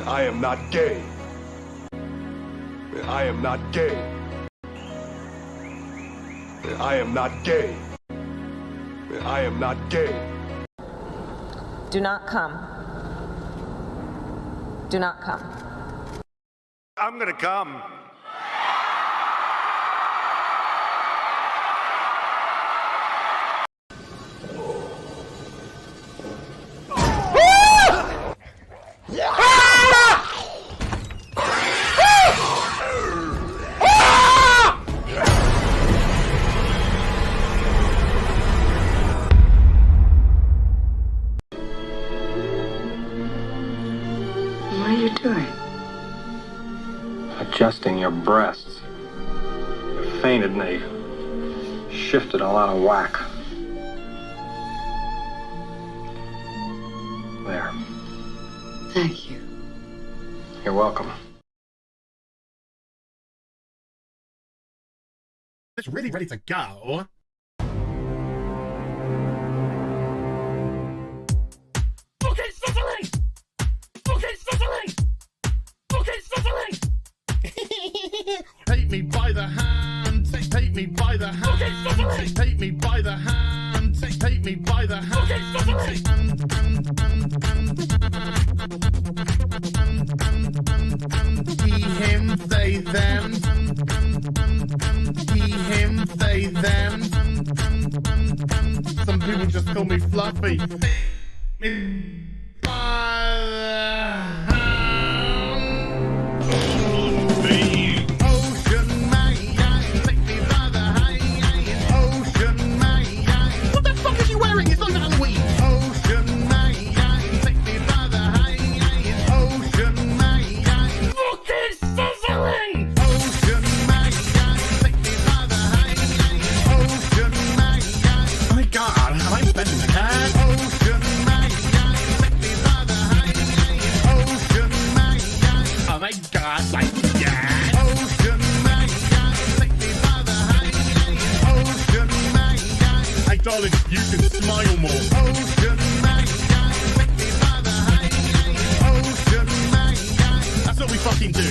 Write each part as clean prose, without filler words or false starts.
I am not gay. I am not gay. I am not gay. I am not gay. Do not come. Do not come. I'm gonna come. What are you doing? Adjusting your breasts. You fainted and they shifted all out of whack. There. Thank you. You're welcome. It's really ready to go. Okay, stuttering! Okay, stuttering! Okay, stuttering! Take me by the hand, take me by the hand. Okay, stuttering! Take me by the hand, take me by the hand. Okay, stuttering! He, him, they, them. He, him, they, them. Some people just call me Fluffy. Me by the hand. Ocean man, take me by the hand. Ocean man. What the fuck is he wearing? It's not Halloween. Ocean man, take me by the hand. Ocean man. Fucking sizzling. Ocean man, take me by the hand. Ocean man. Oh my god, am I bending the cat? Ocean man, take me by the hand. Ocean man. Oh my god, like yeah. Ocean man, take me by the hand. Ocean man. Hey darling, you can smile more. Ocean man, take me by the hand. Ocean man. That's what we fucking do.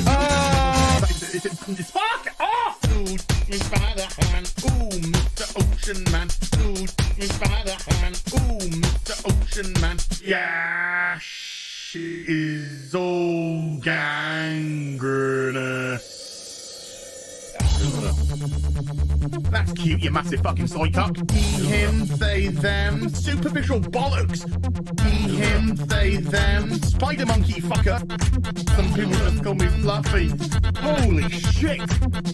Fuck off! Ooh, take me by the hand. Ooh, Mr. Ocean Man. Ooh, take me by the hand. Ooh, Mr. Ocean Man. Yeah, she is all gangrenous. That's cute, you massive fucking soy cock. He, him, they, them. Superficial bollocks. He, him, they, them. Spider monkey fucker. Some people just call me Fluffy. Holy shit.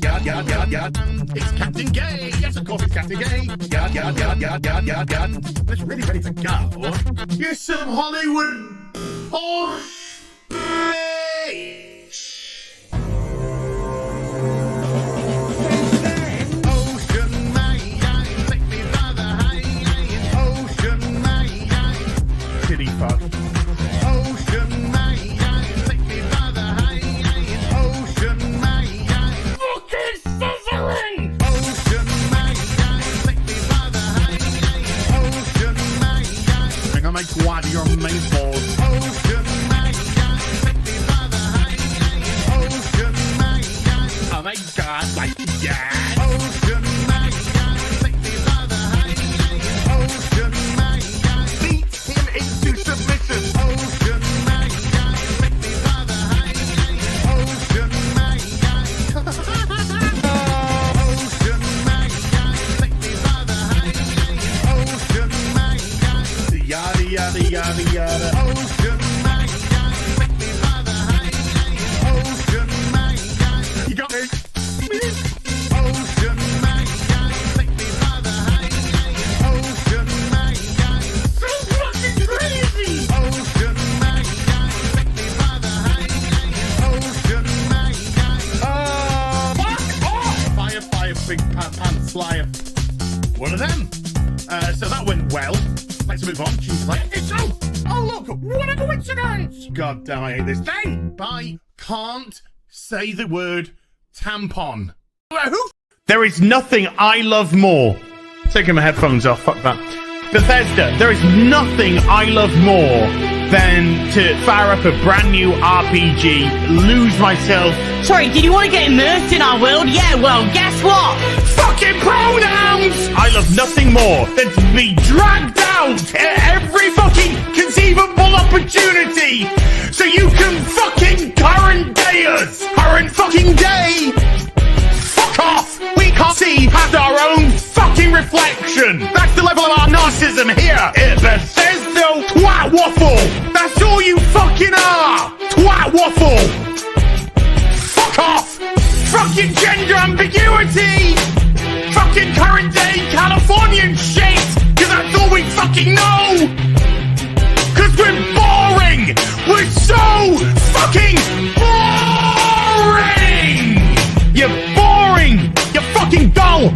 Yard, yard, yard, yard. It's Captain Gay. Yes, of course it's Captain Gay. Yard, yard, yard, yard, yard, yard, yard. It's really ready to go. You're some Hollywood horse bitch. Ocean man, take me by the hand. Ocean man, kitty fuck. Ocean man, take me by the hand. Ocean man, fucking sizzling. Ocean man, take me by the hand. Ocean man, I'm gonna make wide your main balls. Ocean man, take me by the hand. Ocean man, oh my god, like yeah. Ocean man, take me by the hand. Ocean man, beat him into submission. Ocean man, take me by the hand. Ocean man, Ocean man, take me by the hand. Ocean man, yada yada yada yada. Ocean man, take me by the hand. Ocean man, you got me. Ocean man, take me by the hand. Ocean man, so fucking crazy. Ocean man, take me by the hand. Ocean man, fuck off. Fire, fire, big pants, flyer. One of them. So that went well. Let's move on. She's like, it's so. Oh look, what a coincidence. God damn, I hate this thing. I can't say the word tampon. Who? There is nothing I love more. Taking my headphones off, fuck that. Bethesda, there is nothing I love more than to fire up a brand new RPG, lose myself. Sorry, did you want to get immersed in our world? Yeah, well, guess what? Fucking pronouns! I love nothing more than to be dragged out at every fucking conceivable opportunity so you can fucking current day us. Current fucking day! Fuck off! We can't see past our own fucking reflection. That's the level of our narcissism here at Bethesda. Twat waffle! That's all you fucking are! Twat waffle! Fuck off! Fucking gender ambiguity! Fucking current day Californian shit! Cause that's all we fucking know! Cause we're boring! We're so fucking boring! You're boring! You're fucking dull!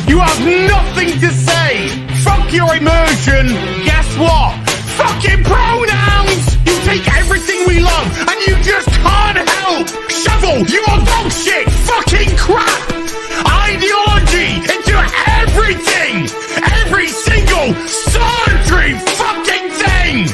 You have nothing to say! Fuck your immersion! Guess what? Fucking pronouns! You take everything we love and you just can't help! Shovel your dog shit! Fucking crap! Ideology into everything! Every single solitary fucking thing!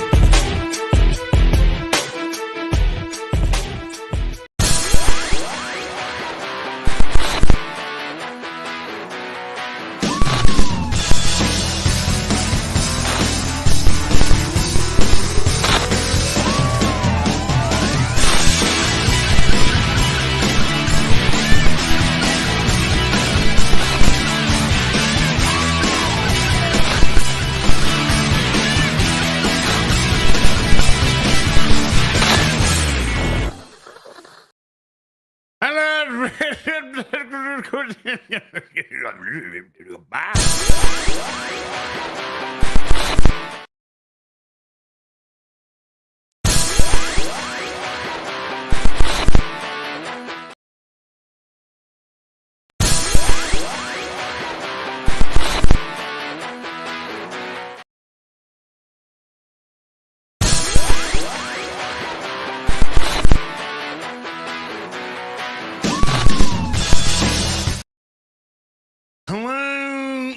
Hello.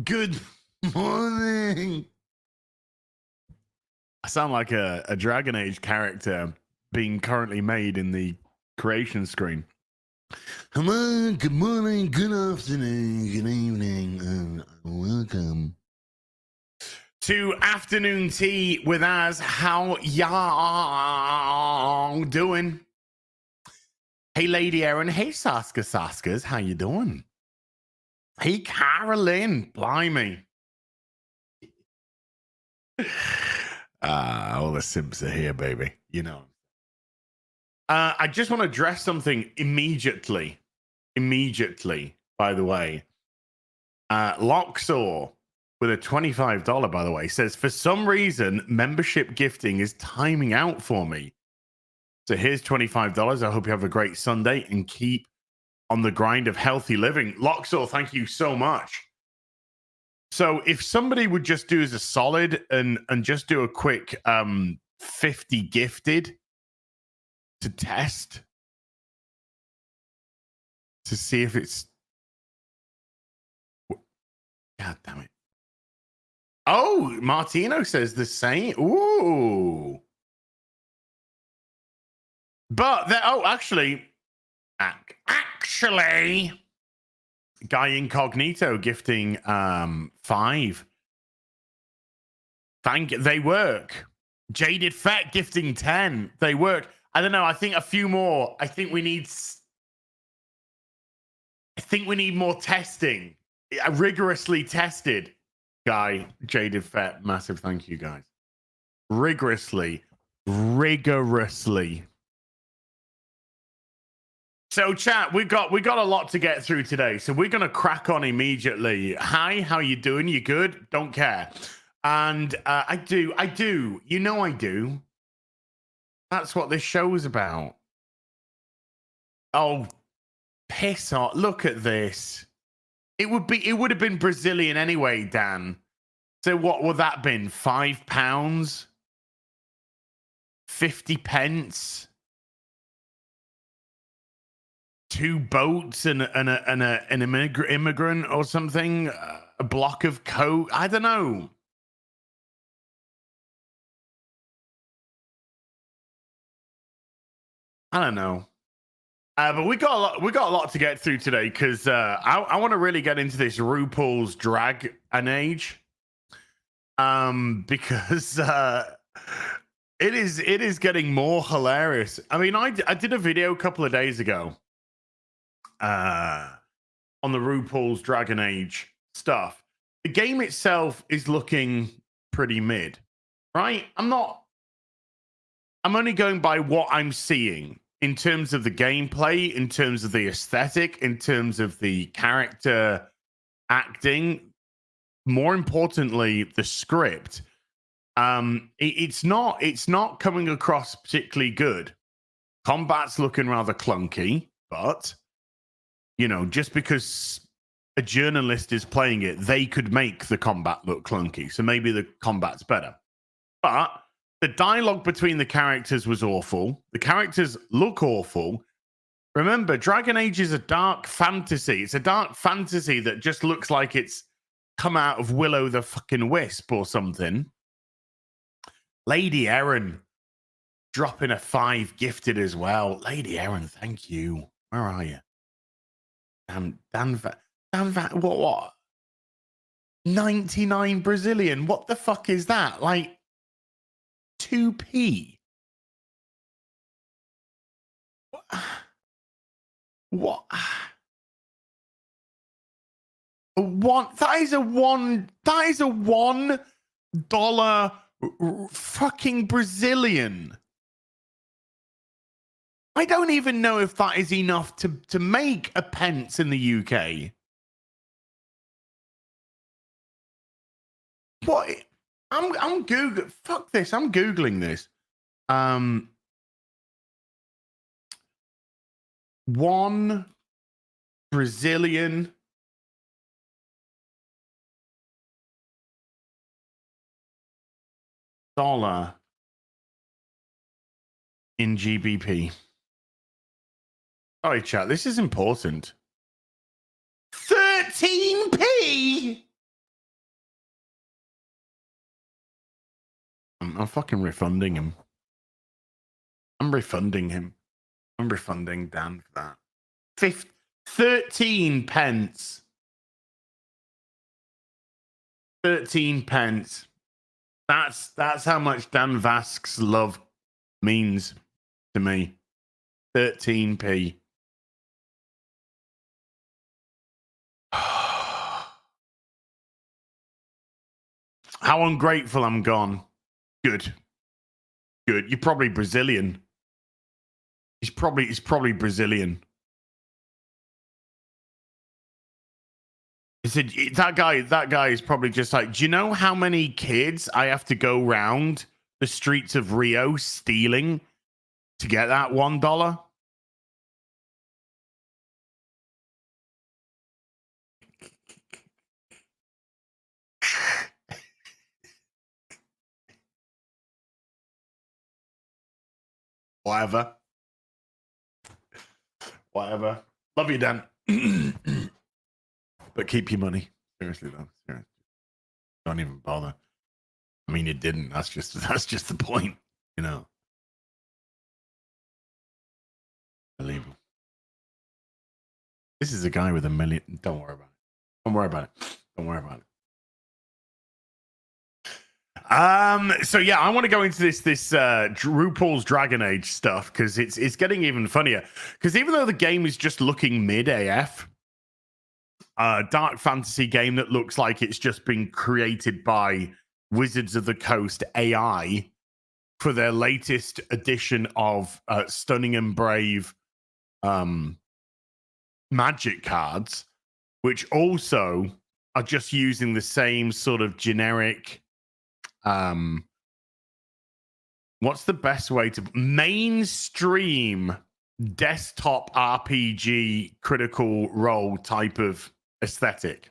Good morning. I sound like a Dragon Age character being currently made in the creation screen. Hello, good morning, good afternoon, good evening, and welcome to Afternoon Tea with us. How y'all doing? Hey, Lady Erin. Hey, Saskas. How you doing? Hey, Carolyn. Blimey. All the simps are here, baby. You know. I just want to address something immediately. By the way. Locksaw with a $25, by the way, says, for some reason, membership gifting is timing out for me. So here's $25. I hope you have a great Sunday and keep on the grind of healthy living. Loxall, thank you so much. So if somebody would just do as a solid and just do a quick 50 gifted to test to see if it's... God damn it. Oh, Martino says the same. Ooh. But actually, Guy Incognito gifting 5. They work. Jaded Fett gifting 10. They work. I don't know. I think a few more. I think we need more testing. Rigorously tested. Guy, Jaded Fett, massive thank you, guys. Rigorously. So, chat, we got a lot to get through today, so we're gonna crack on immediately. Hi, how you doing? You good? Don't care. And I do. You know I do. That's what this show's about. Oh, piss off! Look at this. It would have been Brazilian anyway, Dan. So what would that been? £5, 50 pence. 2 boats and an immigrant or something, a block of coke. I don't know. I don't know. But we got a lot to get through today because I want to really get into this RuPaul's Drag and Age. Because it is getting more hilarious. I mean, I did a video a couple of days ago on the RuPaul's Drag and Age stuff. The game itself is looking pretty mid, right? I'm only going by what I'm seeing in terms of the gameplay, in terms of the aesthetic, in terms of the character acting. More importantly, the script. It's not coming across particularly good. Combat's looking rather clunky, but you know, just because a journalist is playing it, they could make the combat look clunky. So maybe the combat's better. But the dialogue between the characters was awful. The characters look awful. Remember, Dragon Age is a dark fantasy. It's a dark fantasy that just looks like it's come out of Willow the fucking Wisp or something. Lady Erin dropping a 5 gifted as well. Lady Erin, thank you. Where are you? What? 99 Brazilian. What the fuck is that? Like 2p. What? That is a $1 fucking Brazilian. I don't even know if that is enough to make a pence in the UK. What? I'm Googling. Fuck this. I'm Googling this. $1 Brazilian dollar in GBP. Sorry, chat. This is important. 13p. I'm fucking refunding him. I'm refunding him. I'm refunding Dan for that. 13 pence. 13 pence. That's how much Dan Vask's love means to me. 13p. How ungrateful I'm gone. Good. You're probably Brazilian. He's probably Brazilian. He said that guy is probably just like, do you know how many kids I have to go round the streets of Rio stealing to get that $1? Whatever. Love you, Dan. But keep your money. Seriously, though. Seriously. Don't even bother. I mean, it didn't. That's just the point, you know. Unbelievable. This is a guy with 1 million. Don't worry about it. So yeah, I want to go into this RuPaul's Dragon Age stuff because it's getting even funnier. Because even though the game is just looking mid AF, dark fantasy game that looks like it's just been created by Wizards of the Coast AI for their latest edition of Stunning and Brave Magic cards, which also are just using the same sort of generic. What's the best way to mainstream desktop RPG critical role type of aesthetic?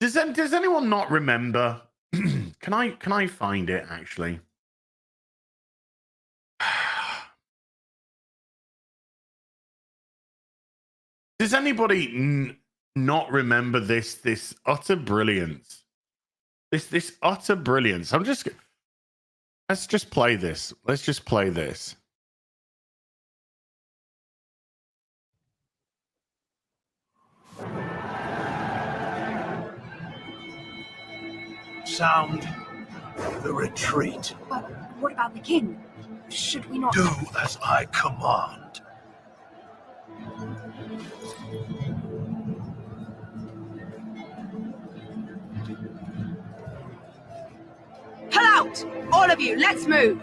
Does anyone not remember? Can I find it actually? Does anybody not remember this utter brilliance? This utter brilliance. Let's just play this. sound the retreat. But what about the king? Should we not... Do as I command. Pull out! All of you, let's move!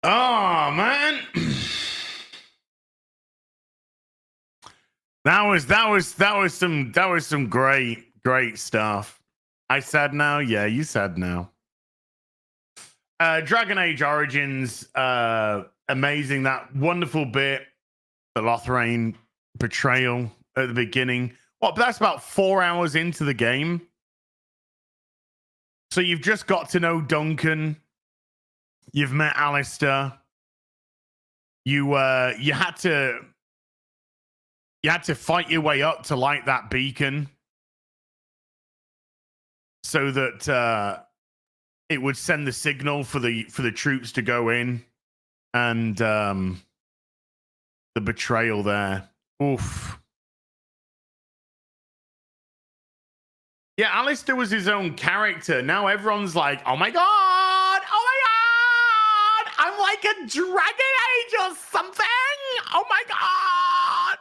Oh man, that was some great stuff. I sad now, yeah, you sad now. Dragon Age Origins, amazing. That wonderful bit, the Lothlorien betrayal at the beginning. What? But that's about 4 hours into the game, so you've just got to know Duncan. You've met Alistair. You had to fight your way up to light that beacon so that it would send the signal for the troops to go in, and the betrayal there. Oof. Yeah, Alistair was his own character. Now everyone's like, oh my god! I'm like a Dragon Age or something. Oh my god.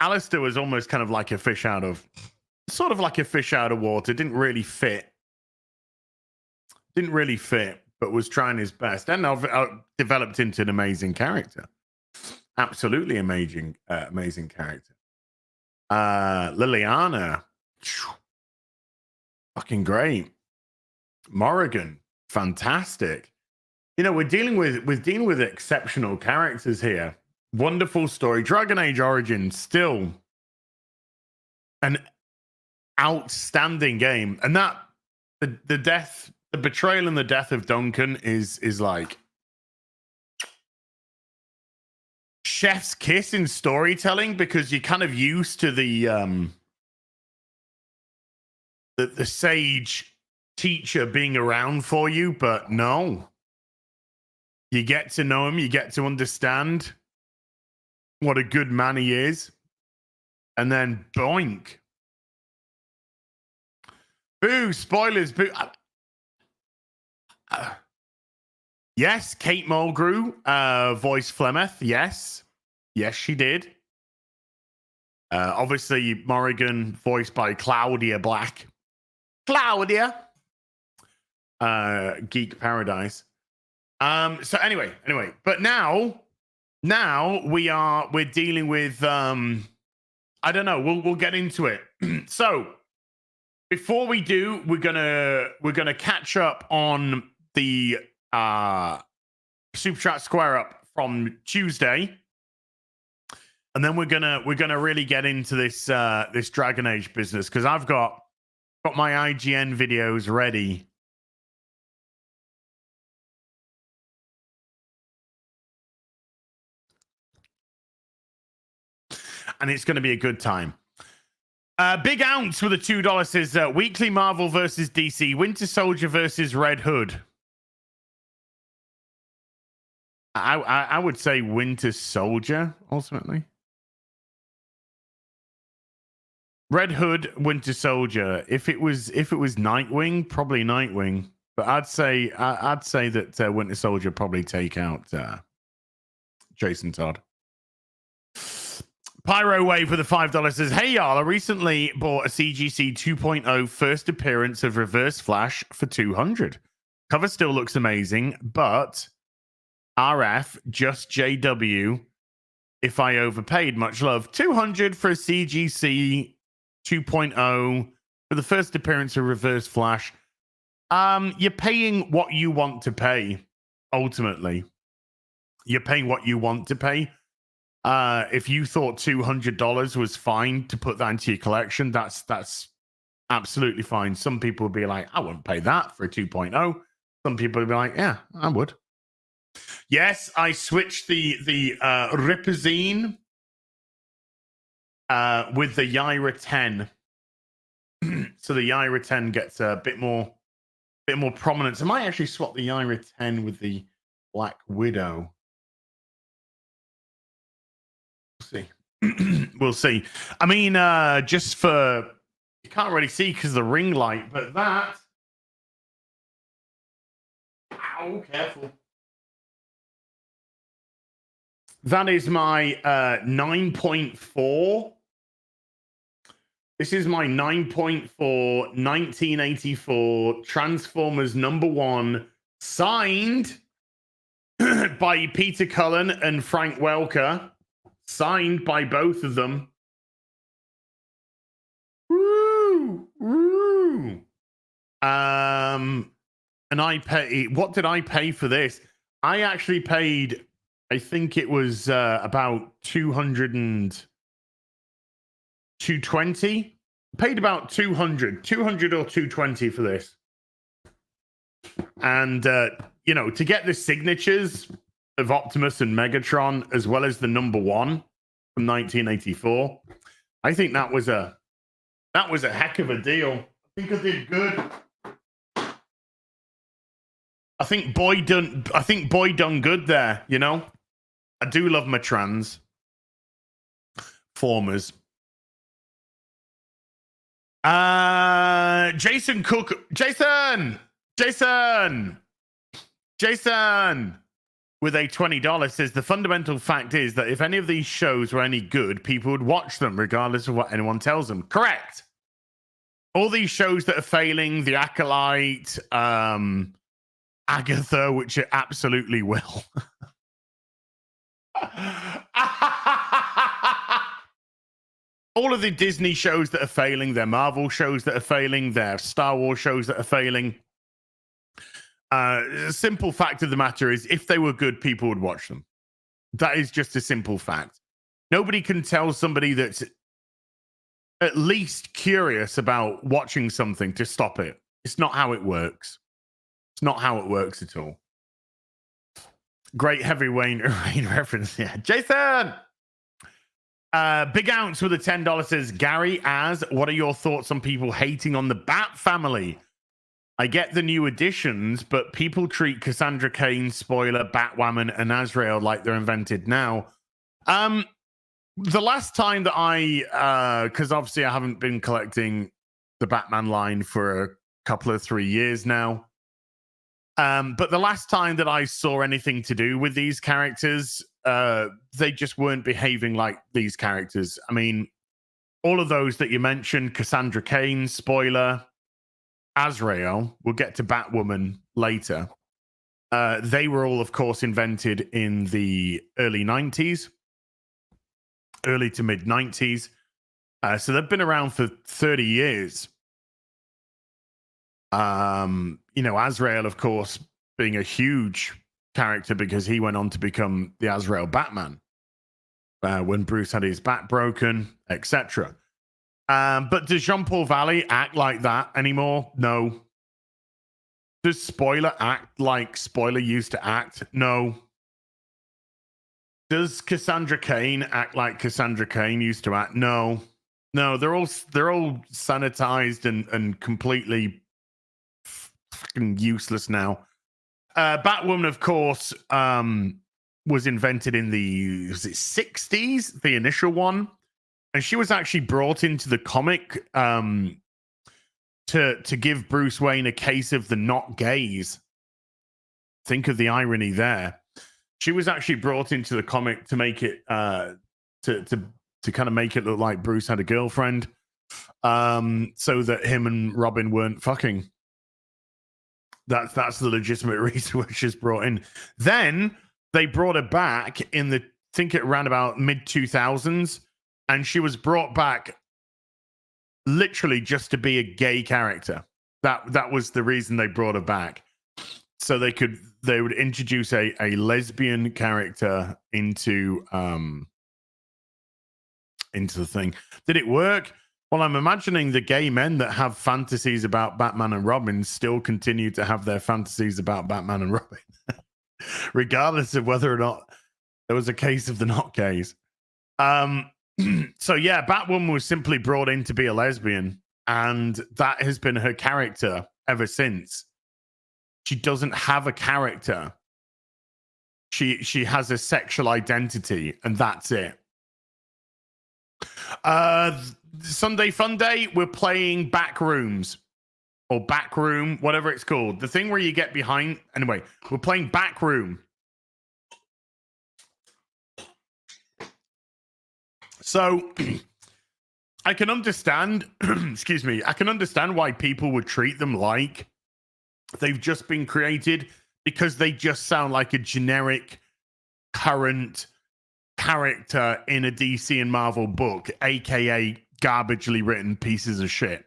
Alistair was almost kind of like a fish out of water. Didn't really fit, but was trying his best, and developed into an amazing character. Absolutely amazing character. Liliana, fucking great. Morrigan, fantastic. You know, we're dealing with exceptional characters here. Wonderful story. Dragon Age Origins, still an outstanding game. And that the betrayal and the death of Duncan is like chef's kiss in storytelling, because you're kind of used to the sage teacher being around for you, but no. You get to know him, you get to understand what a good man he is, and then boink. Boo, spoilers, boo. Yes, Kate Mulgrew voiced Flemeth. Yes, she did. Obviously, Morrigan, voiced by Claudia Black. Claudia. Geek Paradise. So anyway, but now we're dealing with I don't know, we'll get into it. So before we do, we're gonna catch up on the Super Chat Square Up from Tuesday. And then we're gonna really get into this this Dragon Age business, because I've got my IGN videos ready. And it's going to be a good time. Big Ounce with a $2 says weekly Marvel versus DC, Winter Soldier versus Red Hood. I would say Winter Soldier ultimately. Red Hood, Winter Soldier. If it was Nightwing, probably Nightwing. But I'd say that Winter Soldier probably take out Jason Todd. Pyro Wave with a $5 says, hey y'all, I recently bought a CGC 2.0 first appearance of Reverse Flash for $200. Cover still looks amazing, but RF, just JW, if I overpaid, much love. $200 for a CGC 2.0 for the first appearance of Reverse Flash. You're paying what you want to pay, ultimately. You're paying what you want to pay. If you thought $200 was fine to put that into your collection, that's absolutely fine. Some people would be like, I wouldn't pay that for a 2.0. Some people would be like, yeah, I would. Yes, I switched the Ripazine with the Yaira 10. So the Yaira 10 gets a bit more prominence. I might actually swap the Yaira 10 with the Black Widow. See. We'll see. I mean, just for, you can't really see because of the ring light, but that, ow, careful. That is my 9.4. This is my 9.4 1984 Transformers #1, signed by Peter Cullen and Frank Welker. Signed by both of them. Woo! Woo! And I pay. What did I pay for this? I actually paid, I think it was about 220. Paid about 200 or 220 for this. And you know, to get the signatures of Optimus and Megatron, as well as the #1 from 1984, I think that was a heck of a deal. I think I did good. I think boy done good there. You know, I do love my Transformers. Jason Cook, Jason with a $20 says, the fundamental fact is that if any of these shows were any good, people would watch them regardless of what anyone tells them. Correct. All these shows that are failing, The Acolyte, Agatha, which it absolutely will. All of the Disney shows that are failing, their Marvel shows that are failing, their Star Wars shows that are failing. The simple fact of the matter is, if they were good, people would watch them. That is just a simple fact. Nobody can tell somebody that's at least curious about watching something to stop it. It's not how it works. It's not how it works at all. Great heavy rain reference. Yeah, Jason. Big Ounce with a $10 says, Gary, what are your thoughts on people hating on the Bat family? I get the new additions, but people treat Cassandra Cain, Spoiler, Batwoman, and Azrael like they're invented now. The last time that because obviously I haven't been collecting the Batman line for a couple of 3 years now. But the last time that I saw anything to do with these characters, they just weren't behaving like these characters. I mean, all of those that you mentioned, Cassandra Cain, spoiler, Azrael, we'll get to Batwoman later. They were all, of course, invented in the early 90s, early to mid 90s. So they've been around for 30 years. Azrael, of course, being a huge character because he went on to become the Azrael Batman when Bruce had his back broken, etc. But does Jean-Paul Valley act like that anymore? No. Does Spoiler act like Spoiler used to act? No. Does Cassandra Cain act like Cassandra Cain used to act? No. No, they're all sanitized and completely fucking useless now. Batwoman, of course, was invented in the 60s, the initial one, and she was actually brought into the comic to give Bruce Wayne a case of the not gays. Think of the irony there. She was actually brought into the comic to make it to kind of make it look like Bruce had a girlfriend, so that him and Robin weren't fucking. That's the legitimate reason why she's brought in. Then they brought her back in the, think it around about mid 2000s, and she was brought back literally just to be a gay character. That was the reason they brought her back, so they would introduce a lesbian character into the thing. Did it work? Well, I'm imagining the gay men that have fantasies about Batman and Robin still continue to have their fantasies about Batman and Robin, regardless of whether or not there was a case of the not gays. So yeah, Batwoman was simply brought in to be a lesbian, and that has been her character ever since. She doesn't have a character. She has a sexual identity, and that's it. Sunday Fun Day, we're playing Backrooms or Backroom, whatever it's called. The thing where you get behind. Anyway, we're playing Backroom. So I can understand, excuse me, I can understand why people would treat them like they've just been created, because they just sound like a generic current character in a DC and Marvel book, aka garbagely written pieces of shit.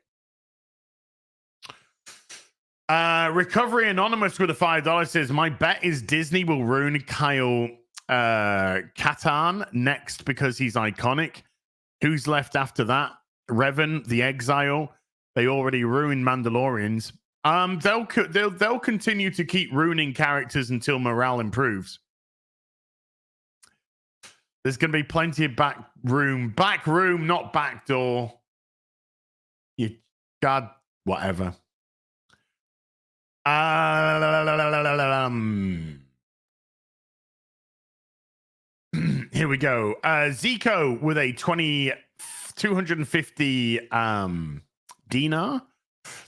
Recovery Anonymous with a $5 says, my bet is Disney will ruin Kyle Katarn next because he's iconic. Who's left after that? Revan, the Exile. They already ruined Mandalorians. They'll continue to keep ruining characters until morale improves. There's going to be plenty of back room, not back door. You God, whatever. Here we go. Zico with a 250 dinar.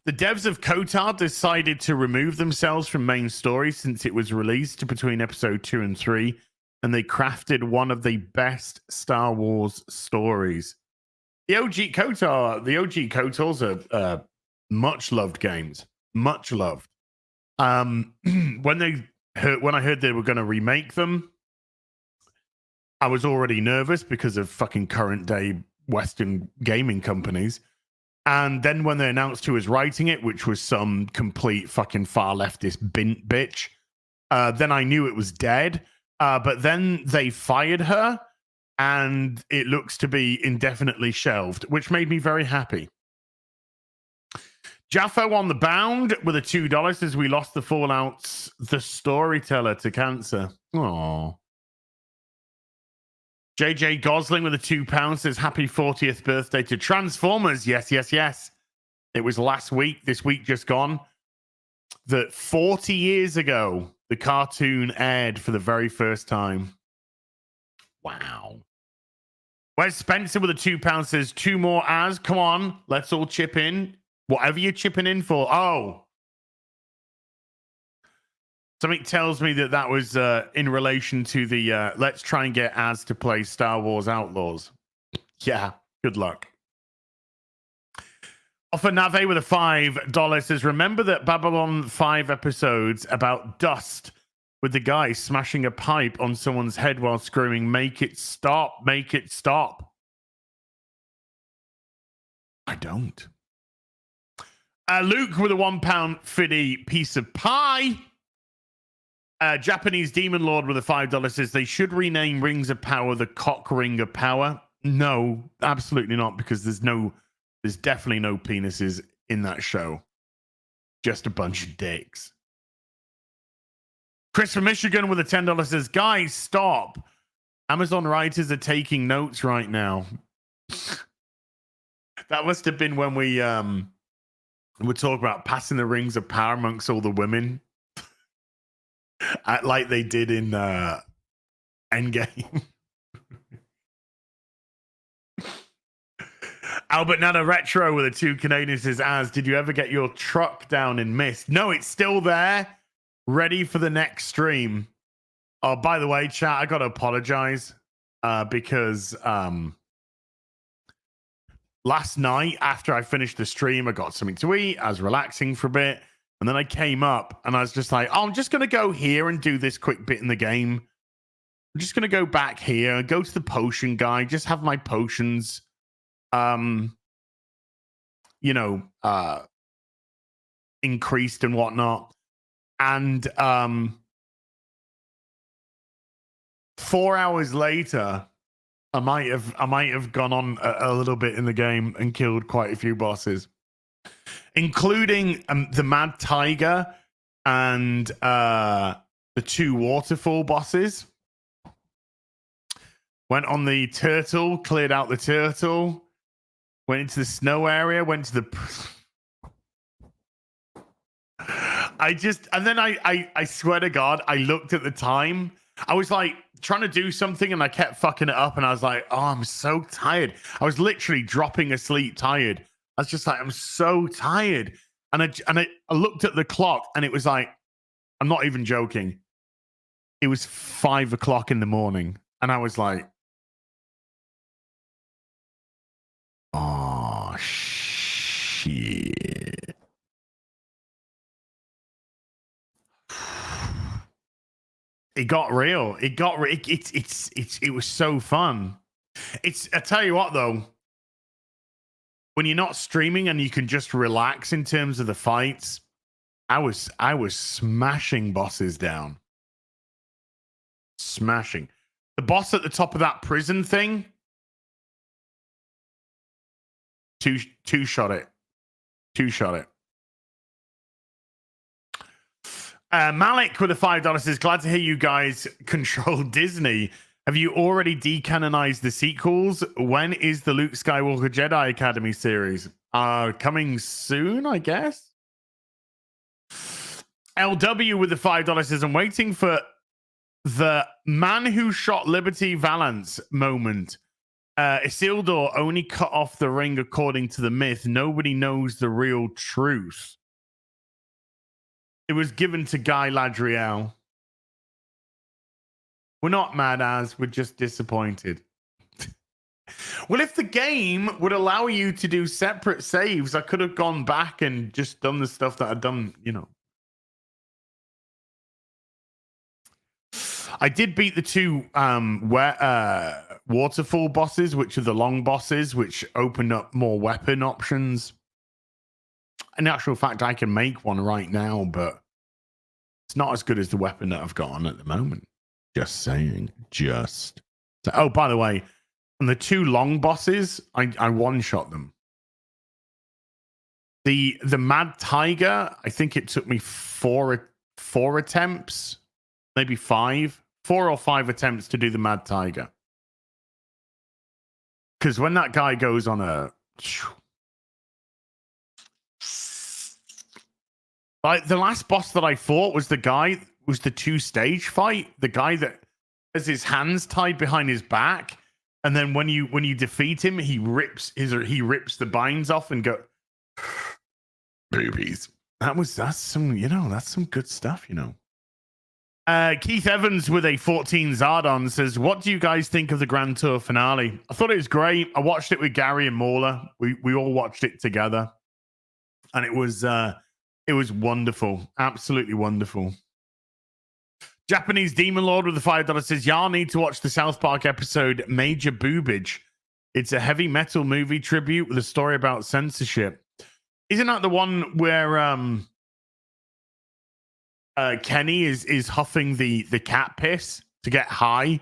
The devs of KOTOR decided to remove themselves from main story since it was released between episode 2 and 3. And they crafted one of the best Star Wars stories. The OG KOTORs are much loved games, much loved. When I heard they were going to remake them, I was already nervous because of fucking current day Western gaming companies. And then when they announced who was writing it, which was some complete fucking far leftist bitch, then I knew it was dead. But then they fired her, and it looks to be indefinitely shelved, which made me very happy. Jaffo on the bound with a $2 says, we lost the Fallout's The Storyteller to cancer. Aww. JJ Gosling with a £2 says, happy 40th birthday to Transformers. Yes, yes, yes. It was last week, this week just gone, that 40 years ago, the cartoon aired for the very first time. Wow. Wes Spencer with a £2 says, 2 more as. Come on, let's all chip in. Whatever you're chipping in for. Oh. Something tells me that was in relation to the let's try and get Az to play Star Wars Outlaws. Yeah, good luck. Offer Nave with a $5 says, remember that Babylon 5 episodes about dust with the guy smashing a pipe on someone's head while screaming, make it stop, make it stop. I don't. Luke with a £1 fiddy piece of pie. Japanese Demon Lord with a $5 says they should rename Rings of Power the Cock Ring of Power. No, absolutely not, because there's definitely no penises in that show. Just a bunch of dicks. Chris from Michigan with a $10 says, guys, stop. Amazon writers are taking notes right now. That must have been when we were talking about passing the rings of power amongst all the women. Like they did in Endgame. Albert Nana Retro with a 2 Canadian says, Az, did you ever get your truck down in mist? No, it's still there. Ready for the next stream. Oh, by the way, chat, I got to apologize because last night after I finished the stream, I got something to eat. I was relaxing for a bit. And then I came up and I was just like, oh, I'm just going to go here and do this quick bit in the game. I'm just going to go back here and go to the potion guy, just have my potions, increased and whatnot. And 4 hours later, I might have gone on a little bit in the game and killed quite a few bosses, including the Mad Tiger and the 2 waterfall bosses. Went on the turtle, cleared out the turtle, went into the snow area, went to the... I swear to God, I looked at the time. I was like trying to do something and I kept fucking it up. And I was like, oh, I'm so tired. I was literally dropping asleep tired. I was just like, I'm so tired. And I looked at the clock and it was like, I'm not even joking. It was 5 o'clock in the morning. And I was like, oh, shit. It got real. It was so fun. I tell you what though, when you're not streaming and you can just relax in terms of the fights, I was smashing bosses down. Smashing. The boss at the top of that prison thing, two-shot it. Malik with a $5 says, glad to hear you guys control Disney. Have you already decanonized the sequels? When is the Luke Skywalker Jedi Academy series? Coming soon, I guess. LW with the $5 says, I'm waiting for the man who shot Liberty Valance moment. Isildur only cut off the ring according to the myth. Nobody knows the real truth. It was given to Guy Ladriel. We're not mad, as we're just disappointed. Well, if the game would allow you to do separate saves, I could have gone back and just done the stuff that I'd done, I did beat the 2 waterfall bosses, which are the long bosses, which open up more weapon options. In actual fact, I can make one right now, but it's not as good as the weapon that I've got on at the moment. Just saying. Oh, by the way, on the 2 long bosses, I one-shot them. The Mad Tiger, I think it took me 4 attempts, maybe 5. 4 or 5 attempts to do the Mad Tiger. Because when that guy goes on a... Like, the last boss that I fought was the 2-stage fight. The guy that has his hands tied behind his back. And then when you defeat him, he rips the binds off and go... Boobies. That's some good stuff, Keith Evans with a 14 Zardon says, what do you guys think of the Grand Tour finale? I thought it was great. I watched it with Gary and Mauler. We all watched it together. And it was wonderful. Absolutely wonderful. Japanese Demon Lord with the $5 says, y'all need to watch the South Park episode Major Boobage. It's a heavy metal movie tribute with a story about censorship. Isn't that the one where Kenny is huffing the cat piss to get high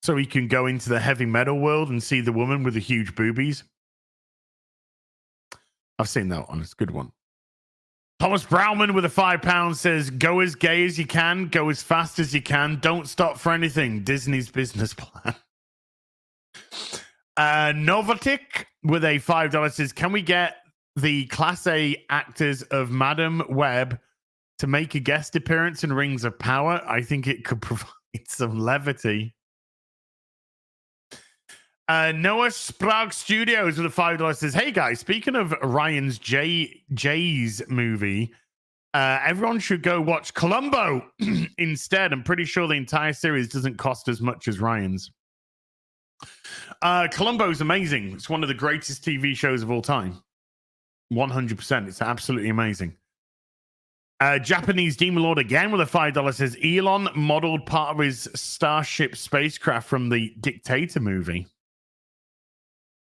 so he can go into the heavy metal world and see the woman with the huge boobies? I've seen that one. It's a good one. Thomas Browman with a £5 says, go as gay as you can, go as fast as you can, don't stop for anything. Disney's business plan. Novotic with a $5 says, can we get the Class A actors of Madam Web to make a guest appearance in Rings of Power? I think it could provide some levity. Noah Sprague Studios with a $5 says, hey guys, speaking of Ryan's Jay's movie, everyone should go watch Columbo instead. I'm pretty sure the entire series doesn't cost as much as Ryan's. Columbo is amazing. It's one of the greatest TV shows of all time. 100%. It's absolutely amazing. Japanese Demon Lord again with a $5 says, Elon modeled part of his Starship spacecraft from the Dictator movie.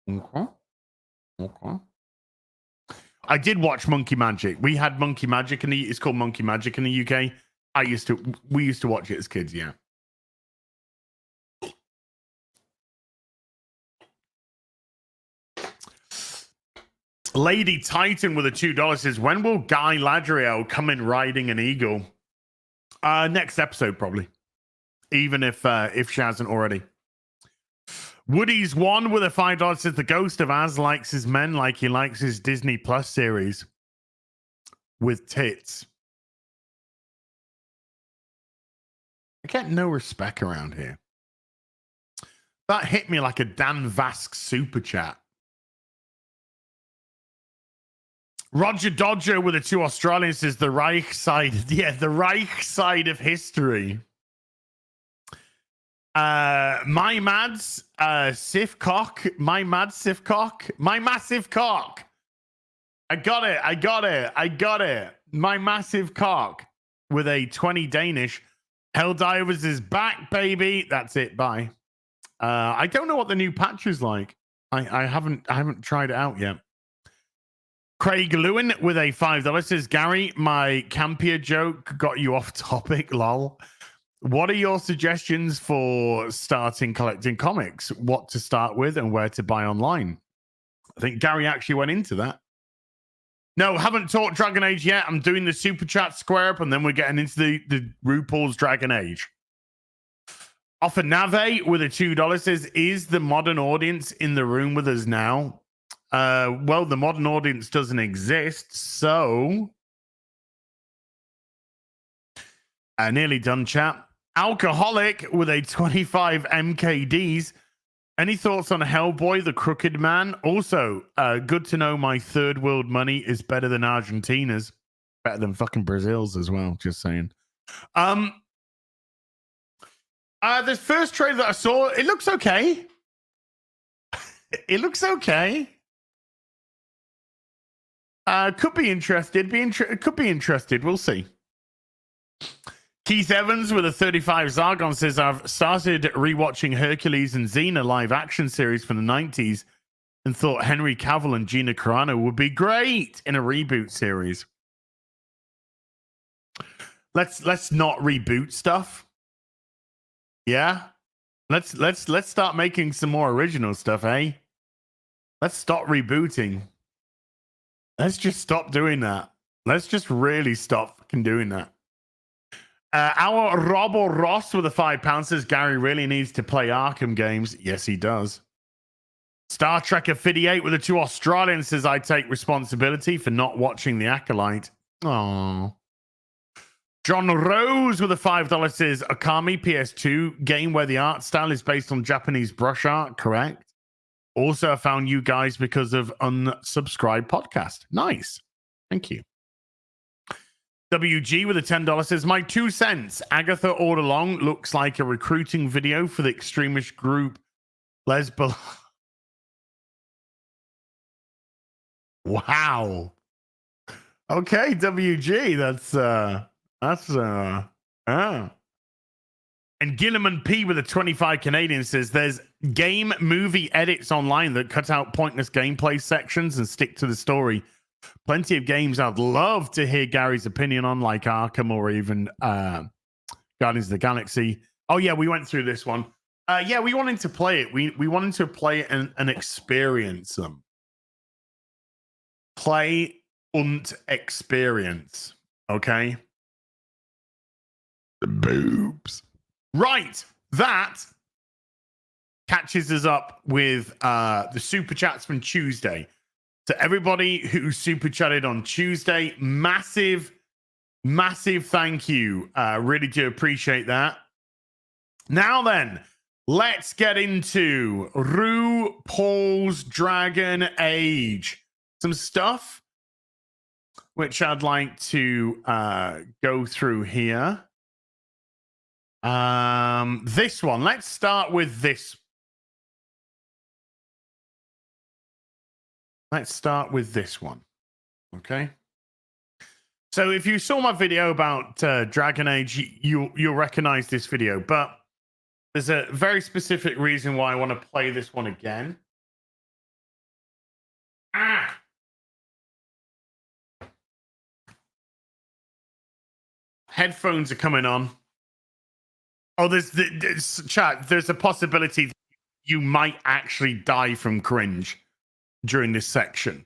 Okay. I did watch Monkey Magic. We had Monkey Magic it's called Monkey Magic in the UK. We used to watch it as kids, yeah. Lady Titan with a $2 says, when will Guy Ladriel come in riding an eagle? Next episode, probably. Even if she hasn't already. Woody's one with a $5 says, the ghost of Az likes his men like he likes his Disney Plus series with tits. I get no respect around here. That hit me like a Dan Vask super chat. Roger Dodger with a 2 Australian says, the Reich side. Yeah, the Reich side of history. My mads Sif cock, my mad Sif cock, my massive cock. I got it. My massive cock with a 20 Danish. Helldivers is back, baby. That's it. Bye. I don't know what the new patch is like. I haven't tried it out yet. Craig Lewin with a $5 says, Gary, my Campia joke got you off topic, lol. What are your suggestions for starting collecting comics? What to start with and where to buy online? I think Gary actually went into that. No, haven't taught Dragon Age yet. I'm doing the Super Chat square up and then we're getting into the RuPaul's Dragon Age. Offer Nave with a $2 says, is the modern audience in the room with us now? Well, the modern audience doesn't exist, so... nearly done, chat. Alcoholic with a 25 MKDs. Any thoughts on Hellboy, the Crooked Man? Also, good to know my third world money is better than Argentina's. Better than fucking Brazil's as well, just saying. The first trailer that I saw, it looks okay. It looks okay. Could be interested. Could be interested. We'll see. Keith Evans with a 35 Zargon says, I've started rewatching Hercules and Xena live action series from the 90s and thought Henry Cavill and Gina Carano would be great in a reboot series. Let's not reboot stuff. Yeah? Let's start making some more original stuff, eh? Let's stop rebooting. Let's just stop doing that. Let's just really stop fucking doing that. Our Robo Ross with a £5 says, Gary really needs to play Arkham games. Yes, he does. Star Trek Affiliate with a 2 Australian says, I take responsibility for not watching The Acolyte. Aww. John Rose with a $5 says, Okami PS2 game where the art style is based on Japanese brush art. Correct. Also, I found you guys because of Unsubscribed Podcast. Nice. Thank you. WG with a $10 says, my 2 cents. Agatha All Along looks like a recruiting video for the extremist group Lesbo. Wow. Okay, WG. And Gilliman P with a 25 Canadian says there's game movie edits online that cut out pointless gameplay sections and stick to the story. Plenty of games I'd love to hear Gary's opinion on, like Arkham or even Guardians of the Galaxy. Oh yeah, we went through this one. Yeah, we wanted to play it. We wanted to play it and experience them. Play und experience. Okay. The boobs. Right. That catches us up with the super chats from Tuesday. To everybody who super chatted on Tuesday, massive thank you. Really do appreciate that. Now then, let's get into RuPaul's Dragon Age. Some stuff which I'd like to go through here. This one. Let's start with this. Let's start with this one. Okay. So if you saw my video about Dragon Age, you'll recognize this video, but there's a very specific reason why I want to play this one again. Headphones are coming on. Oh, there's chat. There's a possibility that you might actually die from cringe during this section.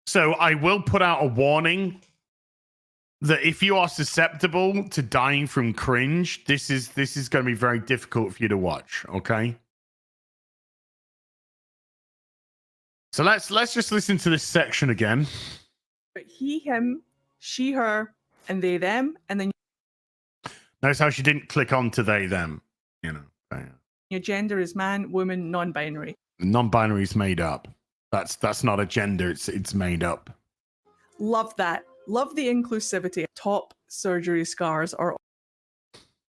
So I will put out a warning that if you are susceptible to dying from cringe, this is going to be very difficult for you to watch. Okay. So let's just listen to this section again. But he, him, she, her, and they, them, and then notice how she didn't click on to they, them. You know, your gender is man, woman, non-binary. Non-binary is made up. That's not a gender. It's made up. Love that. Love the inclusivity. Top surgery scars are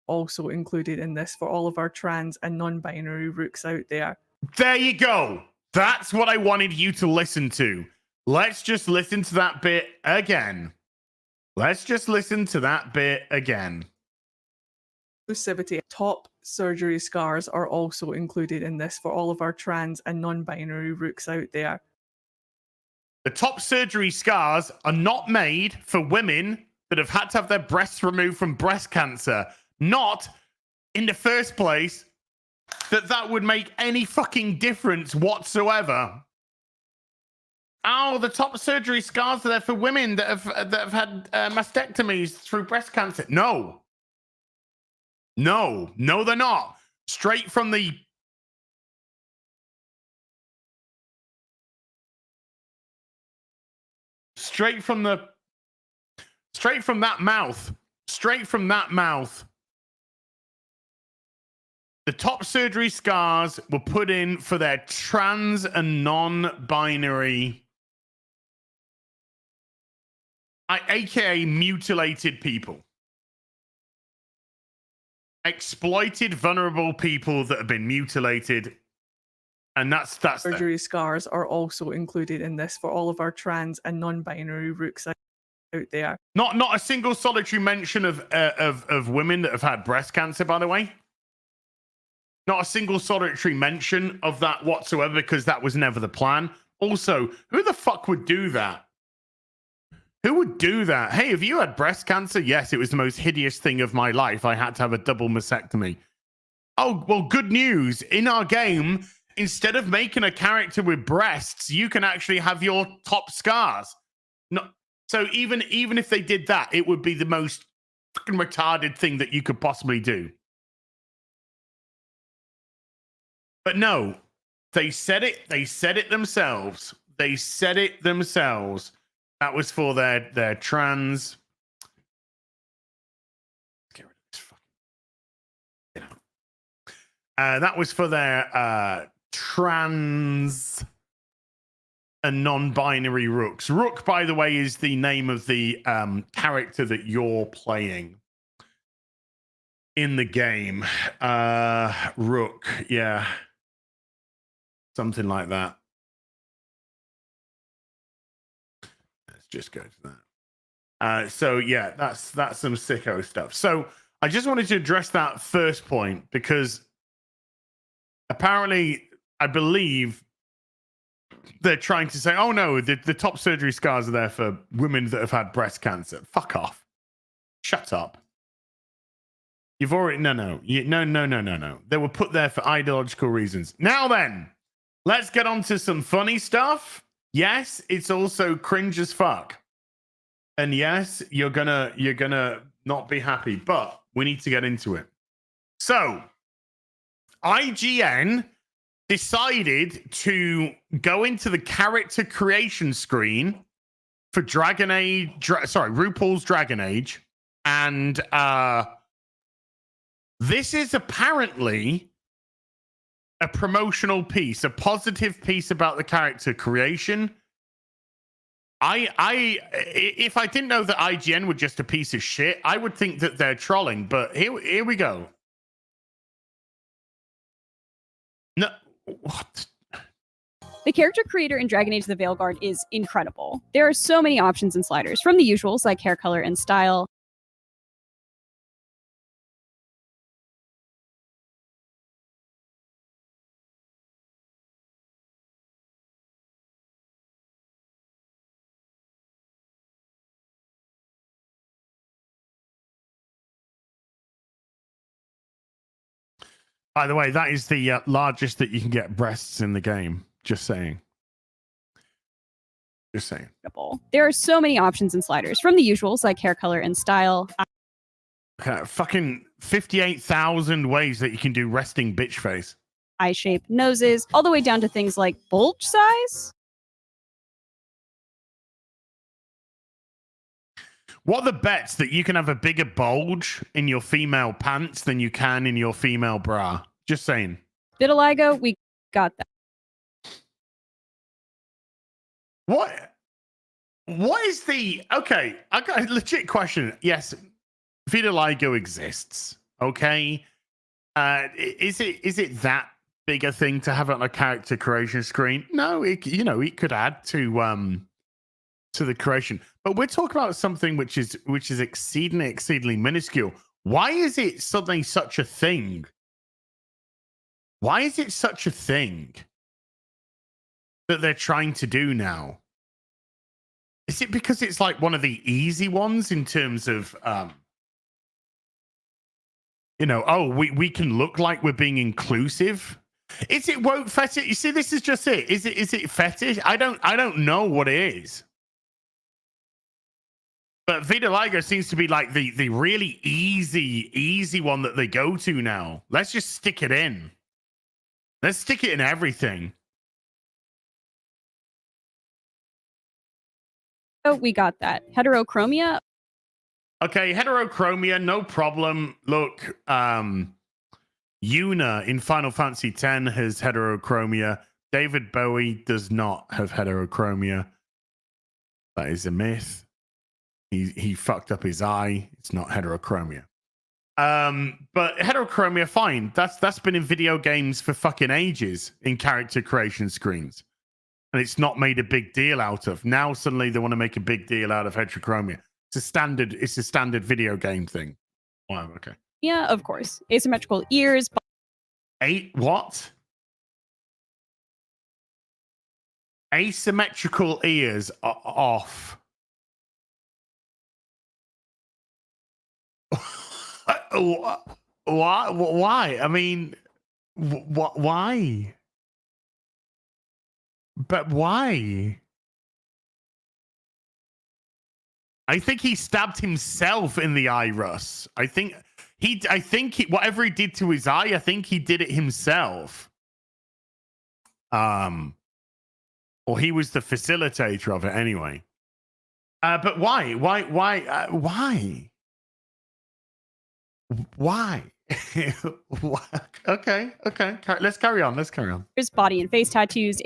also included in this for all of our trans and non-binary rooks out there. There you go. That's what I wanted you to listen to. Let's just listen to that bit again. Let's just listen to that bit again. Inclusivity. Top surgery scars are also included in this for all of our trans and non-binary rooks out there. The top surgery scars are not made for women that have had to have their breasts removed from breast cancer. Not in the first place that would make any fucking difference whatsoever. Oh, the top surgery scars are there for women that have had mastectomies through breast cancer. No, they're not. Straight from the Straight from that mouth. The top surgery scars were put in for their trans and non-binary, aka mutilated people. Exploited, vulnerable people that have been mutilated. And that's surgery scars are also included in this for all of our trans and non-binary rooks out there. Not a single solitary mention of women that have had breast cancer, by the way. Not a single solitary mention of that whatsoever, because that was never the plan. Also, who the fuck would do that? Who would do that? Hey, have you had breast cancer? Yes, it was the most hideous thing of my life. I had to have a double mastectomy. Oh, well, good news. In our game, instead of making a character with breasts, you can actually have your top scars. No, so even if they did that, it would be the most fucking retarded thing that you could possibly do. But no, they said it. They said it themselves. That was for their trans. Let's get rid of this fucking. That was for their trans and non-binary rooks. Rook, by the way, is the name of the character that you're playing in the game. Rook, yeah. Something like that. Let's just go to that. So yeah, that's some sicko stuff. So I just wanted to address that first point because apparently, I believe they're trying to say, oh no, the top surgery scars are there for women that have had breast cancer. Fuck off. Shut up. You've already no. They were put there for ideological reasons. Now then, let's get on to some funny stuff. Yes, it's also cringe as fuck. And yes, you're gonna not be happy, but we need to get into it. So, IGN decided to go into the character creation screen for RuPaul's Dragon Age, and this is apparently a promotional piece, a positive piece about the character creation. If I didn't know that IGN were just a piece of shit, I would think that they're trolling. But here we go. No, what? The character creator in Dragon Age the Veilguard is incredible. There are so many options and sliders, from the usuals like hair color and style. By the way, that is the largest that you can get breasts in the game. Just saying. Just saying. There are so many options and sliders, from the usuals like hair color and style. Fucking 58,000 ways that you can do resting bitch face. Eye shape, noses, all the way down to things like bulge size. What are the bets that you can have a bigger bulge in your female pants than you can in your female bra? Just saying. Vitiligo, we got that. What is the... Okay, I got a legit question. Yes, vitiligo exists. Okay. Is it that big a thing to have it on a character creation screen? No, it could add to the creation. But we're talking about something which is exceedingly minuscule. Why is it suddenly such a thing? Why is it such a thing that they're trying to do now? Is it because it's like one of the easy ones in terms of we can look like we're being inclusive? Is it woke fetish? You see, this is just it. Is it fetish? I don't know what it is. But vitiligo seems to be like the really easy one that they go to now. Let's just stick it in. Let's stick it in everything. Oh, we got that. Heterochromia. Okay, heterochromia, no problem. Look, Yuna in Final Fantasy X has heterochromia. David Bowie does not have heterochromia. That is a myth. He fucked up his eye. It's not heterochromia. But heterochromia, fine. That's been in video games for fucking ages in character creation screens. And it's not made a big deal out of. Now suddenly they want to make a big deal out of heterochromia. It's a standard video game thing. Wow, okay. Yeah, of course. Asymmetrical ears. What? Asymmetrical ears are off. Why? I mean, why? But why? I think he stabbed himself in the eye, Russ. I think whatever he did to his eye, I think he did it himself. Or he was the facilitator of it anyway. But why? Why? Okay. Let's carry on. His body and face tattoos.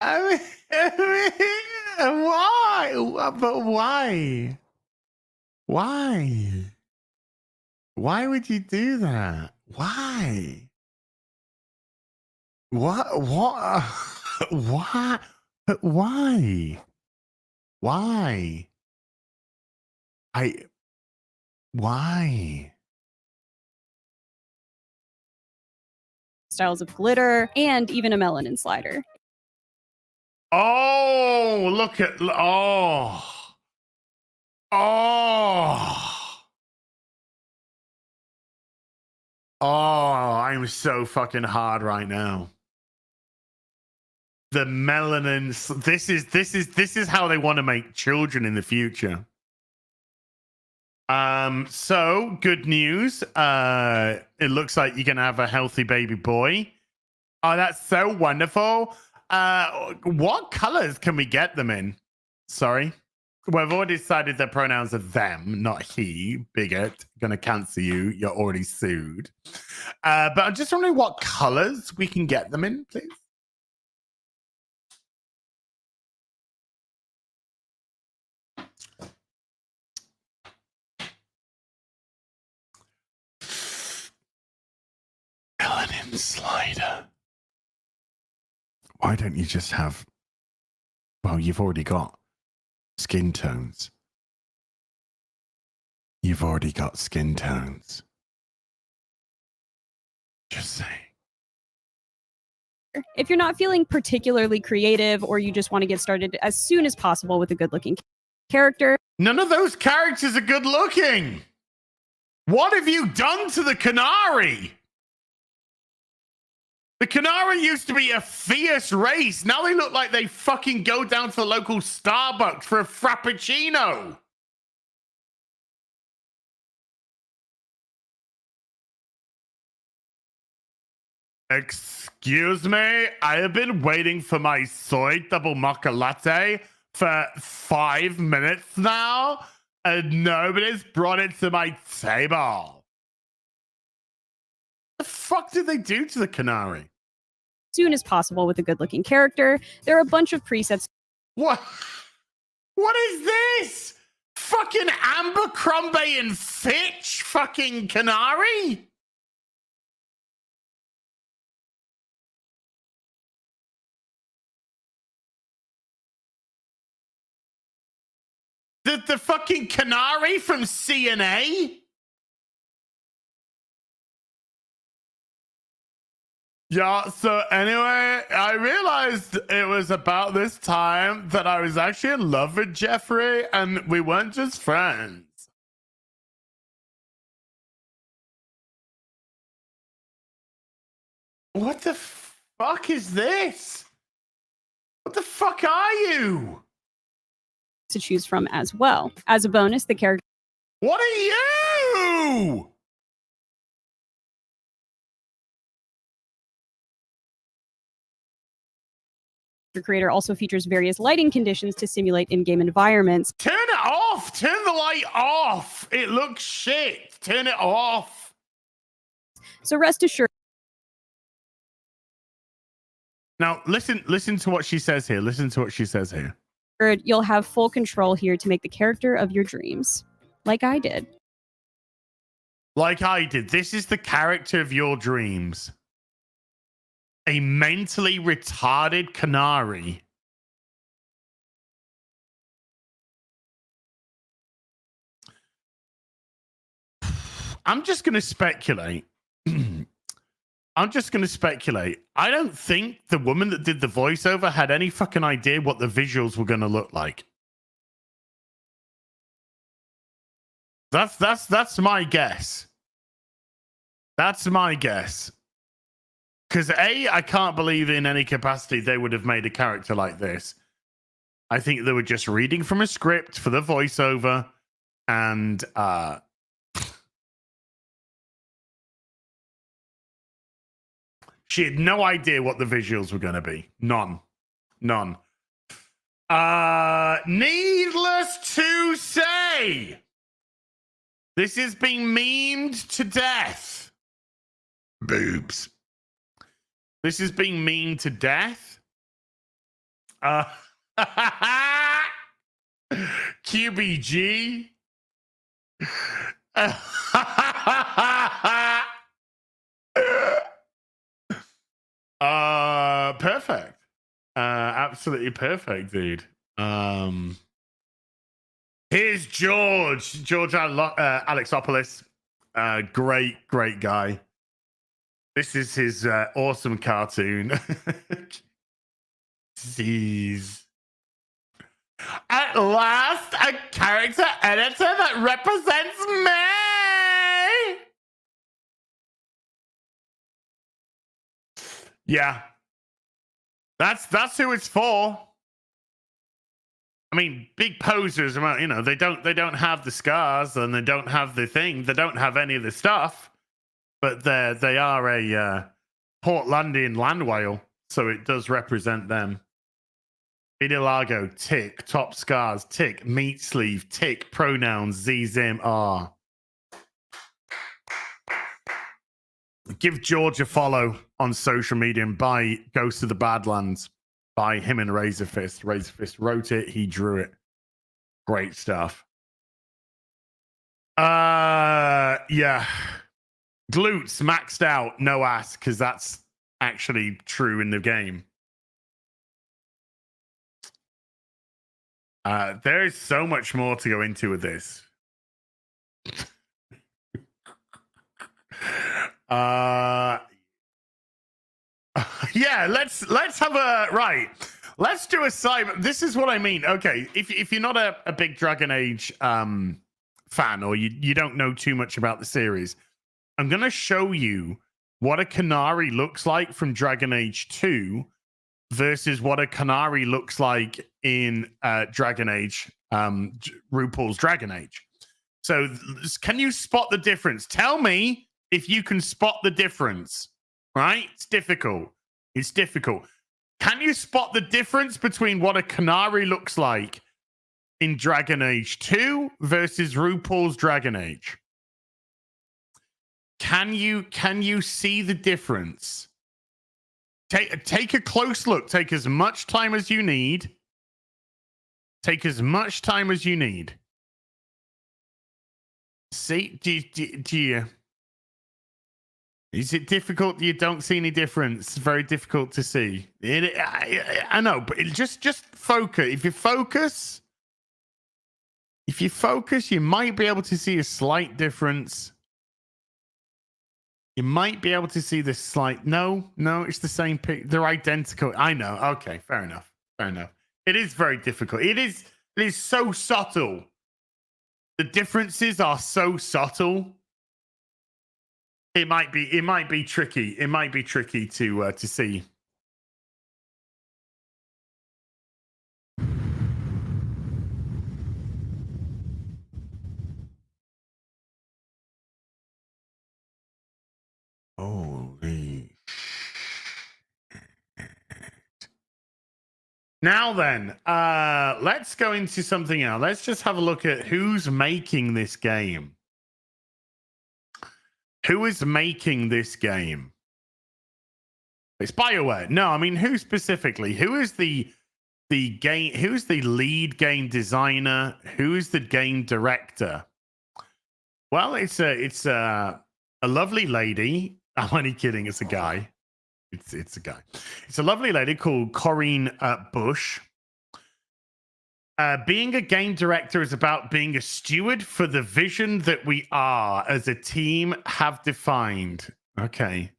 I mean, why? But why? Why? Why would you do that? Why? What? What? Why? But why? Why? Why? Styles of glitter, and even a melanin slider. Oh, look at I'm so fucking hard right now. The melanin. This is how they want to make children in the future. So good news. It looks like you're gonna have a healthy baby boy. Oh, that's so wonderful. What colors can we get them in? Sorry. Well, I've already decided their pronouns are them, not he. Bigot. Gonna cancel you. You're already sued. But I'm just wondering what colors we can get them in, please. Melanin slider. Why don't you just have... Well, you've already got skin tones. You've already got skin tones. Just saying. If you're not feeling particularly creative or you just want to get started as soon as possible with a good-looking character. None of those characters are good looking. What have you done to the Canary? The Canary used to be a fierce race. Now they look like they fucking go down to the local Starbucks for a Frappuccino. Excuse me? I have been waiting for my soy double mocha latte for 5 minutes now, and nobody's brought it to my table. The fuck did they do to the Canary? Soon as possible with a good-looking character. There are a bunch of presets. What is this? Fucking Abercrombie and Fitch fucking Canary? The fucking Canary from CNA? Yeah, so anyway, I realized it was about this time that I was actually in love with Jeffrey and we weren't just friends. What the fuck is this? What the fuck are you? To choose from as well. As a bonus, the character. What are you? The creator also features various lighting conditions to simulate in-game environments. Turn it off! Turn the light off! It looks shit! Turn it off! So rest assured. Now, listen to what she says here. Listen to what she says here. You'll have full control here to make the character of your dreams. Like I did. Like I did. This is the character of your dreams. A mentally retarded Canary. I'm just going to speculate. I'm just going to speculate. I don't think the woman that did the voiceover had any fucking idea what the visuals were going to look like. That's my guess. That's my guess. Because A, I can't believe in any capacity they would have made a character like this. I think they were just reading from a script for the voiceover, and she had no idea what the visuals were going to be. None. Needless to say, this is being memed to death. Boobs. This is being memed to death. QBG. Perfect. Absolutely perfect, dude. Here's George Alexopoulos. Great guy. This is his awesome cartoon. Jeez. At last, a character editor that represents me. Yeah. That's who it's for. I mean, big posers, you know, they don't have the scars and they don't have the thing. They don't have any of the stuff, but they are a Portlandian land whale, so it does represent them. Idilago, tick. Top scars, tick. Meat sleeve, tick. Pronouns, Z, Zim, R. Give George a follow on social media and buy Ghost of the Badlands by him and Razor Fist. Razor Fist wrote it. He drew it. Great stuff. Yeah. Glutes maxed out. No ass, because that's actually true in the game. There is so much more to go into with this. Yeah, let's have a right. Let's do a side. This is what I mean. Okay, if you're not a big Dragon Age fan, or you don't know too much about the series, I'm gonna show you what a Canary looks like from Dragon Age 2 versus what a Canary looks like in Dragon Age, RuPaul's Dragon Age. So can you spot the difference? Tell me if you can spot the difference, right? It's difficult. It's difficult. Can you spot the difference between what a Canary looks like in Dragon Age 2 versus RuPaul's Dragon Age? Can you see the difference? Take a close look. Take as much time as you need. Take as much time as you need. See, do you? Is it difficult? You don't see any difference. Very difficult to see. I know, but just focus. If you focus, you might be able to see a slight difference. You might be able to see this slight. No, it's the same pic. They're identical. I know. Okay, fair enough. It is very difficult. It is so subtle. The differences are so subtle. It might be tricky. It might be tricky to see. Holy shit. Now then, let's go into something else. Let's just have a look at who's making this game. Who is making this game? It's BioWare. No, I mean, who specifically? Who is the game? Who's the lead game designer? Who is the game director? Well, it's a lovely lady. I'm only kidding. It's a guy. It's a guy. It's a lovely lady called Corinne Bush. Being a game director is about being a steward for the vision that we are as a team have defined. Okay.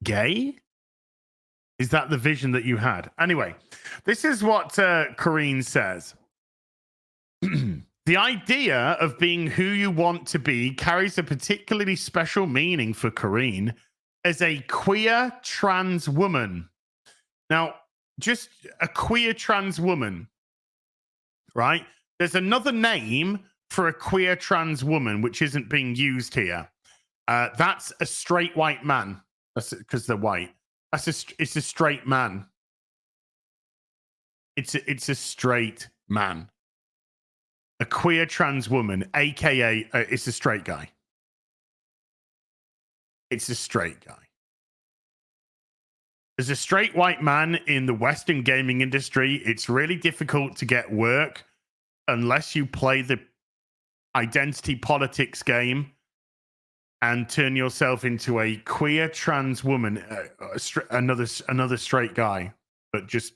Gay? Is that the vision that you had? Anyway, this is what Corinne says. The idea of being who you want to be carries a particularly special meaning for Corinne as a queer trans woman. Now, just a queer trans woman, right? There's another name for a queer trans woman which isn't being used here. That's a straight white man. That's because they're white. It's a straight man. It's a straight man. A queer trans woman, aka it's a straight guy. It's a straight guy. As a straight white man in the Western gaming industry, it's really difficult to get work unless you play the identity politics game and turn yourself into a queer trans woman, another straight guy, but just.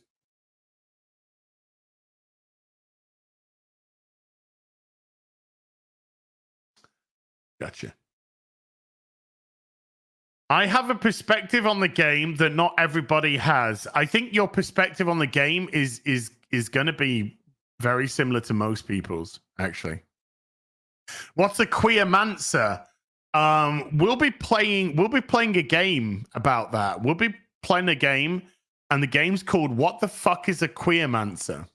Gotcha. I have a perspective on the game that not everybody has. I think your perspective on the game is going to be very similar to most people's, actually. What's a queermancer? We'll be playing a game about that. We'll be playing a game, and the game's called "What the fuck is a queermancer?"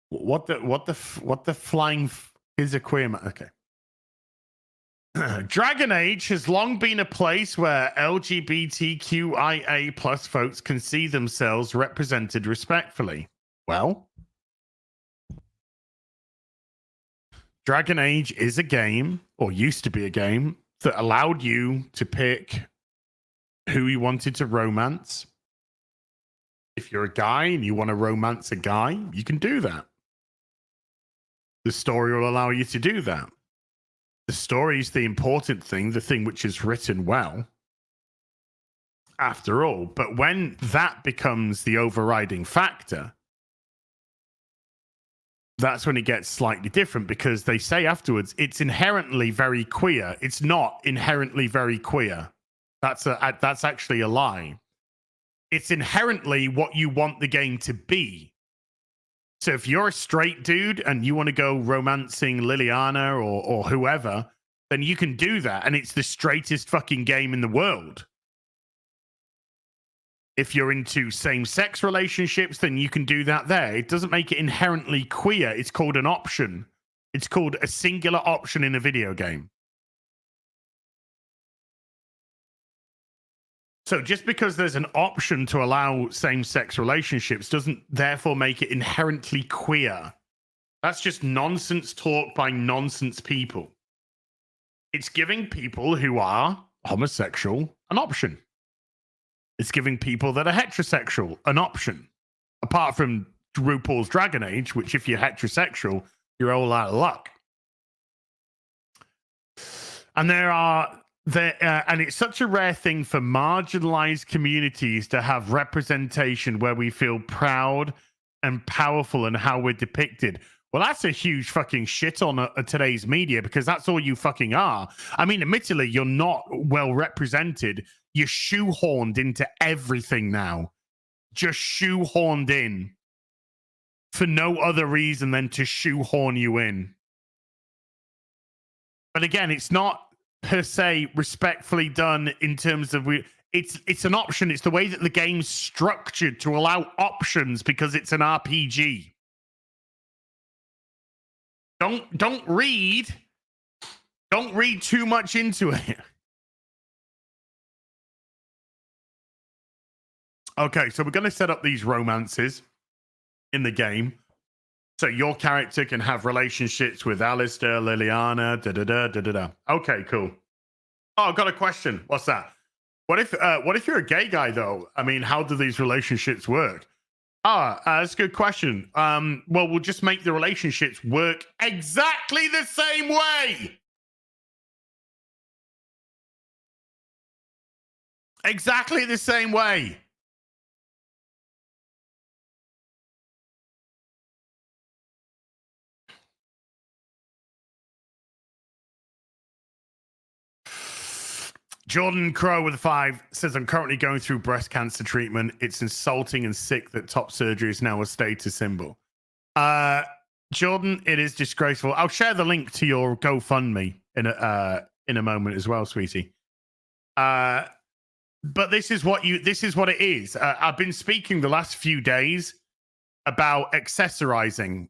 What the flying is a queermancer? Okay. Dragon Age has long been a place where LGBTQIA plus folks can see themselves represented respectfully. Well, Dragon Age is a game, or used to be a game, that allowed you to pick who you wanted to romance. If you're a guy and you want to romance a guy, you can do that. The story will allow you to do that. The story is the important thing, the thing which is written well, after all. But when that becomes the overriding factor, that's when it gets slightly different, because they say afterwards it's inherently very queer. It's not inherently very queer. That's actually a lie. It's inherently what you want the game to be. So if you're a straight dude and you want to go romancing Liliana or whoever, then you can do that. And it's the straightest fucking game in the world. If you're into same-sex relationships, then you can do that there. It doesn't make it inherently queer. It's called an option. It's called a singular option in a video game. So just because there's an option to allow same-sex relationships doesn't therefore make it inherently queer. That's just nonsense talk by nonsense people. It's giving people who are homosexual an option. It's giving people that are heterosexual an option. Apart from RuPaul's Dragon Age, which if you're heterosexual, you're all out of luck. And and it's such a rare thing for marginalized communities to have representation where we feel proud and powerful in how we're depicted. Well, that's a huge fucking shit on today's media, because that's all you fucking are. I mean, admittedly, you're not well represented. You're shoehorned into everything now. Just shoehorned in for no other reason than to shoehorn you in. But again, it's not per se respectfully done in terms of it's an option. It's the way that the game's structured to allow options, because it's an RPG. Don't read too much into it. Okay, so we're going to set up these romances in the game. So your character can have relationships with Alistair, Liliana, da-da-da. Okay, cool. Oh, I've got a question. What's that? What if you're a gay guy, though? I mean, how do these relationships work? That's a good question. Well, we'll just make the relationships work exactly the same way. Exactly the same way. Jordan Crow with a 5 says, I'm currently going through breast cancer treatment. It's insulting and sick that top surgery is now a status symbol. Jordan, it is disgraceful. I'll share the link to your GoFundMe in a moment as well, sweetie. But this is what it is. I've been speaking the last few days about accessorizing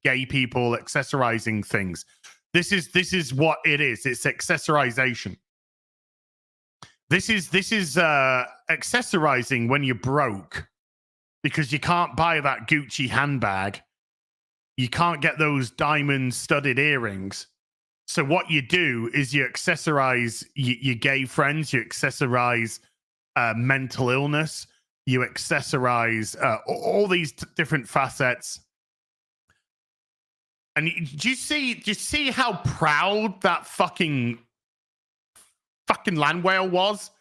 gay people, accessorizing things. This is what it is. It's accessorization. This is accessorizing when you're broke, because you can't buy that Gucci handbag. You can't get those diamond studded earrings. So what you do is you accessorize your gay friends, you accessorize mental illness, you accessorize all these different facets. And do you see how proud that fucking land whale was?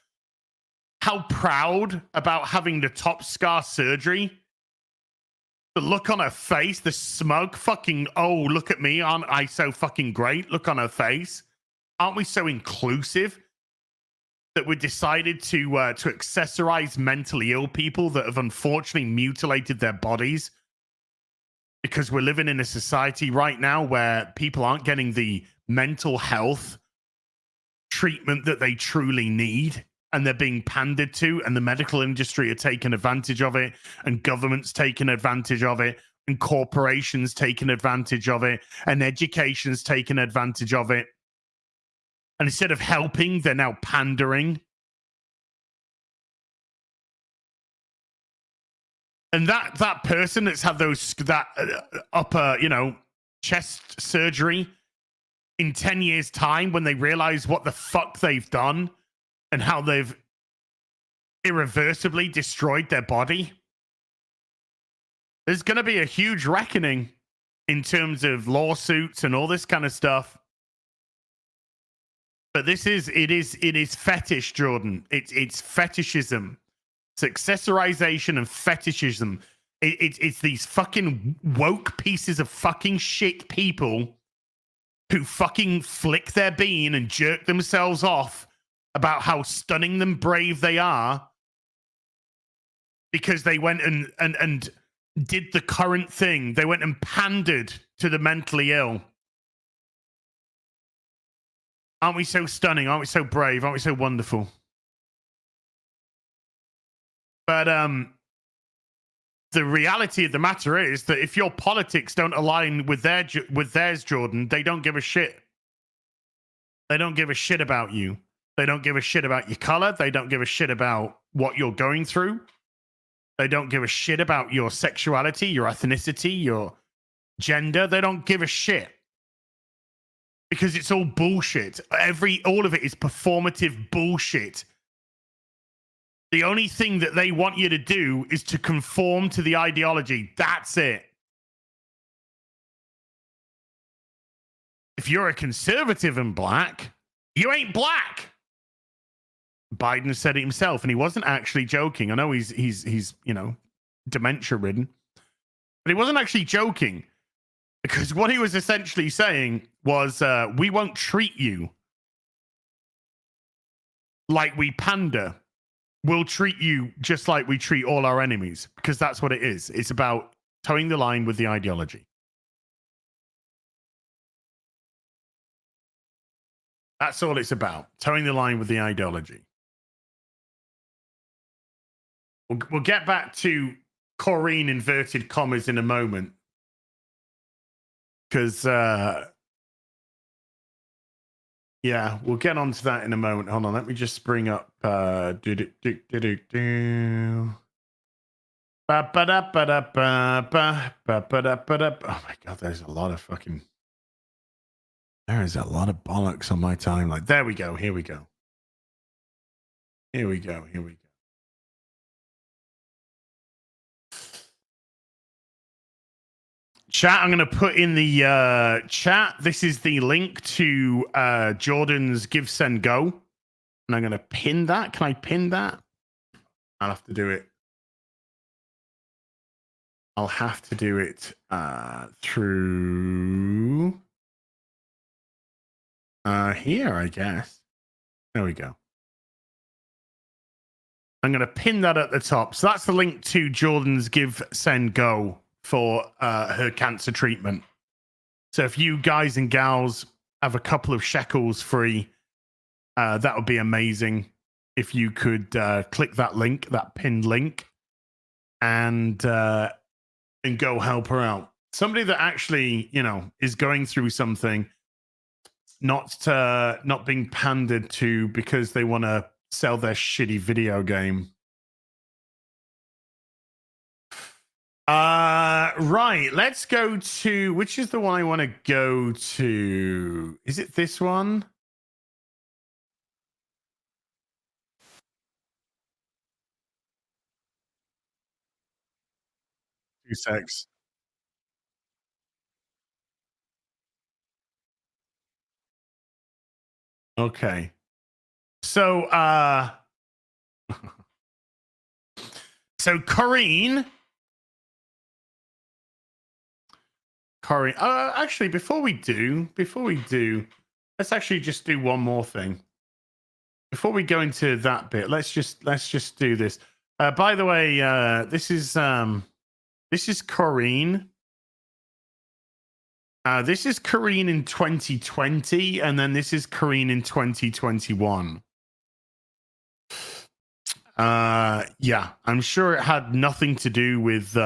How proud about having the top scar surgery? The look on her face, the smug fucking, oh, look at me, aren't I so fucking great? Look on her face. Aren't we so inclusive that we decided to accessorize mentally ill people that have unfortunately mutilated their bodies? Because we're living in a society right now where people aren't getting the mental health treatment that they truly need, and they're being pandered to, and the medical industry are taking advantage of it, and government's taking advantage of it, and corporations taking advantage of it, and education's taking advantage of it. And instead of helping, they're now pandering. And that person that's had that upper, chest surgery in 10 years' time, when they realize what the fuck they've done and how they've irreversibly destroyed their body, there's going to be a huge reckoning in terms of lawsuits and all this kind of stuff. But it is fetish, Jordan. It's fetishism. It's accessorization and fetishism. It's these fucking woke pieces of fucking shit people who fucking flick their bean and jerk themselves off about how stunning and brave they are because they went and did the current thing. They went and pandered to the mentally ill. Aren't we so stunning? Aren't we so brave? Aren't we so wonderful? But the reality of the matter is that if your politics don't align with theirs, Jordan, they don't give a shit. They don't give a shit about you. They don't give a shit about your color. They don't give a shit about what you're going through. They don't give a shit about your sexuality, your ethnicity, your gender. They don't give a shit. Because it's all bullshit. All of it is performative bullshit. The only thing that they want you to do is to conform to the ideology. That's it. If you're a conservative and black, you ain't black. Biden said it himself, and he wasn't actually joking. I know he's dementia ridden, but he wasn't actually joking, because what he was essentially saying was, we won't treat you like we pander. We'll treat you just like we treat all our enemies, because that's what it is. It's about towing the line with the ideology. That's all it's about, towing the line with the ideology. We'll get back to Corrine inverted commas in a moment, because yeah, we'll get onto that in a moment. Hold on, let me just bring up oh my god, there's a lot of bollocks on my timeline. There we go. Here we go. Chat, I'm going to put in the chat. This is the link to Jordan's Give, Send, Go. And I'm going to pin that. Can I pin that? I'll have to do it. Through here, I guess. There we go. I'm going to pin that at the top. So that's the link to Jordan's Give, Send, Go for her cancer treatment. So if you guys and gals have a couple of shekels free, that would be amazing. If you could click that link, that pinned link, and go help her out. Somebody that actually, is going through something, not being pandered to because they want to sell their shitty video game. Right, let's go to, which is the one I want to go to? Is it this one? Two secs. Okay. So so Corrine, actually before we do, let's actually just do one more thing. Before we go into that bit, let's just do this. By the way, this is Corrine. This is Corrine in 2020, and then this is Corrine in 2021. Yeah, I'm sure it had nothing to do with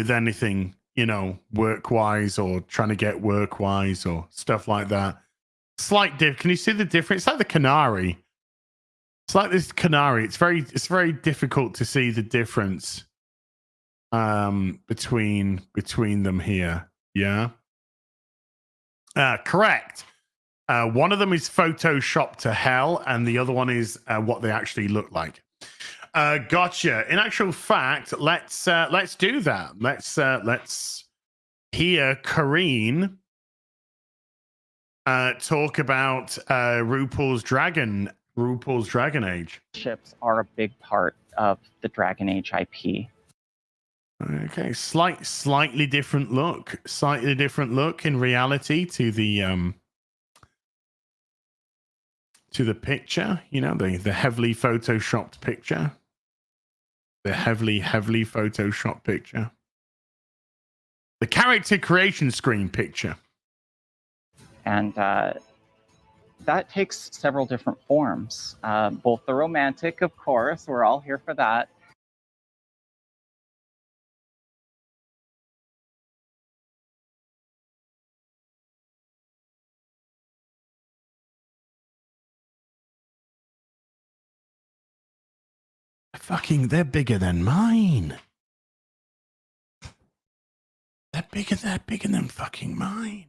anything, you know, work-wise or trying to get work-wise or stuff like that. Slight diff. Can you see the difference? It's like the canary. It's like this canary. It's very difficult to see the difference between them here. Yeah. Correct. One of them is photoshopped to hell, and the other one is what they actually look like. Gotcha. In actual fact, let's do that. Let's hear Corrine talk about RuPaul's Dragon Age. Ships are a big part of the Dragon Age IP. Okay, slightly different look. Slightly different look in reality to the picture. You know, the heavily photoshopped picture. The heavily photoshopped picture. The character creation screen picture. And that takes several different forms. Both the romantic, of course, we're all here for that. They're bigger than mine. They're bigger than fucking mine.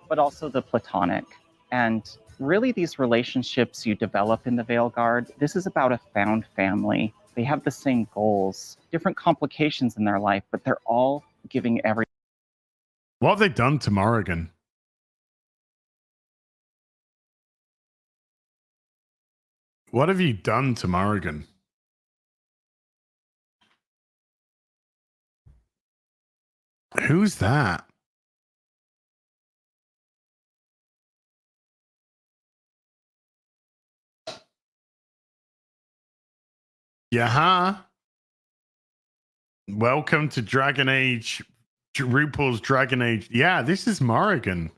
But also the platonic. And really these relationships you develop in the Veilguard, this is about a found family. They have the same goals, different complications in their life, but they're all giving every... What have they done to Morrigan? What have you done to Morrigan? Who's that? Yeah. Welcome to Dragon Age, RuPaul's Dragon Age. Yeah, this is Morrigan.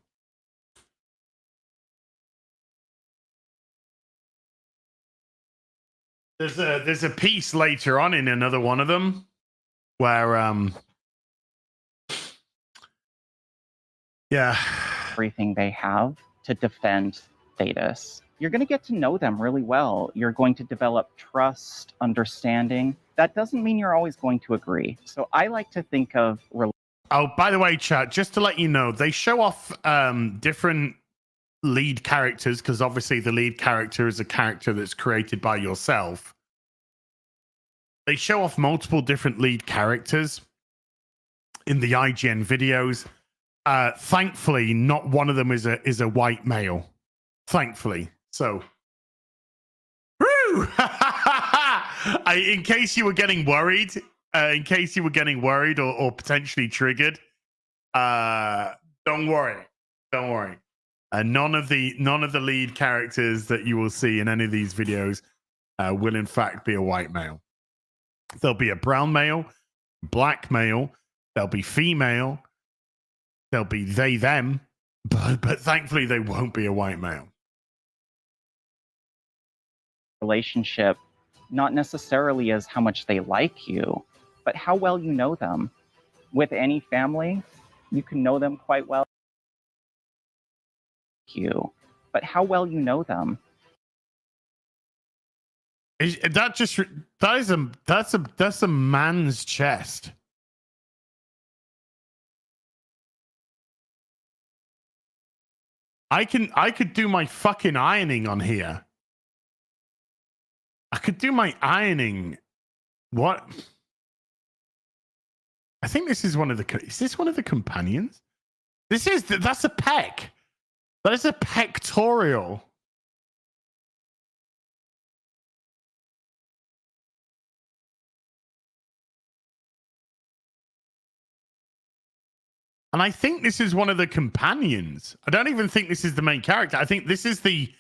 There's a piece later on in another one of them where yeah, everything they have to defend Thetis. You're going to get to know them really well. You're going to develop trust, understanding. That doesn't mean you're always going to agree. So I like to think of... Oh, by the way, chat, just to let you know, they show off different lead characters, because obviously the lead character is a character that's created by yourself. They show off multiple different lead characters in the IGN videos. Thankfully, not one of them is a white male. Thankfully. So, woo! In case you were getting worried, or potentially triggered, don't worry. None of the lead characters that you will see in any of these videos will in fact be a white male. There'll be a brown male, black male, there'll be female, there'll be they, them, but thankfully they won't be a white male. Relationship, not necessarily as how much they like you, but how well you know them. With any family, you can know them quite well. But how well you know them. That's a man's chest. I could do my fucking ironing on here. I could do my ironing. What? I think this is one of the. Is this one of the companions? That's a pec. That is a pectoral. And I think this is one of the companions. I don't even think this is the main character. I think this is the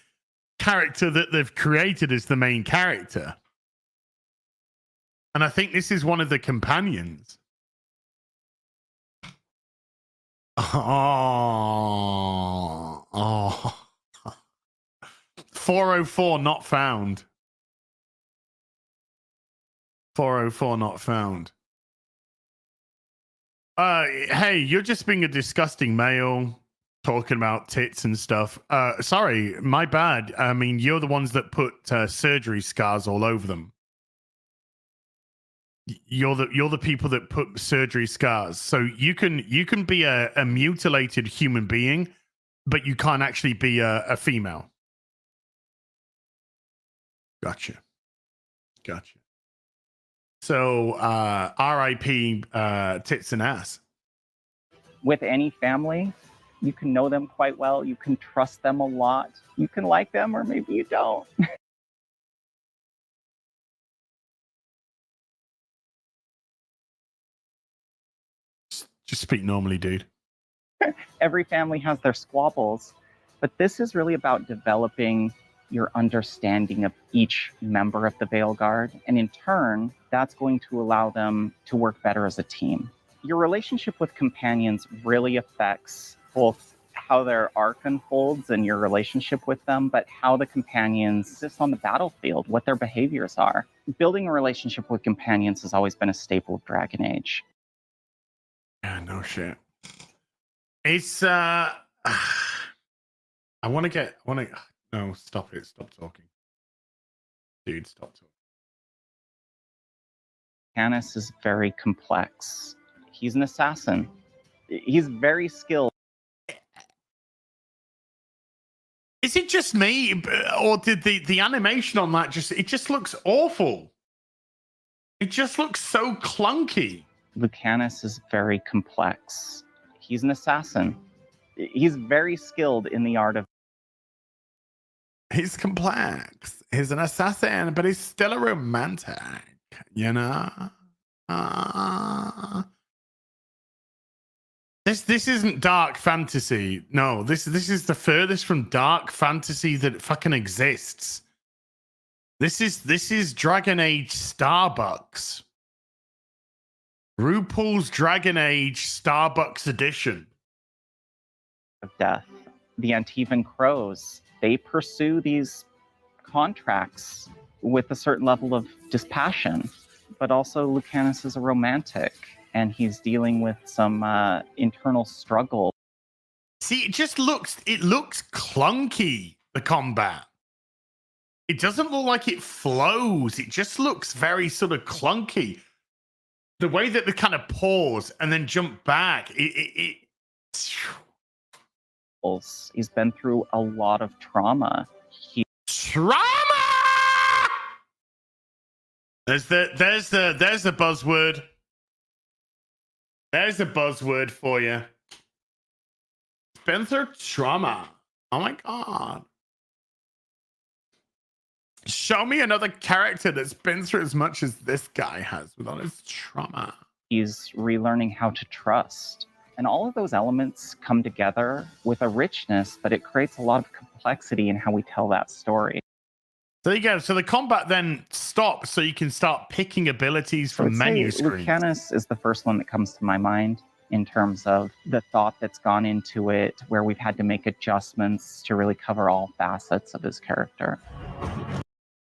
character that they've created as the main character. And I think this is one of the companions. Oh. 404 not found. 404 not found. Hey, you're just being a disgusting male talking about tits and stuff. Sorry, my bad. I mean, you're the ones that put surgery scars all over them. You're the people that put surgery scars. So you can be a mutilated human being, but you can't actually be a female. Gotcha. So, R.I.P. Tits and ass. With any family, you can know them quite well. You can trust them a lot. You can like them, or maybe you don't. Just speak normally, dude. Every family has their squabbles, but this is really about developing your understanding of each member of the Veilguard, and in turn, that's going to allow them to work better as a team. Your relationship with companions really affects both how their arc unfolds and your relationship with them, but how the companions exist on the battlefield, what their behaviors are. Building a relationship with companions has always been a staple of Dragon Age. Yeah, no shit. It's no, stop it. Stop talking. Dude, stop talking. Canis is very complex. He's an assassin. He's very skilled. Is it just me, or did the animation on that just looks awful? It just looks so clunky. Lucanus is very complex. He's an assassin. He's very skilled in the art of... He's complex. He's an assassin, but he's still a romantic, you know? This isn't dark fantasy. No, this is the furthest from dark fantasy that fucking exists. This is Dragon Age Starbucks. RuPaul's Dragon Age Starbucks edition. Of death. The Antivan Crows, they pursue these contracts with a certain level of dispassion, but also Lucanus is a romantic, and he's dealing with some internal struggle. See, it looks clunky, the combat. It doesn't look like it flows. It just looks very sort of clunky. The way that they kind of pause and then jump back, He's been through a lot of trauma. Trauma! There's the buzzword. There's a buzzword for you. Been through trauma. Oh my god. Show me another character that's been through as much as this guy has with all his trauma. He's relearning how to trust. And all of those elements come together with a richness, but it creates a lot of complexity in how we tell that story. So there you go. So the combat then stops so you can start picking abilities from menu screens. Lucanus is the first one that comes to my mind in terms of the thought that's gone into it, where we've had to make adjustments to really cover all facets of his character.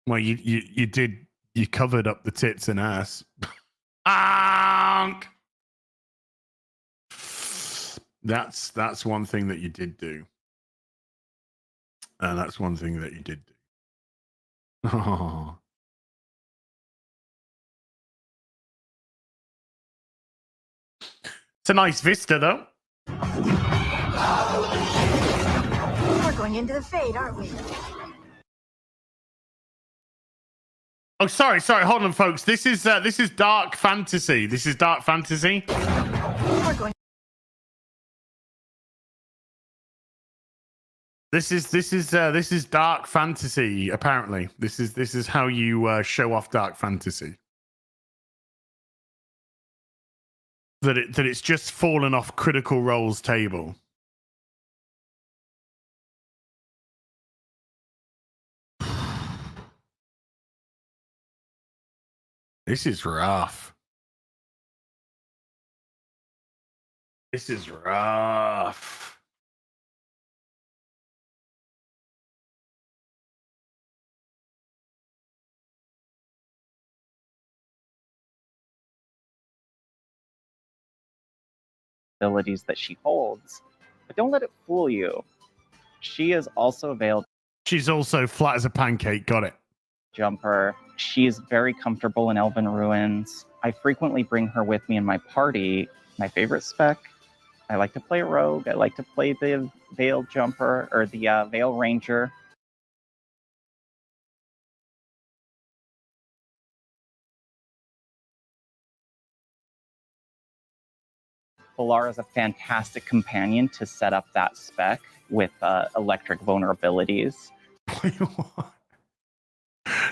Well, you covered up the tits and ass. That's one thing that you did do. That's one thing that you did do. Oh, a nice vista, though. We're going into the fade, aren't we? Oh, sorry. Hold on, folks. This is dark fantasy. This is dark fantasy. We're going. This is dark fantasy. Apparently, this is how you show off dark fantasy. That it's just fallen off Critical Role's table. This is rough. This is rough. Abilities that she holds, but don't let it fool you. She is also a veiled She's also flat as a pancake. Got it. jumper. She's very comfortable in Elven Ruins. I frequently bring her with me in my party. My favorite spec, I like to play Rogue. I like to play the Veil Jumper or the Veil Ranger. Valar is a fantastic companion to set up that spec with electric vulnerabilities.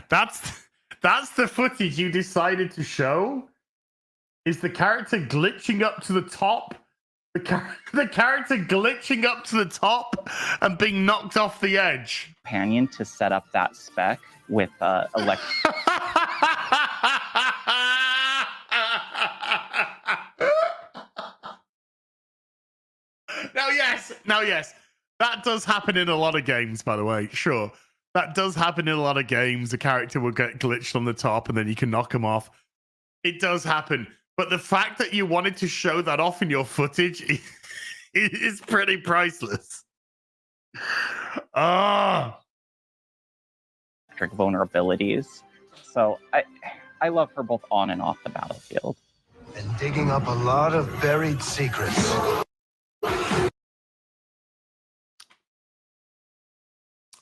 That's the footage you decided to show? Is the character glitching up to the top? The character glitching up to the top and being knocked off the edge? Companion to set up that spec with electric... Now, yes. That does happen in a lot of games, by the way. Sure. That does happen in a lot of games. The character will get glitched on the top and then you can knock him off. It does happen. But the fact that you wanted to show that off in your footage is pretty priceless. Ah. Electric vulnerabilities. So I love her both on and off the battlefield. And digging up a lot of buried secrets.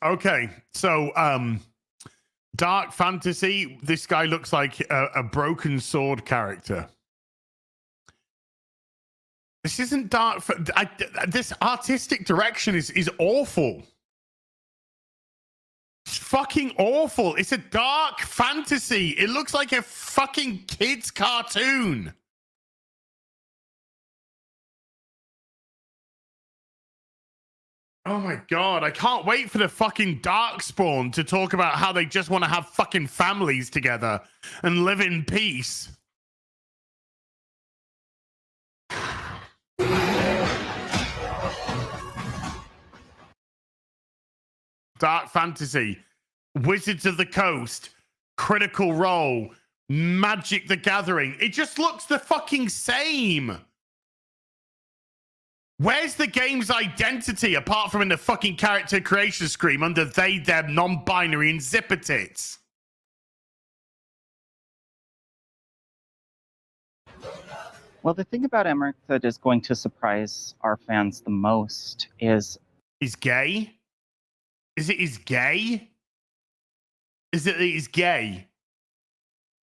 Okay, so dark fantasy. This guy looks like a broken sword character. This isn't dark. This artistic direction is awful. It's fucking awful. It's a dark fantasy. It looks like a fucking kid's cartoon. Oh my god, I can't wait for the fucking Darkspawn to talk about how they just want to have fucking families together and live in peace. Dark fantasy, Wizards of the Coast, Critical Role, Magic the Gathering. It just looks the fucking same. Where's the game's identity apart from in the fucking character creation screen under they, them, non-binary, and zipper tits? Well, the thing about Emmerich that is going to surprise our fans the most is... He's gay? Is it he's gay? Is it that he's gay?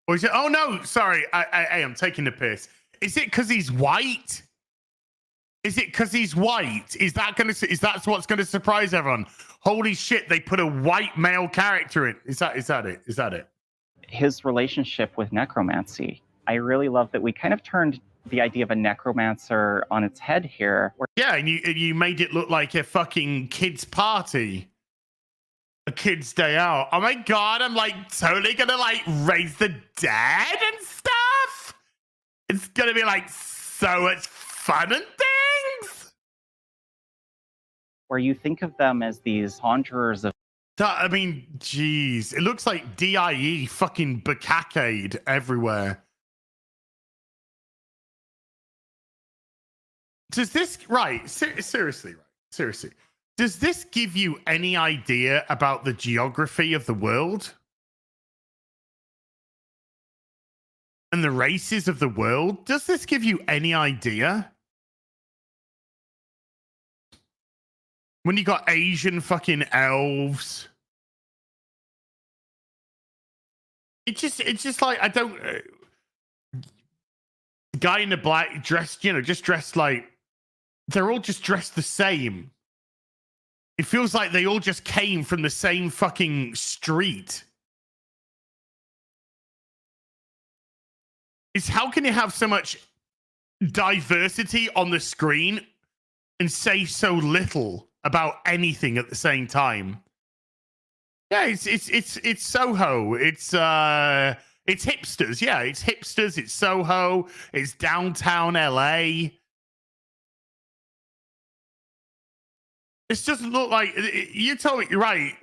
Or is it... Oh, no, sorry. I'm taking the piss. Is it because he's white? Is it because he's white? Is that what's gonna surprise everyone? Holy shit! They put a white male character in. Is that it? Is that it? His relationship with necromancy. I really love that we kind of turned the idea of a necromancer on its head here. Yeah, and you made it look like a fucking kids' party, a kids' day out. Oh my god! I'm like totally gonna like raise the dead and stuff. It's gonna be like so much fun and things. Where you think of them as these conjurers of... I mean, geez. It looks like DIE fucking Bukakade everywhere. Does this... Right, seriously. Does this give you any idea about the geography of the world? And the races of the world? Does this give you any idea? When you got Asian fucking elves. It's just like, I don't... the guy in the black dressed, just dressed like... They're all just dressed the same. It feels like they all just came from the same fucking street. It's how can you have so much diversity on the screen and say so little about anything at the same time? Yeah, it's Soho. It's hipsters. Yeah, it's hipsters. It's Soho. It's downtown LA. This doesn't look like you told me. You're right.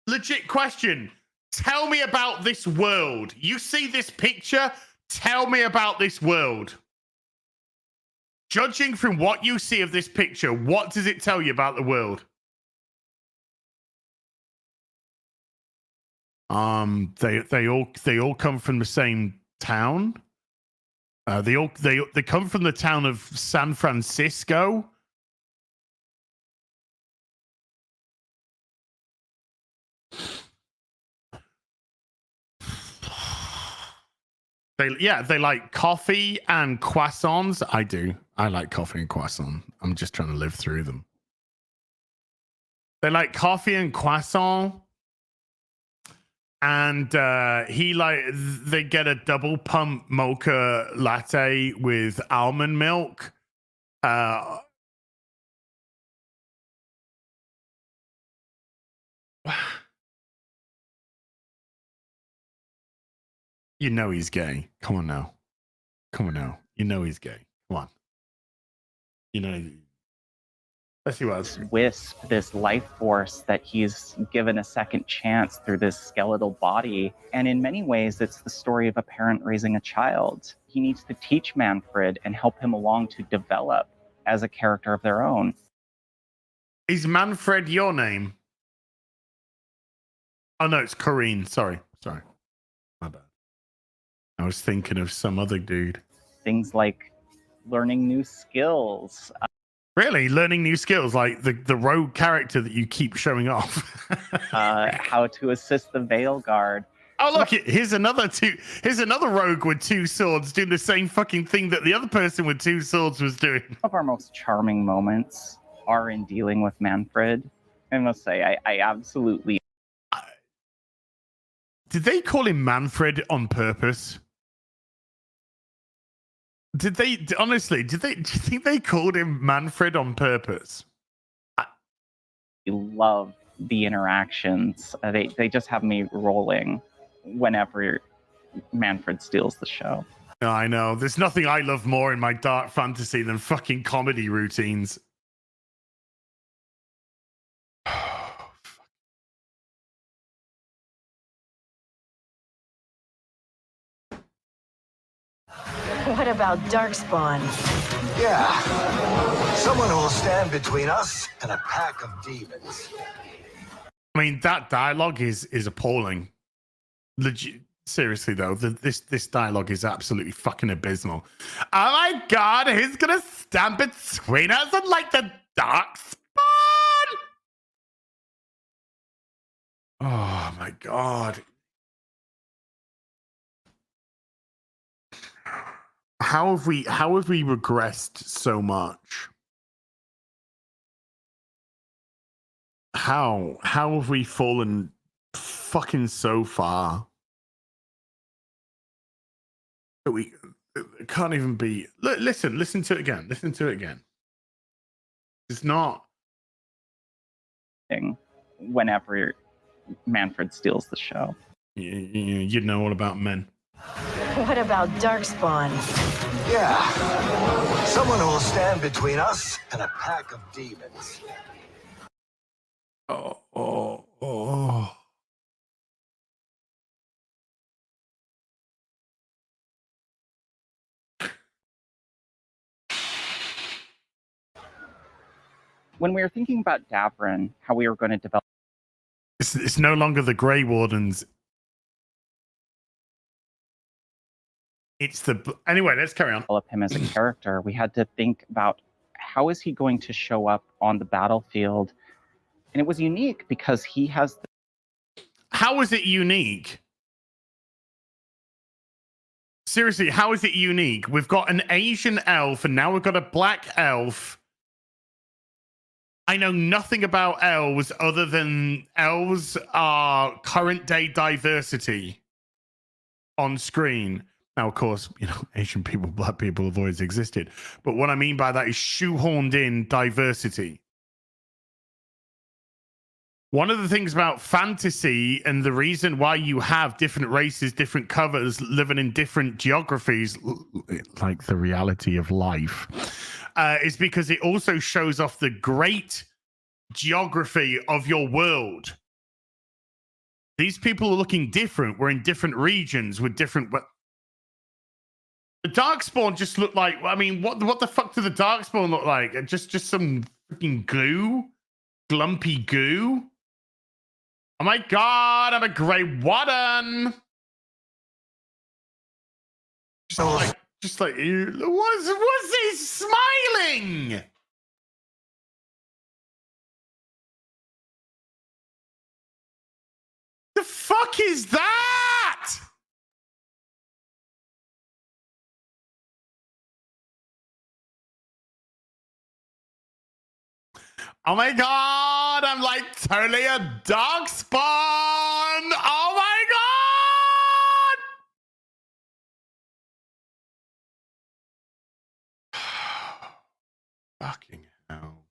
Legit question. Tell me about this world. You see this picture? Tell me about this world. Judging from what you see of this picture, what does it tell you about the world? They all come from the same town. They come from the town of San Francisco. They like coffee and croissants. I do. I like coffee and croissant. I'm just trying to live through them. They like coffee and croissant. And they get a double pump mocha latte with almond milk. You know he's gay. Come on now. You know he's gay. Come on. Let's see what else. Wisp, this life force that he's given a second chance through this skeletal body. And in many ways, it's the story of a parent raising a child. He needs to teach Manfred and help him along to develop as a character of their own. Is Manfred your name? Oh, no, it's Corrine. Sorry. My bad. I was thinking of some other dude. Things like learning new skills. Really? Learning new skills, like the rogue character that you keep showing off. How to assist the Veilguard. Oh, look, here's another rogue with two swords doing the same fucking thing that the other person with two swords was doing. Some of our most charming moments are in dealing with Manfred. I must say, I absolutely... Did they call him Manfred on purpose? Do you think they called him Manfred on purpose? Love the interactions. They just have me rolling whenever Manfred steals the show. I know. There's nothing I love more in my dark fantasy than fucking comedy routines. What about Darkspawn? Yeah. Someone who will stand between us and a pack of demons. I mean, that dialogue is appalling. Legit. Seriously though, this dialogue is absolutely fucking abysmal. Oh my god, who's gonna stand between us and like the Darkspawn? Oh my god. How have we regressed so much? How have we fallen fucking so far? We can't even be. Listen to it again. Listen to it again. It's not. Whenever Manfred steals the show. You know all about men. What about Darkspawn? Yeah. Someone who will stand between us and a pack of demons. Oh. When we were thinking about Davrin, how we were going to develop... It's no longer the Grey Wardens. It's the... Anyway, let's carry on. Develop him as a character. We had to think about how is he going to show up on the battlefield? And it was unique because he has. How is it unique? Seriously, how is it unique? We've got an Asian elf and now we've got a black elf. I know nothing about elves other than elves are current day diversity on screen. Now, of course, you know, Asian people, black people have always existed. But what I mean by that is shoehorned in diversity. One of the things about fantasy and the reason why you have different races, different covers, living in different geographies, like the reality of life, is because it also shows off the great geography of your world. These people are looking different. We're in different regions with different... The Darkspawn just looked like... I mean, what the fuck do the Darkspawn look like? Just some freaking goo? Glumpy goo? Oh my god, I'm a Grey Warden! Just like you. What's he smiling? The fuck is that? Oh my god, I'm like totally a Darkspawn! Oh my god! Fucking hell.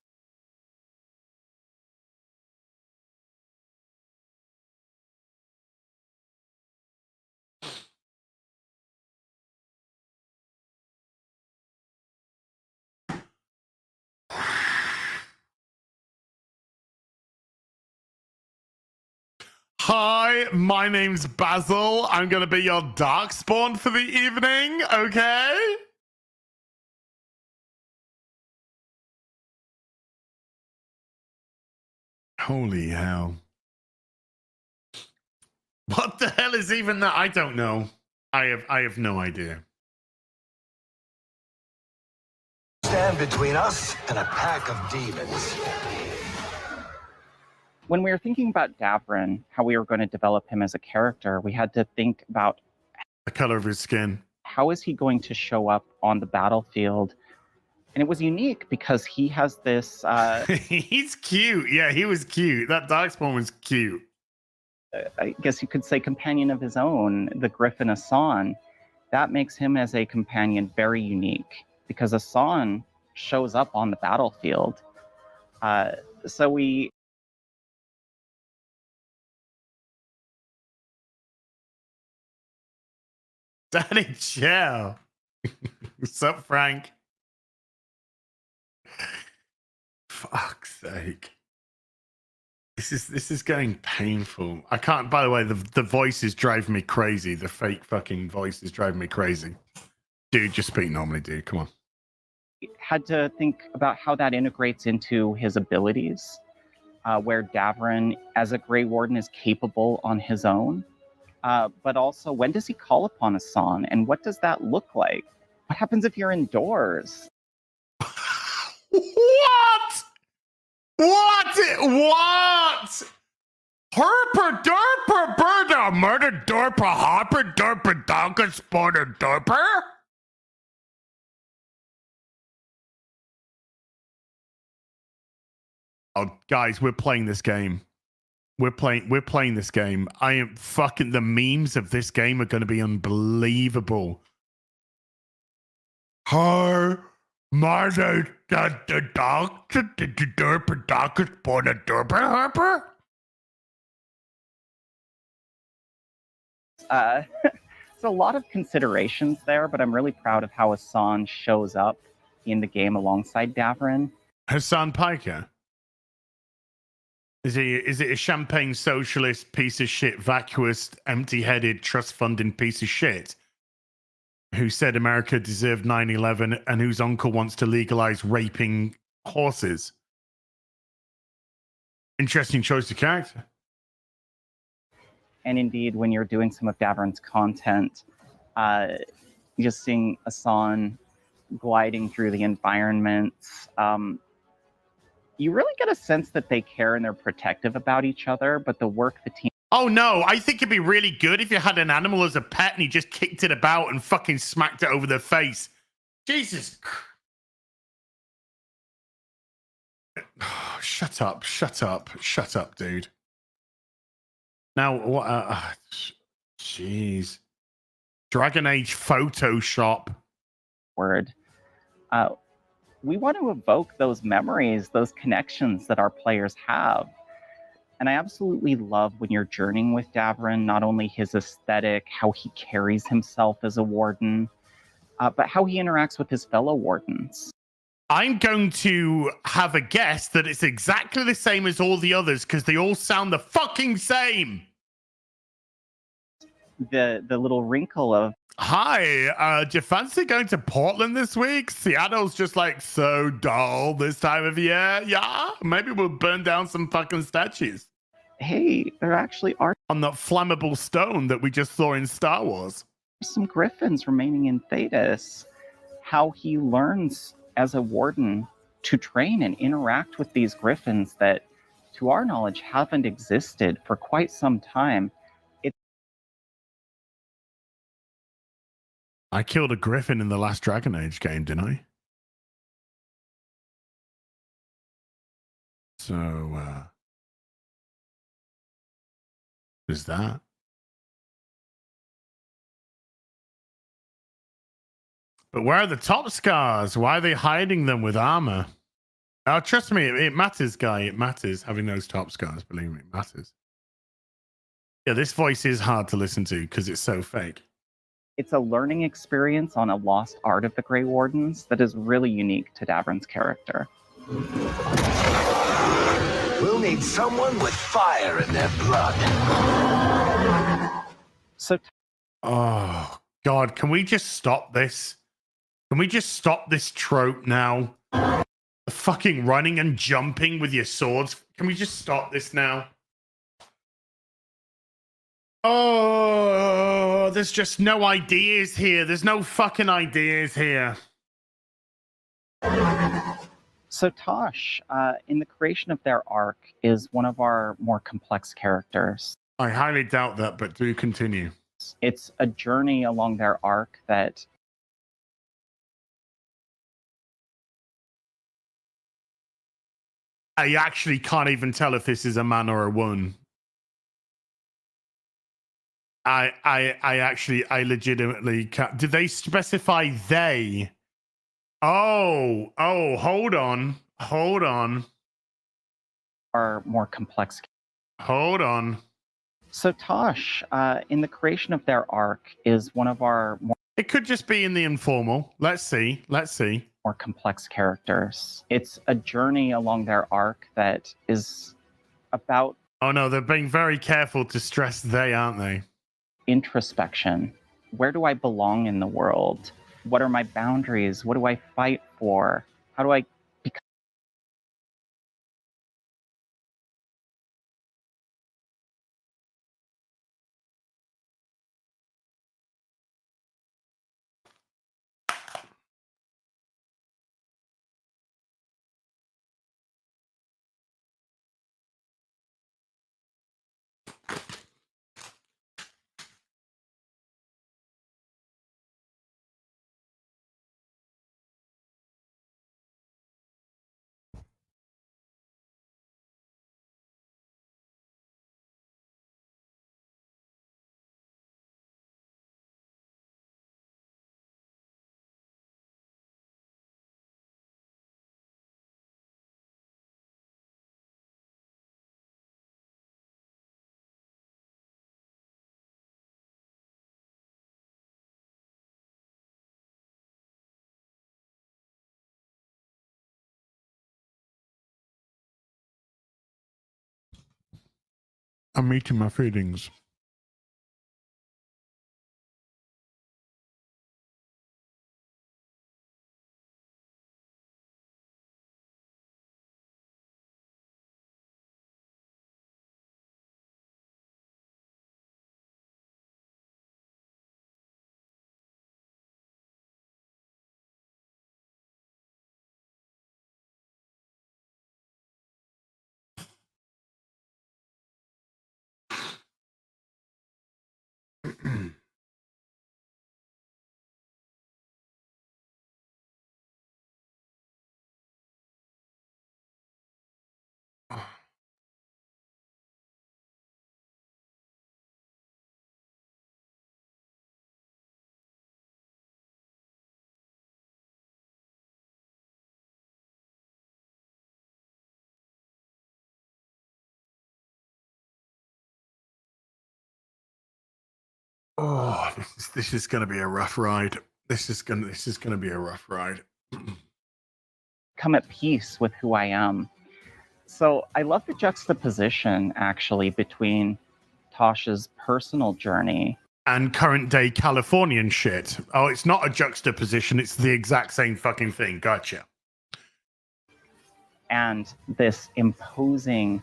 Hi, my name's Basil. I'm going to be your Darkspawn for the evening, okay? Holy hell. What the hell is even that? I don't know. I have no idea. Stand between us and a pack of demons. When we were thinking about Davrin, how we were going to develop him as a character, we had to think about the color of his skin. How is he going to show up on the battlefield? And it was unique because he has this... He's cute. Yeah, he was cute. That Darkspawn was cute. I guess you could say companion of his own, the Griffin Asan. That makes him as a companion very unique because Asan shows up on the battlefield. So we... Daddy Chow. What's up, Frank? Fuck's sake. This is getting painful. I can't, by the way, the voices drive me crazy. The fake fucking voices drive me crazy. Dude, just speak normally, dude. Come on. Had to think about how that integrates into his abilities, where Davrin, as a Grey Warden, is capable on his own. But also, when does he call upon Asan, and what does that look like? What happens if you're indoors? What? What? Herper derper birda murder derper hopper derper donka sporter derper? Oh, guys, we're playing this game. We're playing this game. I am fucking... The memes of this game are going to be unbelievable. Her, mother, the doctor, the derper doctor, born a derper harper. There's a lot of considerations there, but I'm really proud of how Asan shows up in the game alongside Davrin. Hassan Piker. Is it a champagne socialist piece of shit, vacuous, empty-headed, trust-funding piece of shit who said America deserved 9/11 and whose uncle wants to legalize raping horses? Interesting choice of character. And indeed, when you're doing some of Davrin's content, just seeing Asan gliding through the environments. You really get a sense that they care and they're protective about each other, but the work the team... Oh no, I think it'd be really good if you had an animal as a pet and you just kicked it about and fucking smacked it over the face. Jesus. Oh, shut up, dude. Now, what? Jeez. Dragon Age Photoshop. Word. We want to evoke those memories, those connections that our players have. And I absolutely love when you're journeying with Davrin, not only his aesthetic, how he carries himself as a warden, but how he interacts with his fellow wardens. I'm going to have a guess that it's exactly the same as all the others because they all sound the fucking same. The little wrinkle of... Hi, do you fancy going to Portland this week? Seattle's just like so dull this time of year. Yeah, maybe we'll burn down some fucking statues. Hey, there actually are... On that flammable stone that we just saw in Star Wars. Some griffins remaining in Thetis. How he learns as a warden to train and interact with these griffins that, to our knowledge, haven't existed for quite some time. I killed a griffin in the last Dragon Age game, didn't I? So, is that? But where are the top scars? Why are they hiding them with armor? Oh, trust me, it matters, guy. It matters having those top scars. Believe me, it matters. Yeah, this voice is hard to listen to because it's so fake. It's a learning experience on a lost art of the Grey Wardens that is really unique to Davrin's character. We'll need someone with fire in their blood. So, oh, God, can we just stop this? Can we just stop this trope now? The fucking running and jumping with your swords. Can we just stop this now? Oh, there's just no ideas here. There's no fucking ideas here. So Tosh, in the creation of their arc, is one of our more complex characters. I highly doubt that, but do continue. It's a journey along their arc that... I actually can't even tell if this is a man or a woman. I legitimately can't. Did they specify they? Oh, hold on. Are more complex. Hold on. So Tosh, in the creation of their arc, is one of our more... It could just be in the informal. Let's see. More complex characters. It's a journey along their arc that is about... Oh no, they're being very careful to stress they, aren't they? Introspection. Where do I belong in the world? What are my boundaries? What do I fight for? How do I become... I'm eating my feelings. Oh, this is going to be a rough ride. This is going to be a rough ride. Come at peace with who I am. So I love the juxtaposition actually between Tasha's personal journey and current day Californian shit. Oh, it's not a juxtaposition, it's the exact same fucking thing. Gotcha. and this imposing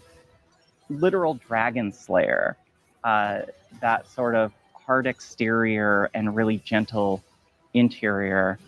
literal dragon slayer, that sort of hard exterior and really gentle interior.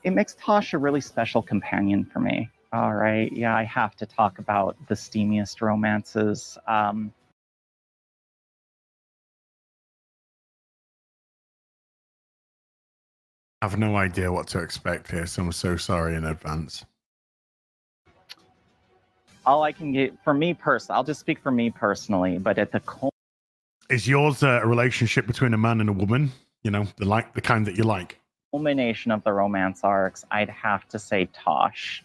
It makes Tosh a really special companion for me. All right, yeah, I have to talk about the steamiest romances. I have no idea what to expect here, so I'm so sorry in advance. All I can get, for me personally, I'll just speak for me personally, but at the core... Is yours a relationship between a man and a woman? You know, the kind that you like? Culmination of the romance arcs, I'd have to say Tosh.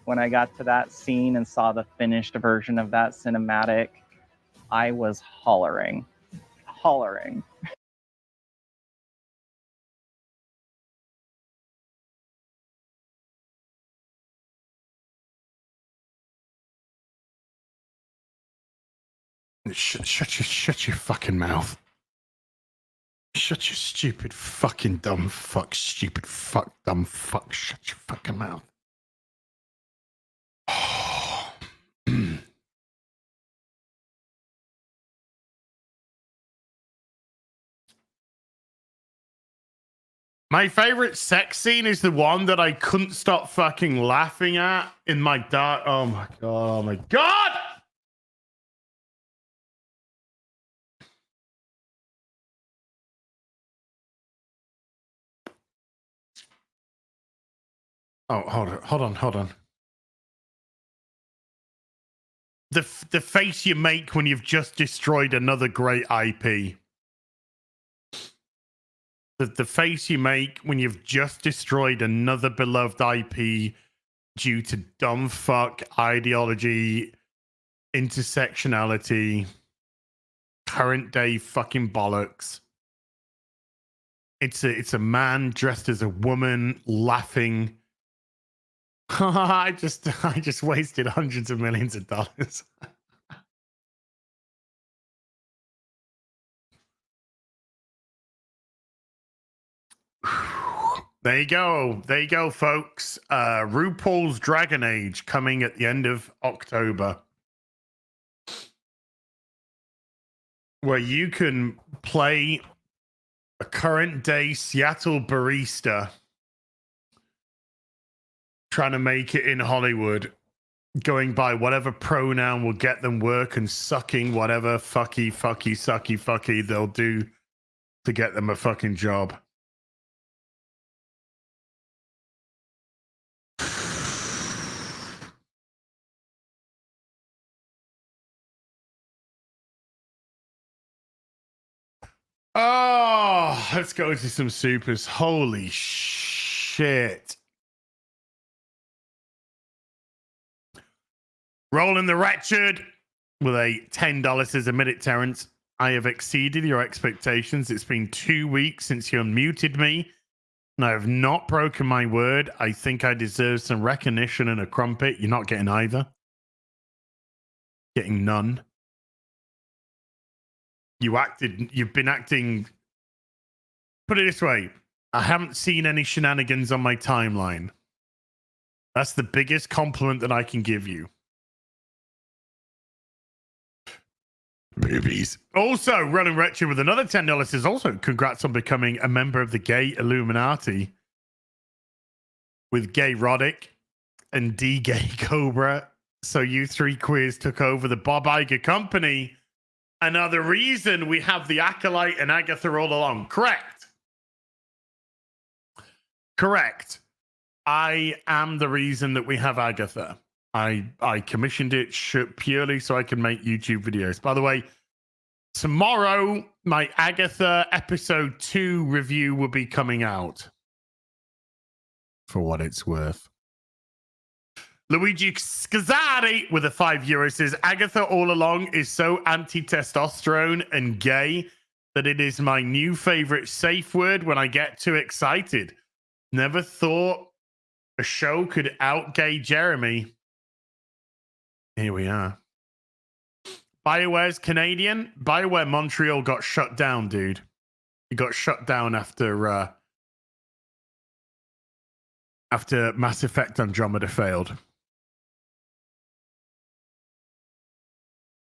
When I got to that scene and saw the finished version of that cinematic, I was hollering. Hollering. Shut your fucking mouth. Shut your stupid fucking dumb fuck, stupid fuck, dumb fuck. Shut your fucking mouth. My favorite sex scene is the one that I couldn't stop fucking laughing at in my dark. Oh my god! Oh my god! Oh, hold on. The face you make when you've just destroyed another great IP. The face you make when you've just destroyed another beloved IP due to dumb fuck ideology, intersectionality, current day fucking bollocks. It's a man dressed as a woman laughing. I just wasted hundreds of millions of dollars. There you go, folks. RuPaul's Dragon Age coming at the end of October, where you can play a current day Seattle barista trying to make it in Hollywood, going by whatever pronoun will get them work and sucking whatever sucky they'll do to get them a fucking job. Oh, let's go to some supers. Holy shit. Rolling the Wretched with a $10 as a minute, Terrence. I have exceeded your expectations. It's been 2 weeks since you unmuted me, and I have not broken my word. I think I deserve some recognition and a crumpet. You're not getting either. Getting none. You've been acting. Put it this way, I haven't seen any shenanigans on my timeline. That's the biggest compliment that I can give you. Movies. Also, Running Wretched with another $10 is also congrats on becoming a member of the gay Illuminati with Gay Roddick and D Gay Cobra. So you three queers took over the Bob Iger company. Another reason we have the Acolyte and Agatha all along. Correct. I am the reason that we have Agatha. I commissioned it purely so I can make YouTube videos. By the way, tomorrow, my Agatha episode 2 review will be coming out. For what it's worth. Luigi Scazzari with a €5 says, Agatha all along is so anti-testosterone and gay that it is my new favorite safe word when I get too excited. Never thought a show could out-gay Jeremy. Here we are. BioWare's Canadian. BioWare Montreal got shut down, dude. It got shut down after Mass Effect Andromeda failed.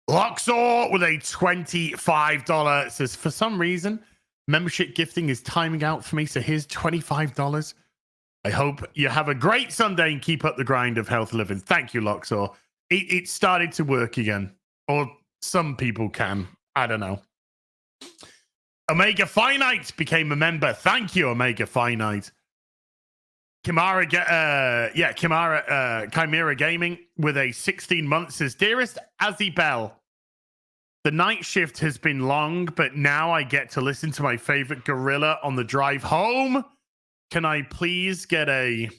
Luxor with a $25 says, for some reason, membership gifting is timing out for me, so here's $25. I hope you have a great Sunday and keep up the grind of health living. Thank you, Luxor. It started to work again. Or some people can. I don't know. Omega Finite became a member. Thank you, Omega Finite. Chimera Gaming with a 16 months says, Dearest Azzy Bell, the night shift has been long, but now I get to listen to my favorite gorilla on the drive home. Can I please get a...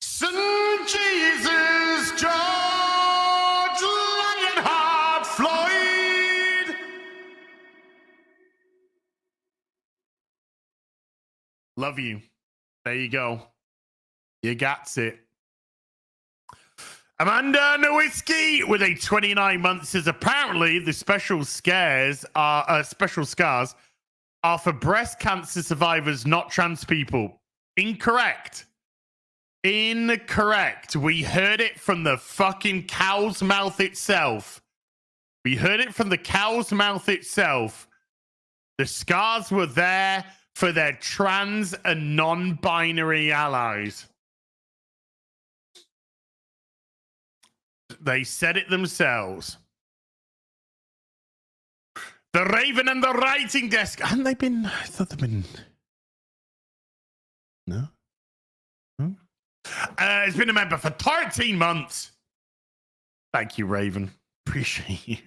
Son Jesus, George Lionheart, Floyd. Love you. There you go. You got it. Amanda Nowicki with a 29 months says apparently the special scars are for breast cancer survivors, not trans people. Incorrect. Incorrect. We heard it from the fucking cow's mouth itself. We heard it from the cow's mouth itself. The scars were there for their trans and non-binary allies. They said it themselves. The Raven and the Writing Desk. Haven't they been? I thought they've been. No? It's been a member for 13 months. Thank you, Raven. Appreciate you.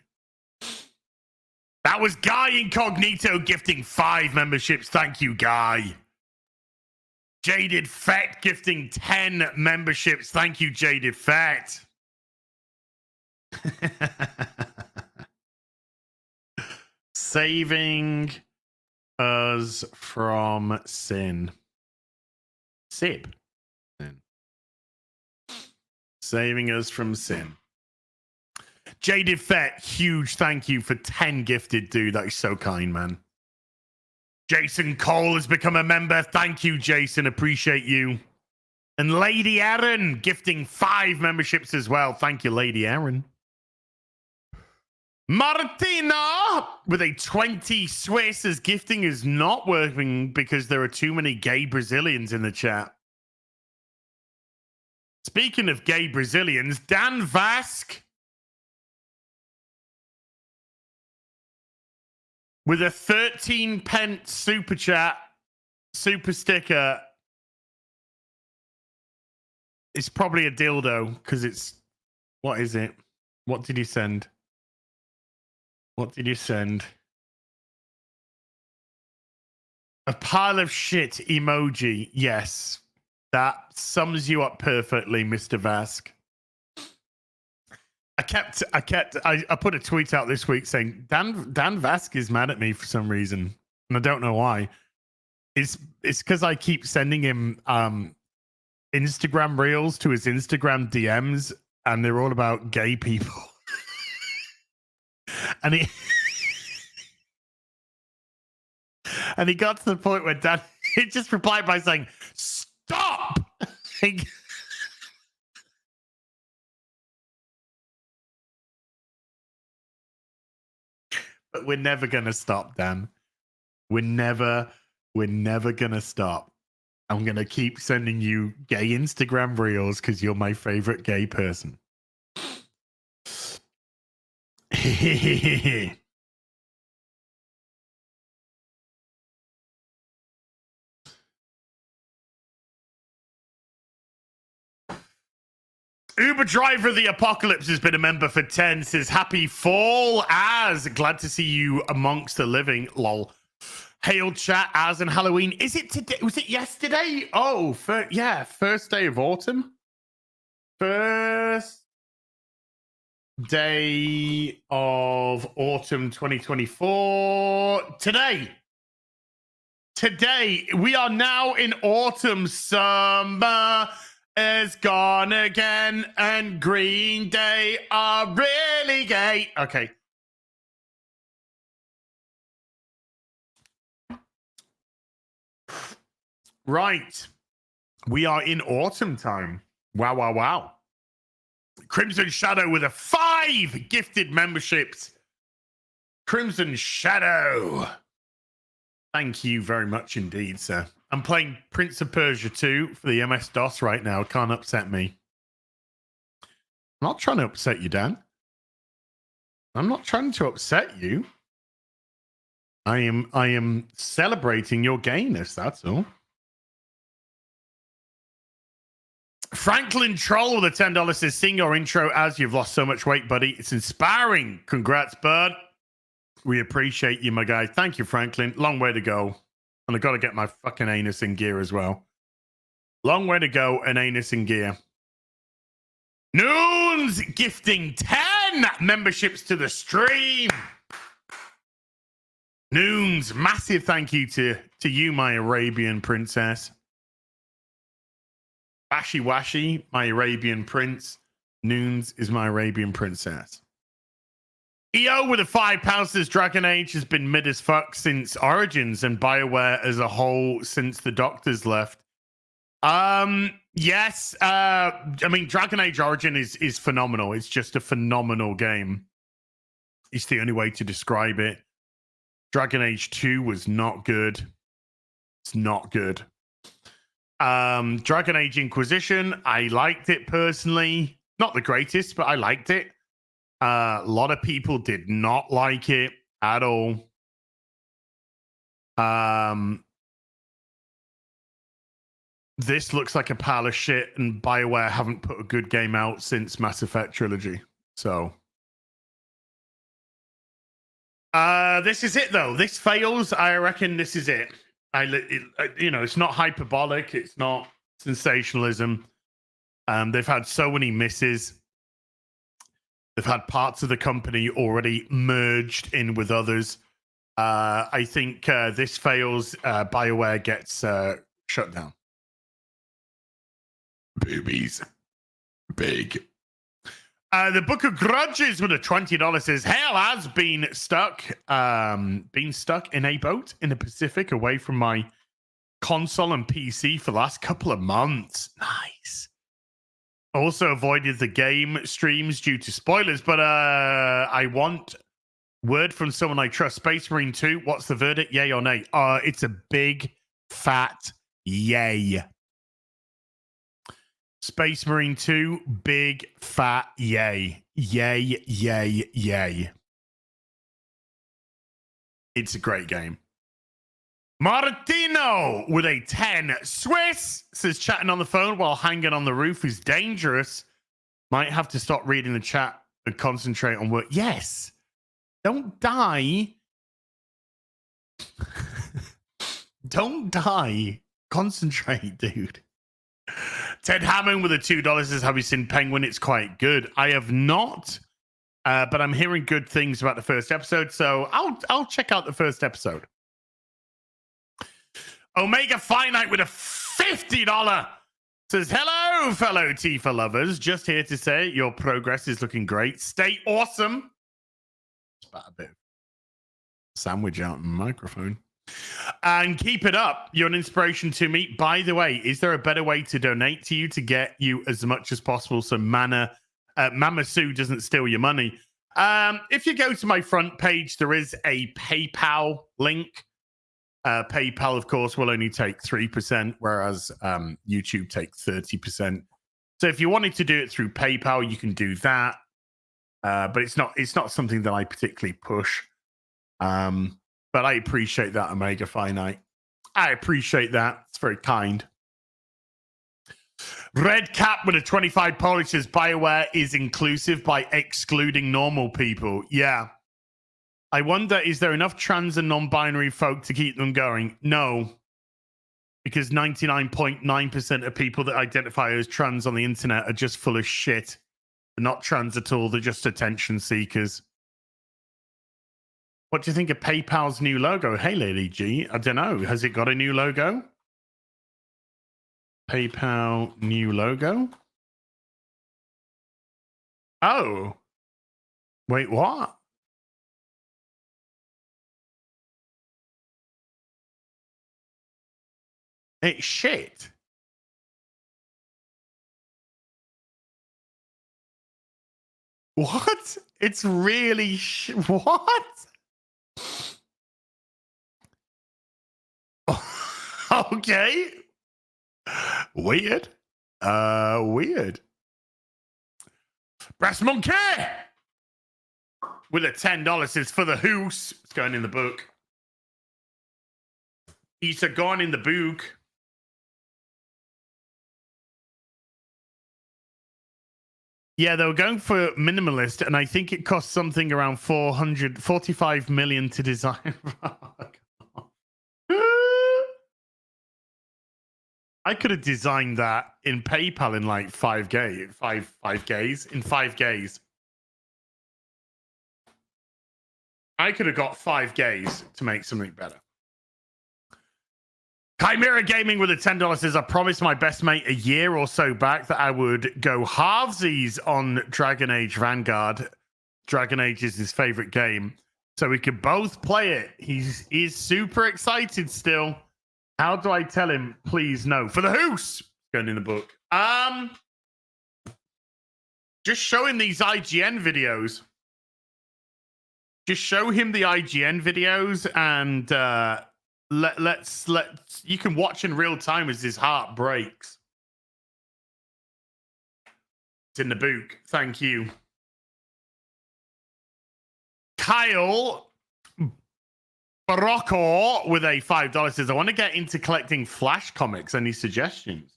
That was Guy Incognito gifting 5 memberships. Thank you, Guy. Jaded Fett gifting 10 memberships. Thank you, Jaded Fett. Saving us from sin. Sib. Sin. Saving us from sin. Jaded Fett, huge thank you for 10 gifted, dude. That is so kind, man. Jason Cole has become a member. Thank you, Jason. Appreciate you. And Lady Aaron gifting 5 memberships as well. Thank you, Lady Aaron. Martina with a 20 Swiss as gifting is not working because there are too many gay Brazilians in the chat. Speaking of gay Brazilians, Dan Vask with a 13 pence super chat, super sticker. It's probably a dildo because it's, what is it? What did he send? What did you send? A pile of shit emoji. Yes. That sums you up perfectly, Mr. Vask. I put a tweet out this week saying Dan Vask is mad at me for some reason. And I don't know why. It's because I keep sending him Instagram reels to his Instagram DMs, and they're all about gay people. And he got to the point where Dan he just replied by saying, "Stop!" But we're never gonna stop, Dan. We're never gonna stop. I'm gonna keep sending you gay Instagram reels because you're my favorite gay person. Uber Driver of the Apocalypse has been a member for 10. Says happy fall as glad to see you amongst the living. Lol. Hail chat as and Halloween. Is it today? Was it yesterday? Oh, first day of autumn. First day of autumn 2024. Today we are now in autumn. Summer is gone again and Green Day are really gay. Okay. Right. We are in autumn time. Wow. Crimson Shadow with a 5 gifted memberships. Crimson Shadow. Thank you very much indeed, sir. I'm playing Prince of Persia 2 for the MS-DOS right now. Can't upset me. I'm not trying to upset you, Dan. I'm not trying to upset you. I am celebrating your gayness, that's all. Franklin Troll with a $10 says, sing your intro as you've lost so much weight, buddy. It's inspiring. Congrats, bud. We appreciate you, my guy. Thank you, Franklin. Long way to go. And I got to get my fucking anus in gear as well. Long way to go and anus in gear. Noons gifting 10 memberships to the stream. Noons, massive thank you to you, my Arabian princess. Washi Washi, my Arabian prince. Noons is my Arabian princess. EO with a £5 says Dragon Age has been mid as fuck since Origins and BioWare as a whole since the Doctors left. Yes. I mean, Dragon Age Origin is phenomenal. It's just a phenomenal game. It's the only way to describe it. Dragon Age 2 was not good. It's not good. Dragon Age Inquisition, I liked it personally. Not the greatest, but I liked it. A lot of people did not like it at all. This looks like a pile of shit, and BioWare haven't put a good game out since Mass Effect Trilogy. So, this is it, though. This fails. I reckon this is it. It's not hyperbolic. It's not sensationalism. They've had so many misses. They've had parts of the company already merged in with others. I think this fails. BioWare gets shut down. Boobies. Big. The Book of Grudges with a $20 says, hell has been stuck in a boat in the Pacific away from my console and PC for the last couple of months. Nice. Also avoided the game streams due to spoilers, but I want word from someone I trust. Space Marine 2, what's the verdict? Yay or nay? It's a big, fat yay. Space Marine 2, big, fat yay. Yay, yay, yay. It's a great game. Martino with a 10. Swiss says chatting on the phone while hanging on the roof is dangerous. Might have to stop reading the chat and concentrate on work. Yes. Don't die. Don't die. Concentrate, dude. Ted Hammond with a $2 says, have you seen Penguin? It's quite good. I have not, but I'm hearing good things about the first episode, so I'll check out the first episode. Omega Finite with a $50 says, hello, fellow Tifa lovers. Just here to say your progress is looking great. Stay awesome. Spat a bit of sandwich out in the microphone. And keep it up. You're an inspiration to me. By the way, is there a better way to donate to you to get you as much as possible so Mama Sue doesn't steal your money? If you go to my front page, there is a PayPal link. PayPal, of course, will only take 3%, whereas YouTube take 30%. So if you wanted to do it through PayPal, you can do that. But it's not something that I particularly push. But I appreciate that, Omega Finite. I appreciate that. It's very kind. Red Cap with a 25 Polish says BioWare is inclusive by excluding normal people. Yeah. I wonder, is there enough trans and non-binary folk to keep them going? No. Because 99.9% of people that identify as trans on the internet are just full of shit. They're not trans at all. They're just attention seekers. What do you think of PayPal's new logo? Hey, Lady G. I don't know. Has it got a new logo? PayPal new logo? Oh. Wait, what? It's shit. What? It's really what? Okay. Weird. Weird. Brass Monkey with a $10 is for the hoose. It's going in the book. It's a gone in the book. Yeah, they were going for minimalist, and I think it cost something around 445 million to design. I could have designed that in PayPal in like 5 days. In 5 days. I could have got 5 days to make something better. Chimera Gaming with the $10 says, I promised my best mate a year or so back that I would go halvesies on Dragon Age Vanguard. Dragon Age is his favorite game. So we could both play it. He's super excited still. How do I tell him, please no? For the hoose! Going in the book. Just show him these IGN videos. Just show him the IGN videos and let's you can watch in real time as his heart breaks. It's in the book. Thank you. Kyle Barocco with a $5 says, I want to get into collecting Flash comics. Any suggestions?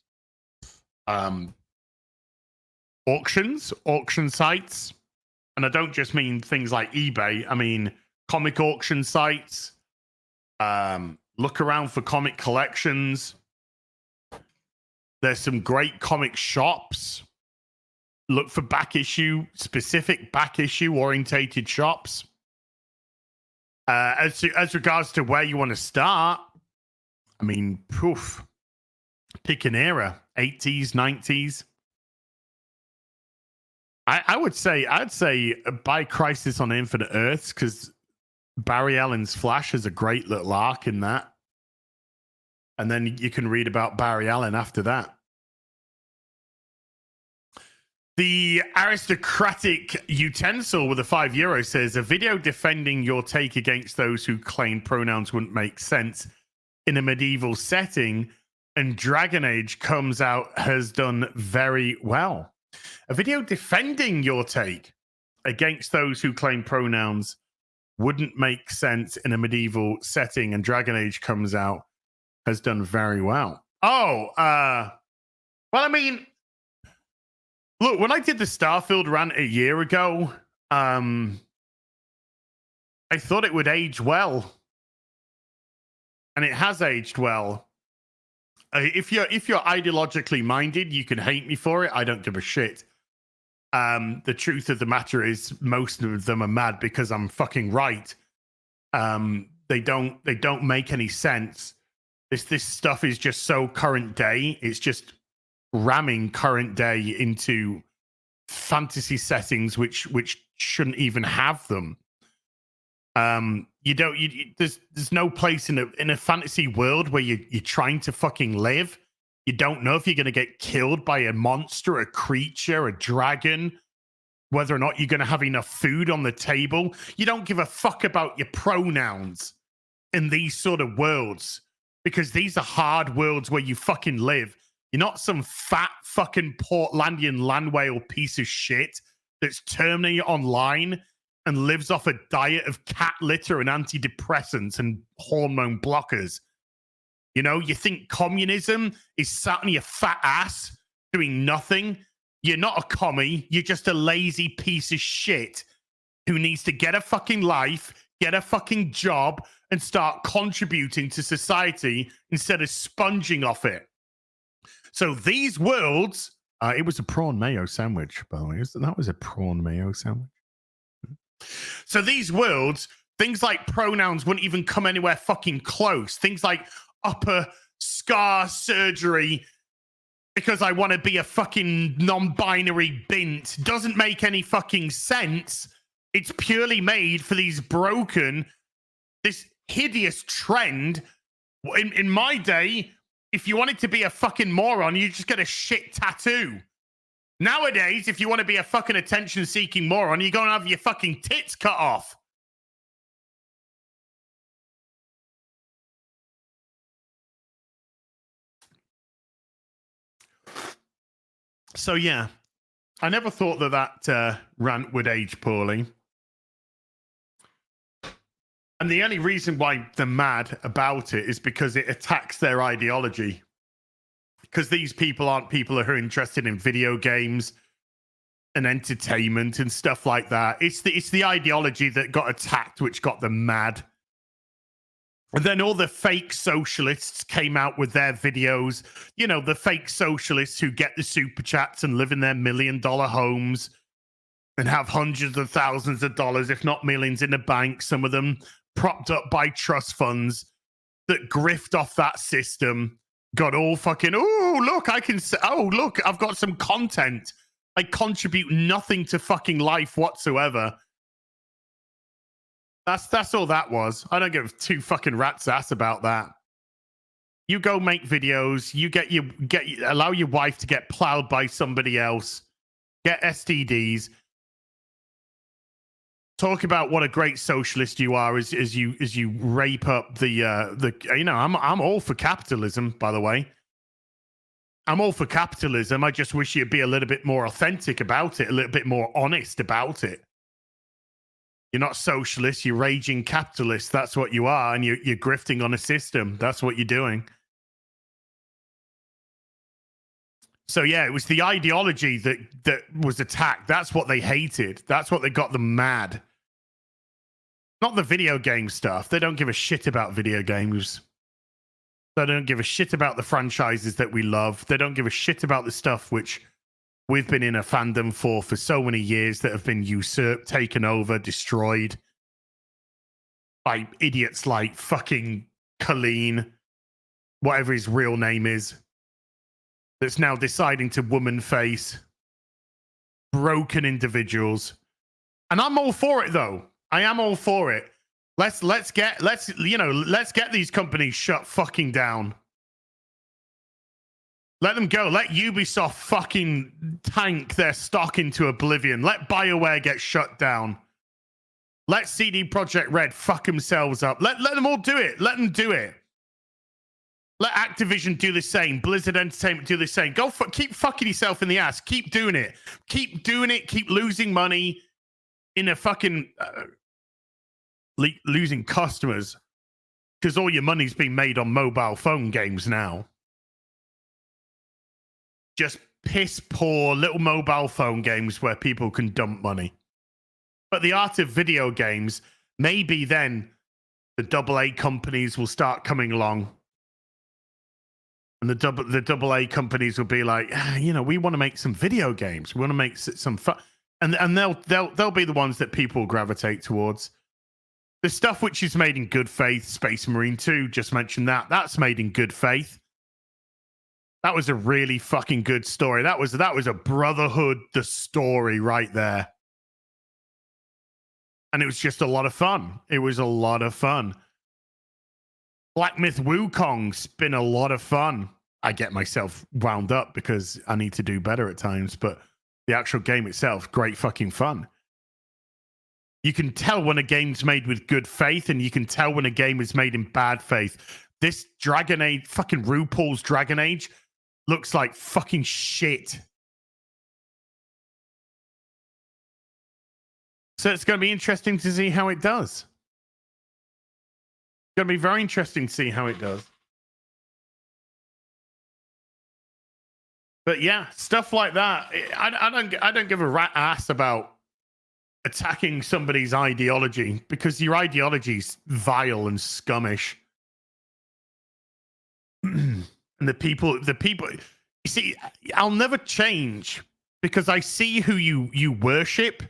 Auctions, auction sites. And I don't just mean things like eBay. I mean comic auction sites. Look around for comic collections. There's some great comic shops. Look for specific back issue orientated shops. As regards to where you want to start, I mean, pick an era, 80s, 90s. I'd say buy Crisis on Infinite Earths because Barry Allen's Flash has a great little arc in that. And then you can read about Barry Allen after that. The aristocratic utensil with a €5 says, a video defending your take against those who claim pronouns wouldn't make sense in a medieval setting and Dragon Age comes out has done very well. A video defending your take against those who claim pronouns wouldn't make sense in a medieval setting and Dragon Age comes out has done very well. Well, I mean, look, when I did the Starfield rant a year ago, I thought it would age well. And it has aged well. If you're ideologically minded, you can hate me for it. I don't give a shit. The truth of the matter is most of them are mad because I'm fucking right. They don't make any sense. This stuff is just so current day. It's just ramming current day into fantasy settings which shouldn't even have them. There's no place in a fantasy world where you're trying to fucking live. You don't know if you're going to get killed by a monster, a creature, a dragon, whether or not you're going to have enough food on the table. You don't give a fuck about your pronouns in these sort of worlds because these are hard worlds where you fucking live. You're not some fat fucking Portlandian land whale piece of shit that's terminated online and lives off a diet of cat litter and antidepressants and hormone blockers. You know, you think communism is sat on your fat ass doing nothing? You're not a commie. You're just a lazy piece of shit who needs to get a fucking life, get a fucking job, and start contributing to society instead of sponging off it. So these worlds, it was a prawn mayo sandwich, by the way. That was a prawn mayo sandwich. So these worlds, things like pronouns wouldn't even come anywhere fucking close. Things like upper scar surgery because I want to be a fucking non-binary bint doesn't make any fucking sense. It's purely made for these this hideous trend. In my day, if you wanted to be a fucking moron, you just get a shit tattoo. Nowadays, if you want to be a fucking attention-seeking moron, you're going to have your fucking tits cut off. So, yeah. I never thought that rant would age poorly. And the only reason why they're mad about it is because it attacks their ideology. Because these people aren't people who are interested in video games and entertainment and stuff like that. It's the ideology that got attacked, which got them mad. And then all the fake socialists came out with their videos. You know, the fake socialists who get the super chats and live in their $1 million homes and have hundreds of thousands of dollars, if not millions, in the bank. Some of them propped up by trust funds that grift off that system. Got all fucking, oh, look, I've got some content. I contribute nothing to fucking life whatsoever. That's all that was. I don't give two fucking rat's ass about that. You go make videos. You allow your wife to get plowed by somebody else. Get STDs. Talk about what a great socialist you are as you rape up the you know, I'm all for capitalism, by the way. I'm all for capitalism. I just wish you'd be a little bit more authentic about it, a little bit more honest about it. You're not socialist, you're raging capitalist. That's what you are, and you're grifting on a system. That's what you're doing. So yeah, it was the ideology that was attacked. That's what they hated. That's what they got them mad. Not the video game stuff. They don't give a shit about video games. They don't give a shit about the franchises that we love. They don't give a shit about the stuff which we've been in a fandom for so many years that have been usurped, taken over, destroyed by idiots like fucking Colleen, whatever his real name is, that's now deciding to woman face broken individuals. And I'm all for it, though. I am all for it. Let's get these companies shut fucking down. Let them go. Let Ubisoft fucking tank their stock into oblivion. Let BioWare get shut down. Let CD Projekt Red fuck themselves up. Let them all do it. Let them do it. Let Activision do the same. Blizzard Entertainment do the same. Keep fucking yourself in the ass. Keep doing it. Keep doing it. Keep losing money in a fucking losing customers because all your money's being made on mobile phone games now. Just piss poor little mobile phone games where people can dump money. But the art of video games, maybe then the AA companies will start coming along. And the AA companies will be like, we want to make some video games. We want to make some fun. And they'll be the ones that people gravitate towards. The stuff which is made in good faith, Space Marine 2, just mentioned that. That's made in good faith. That was a really fucking good story. That was a Brotherhood, the story right there. And it was just a lot of fun. It was a lot of fun. Black Myth Wukong's been a lot of fun. I get myself wound up because I need to do better at times, but the actual game itself, great fucking fun. You can tell when a game's made with good faith, and you can tell when a game is made in bad faith. This Dragon Age, fucking RuPaul's Dragon Age, looks like fucking shit. So it's going to be interesting to see how it does. It's going to be very interesting to see how it does. But yeah, stuff like that. I don't give a rat ass about attacking somebody's ideology because your ideology's vile and scummish. And the people, you see, I'll never change because I see who you worship.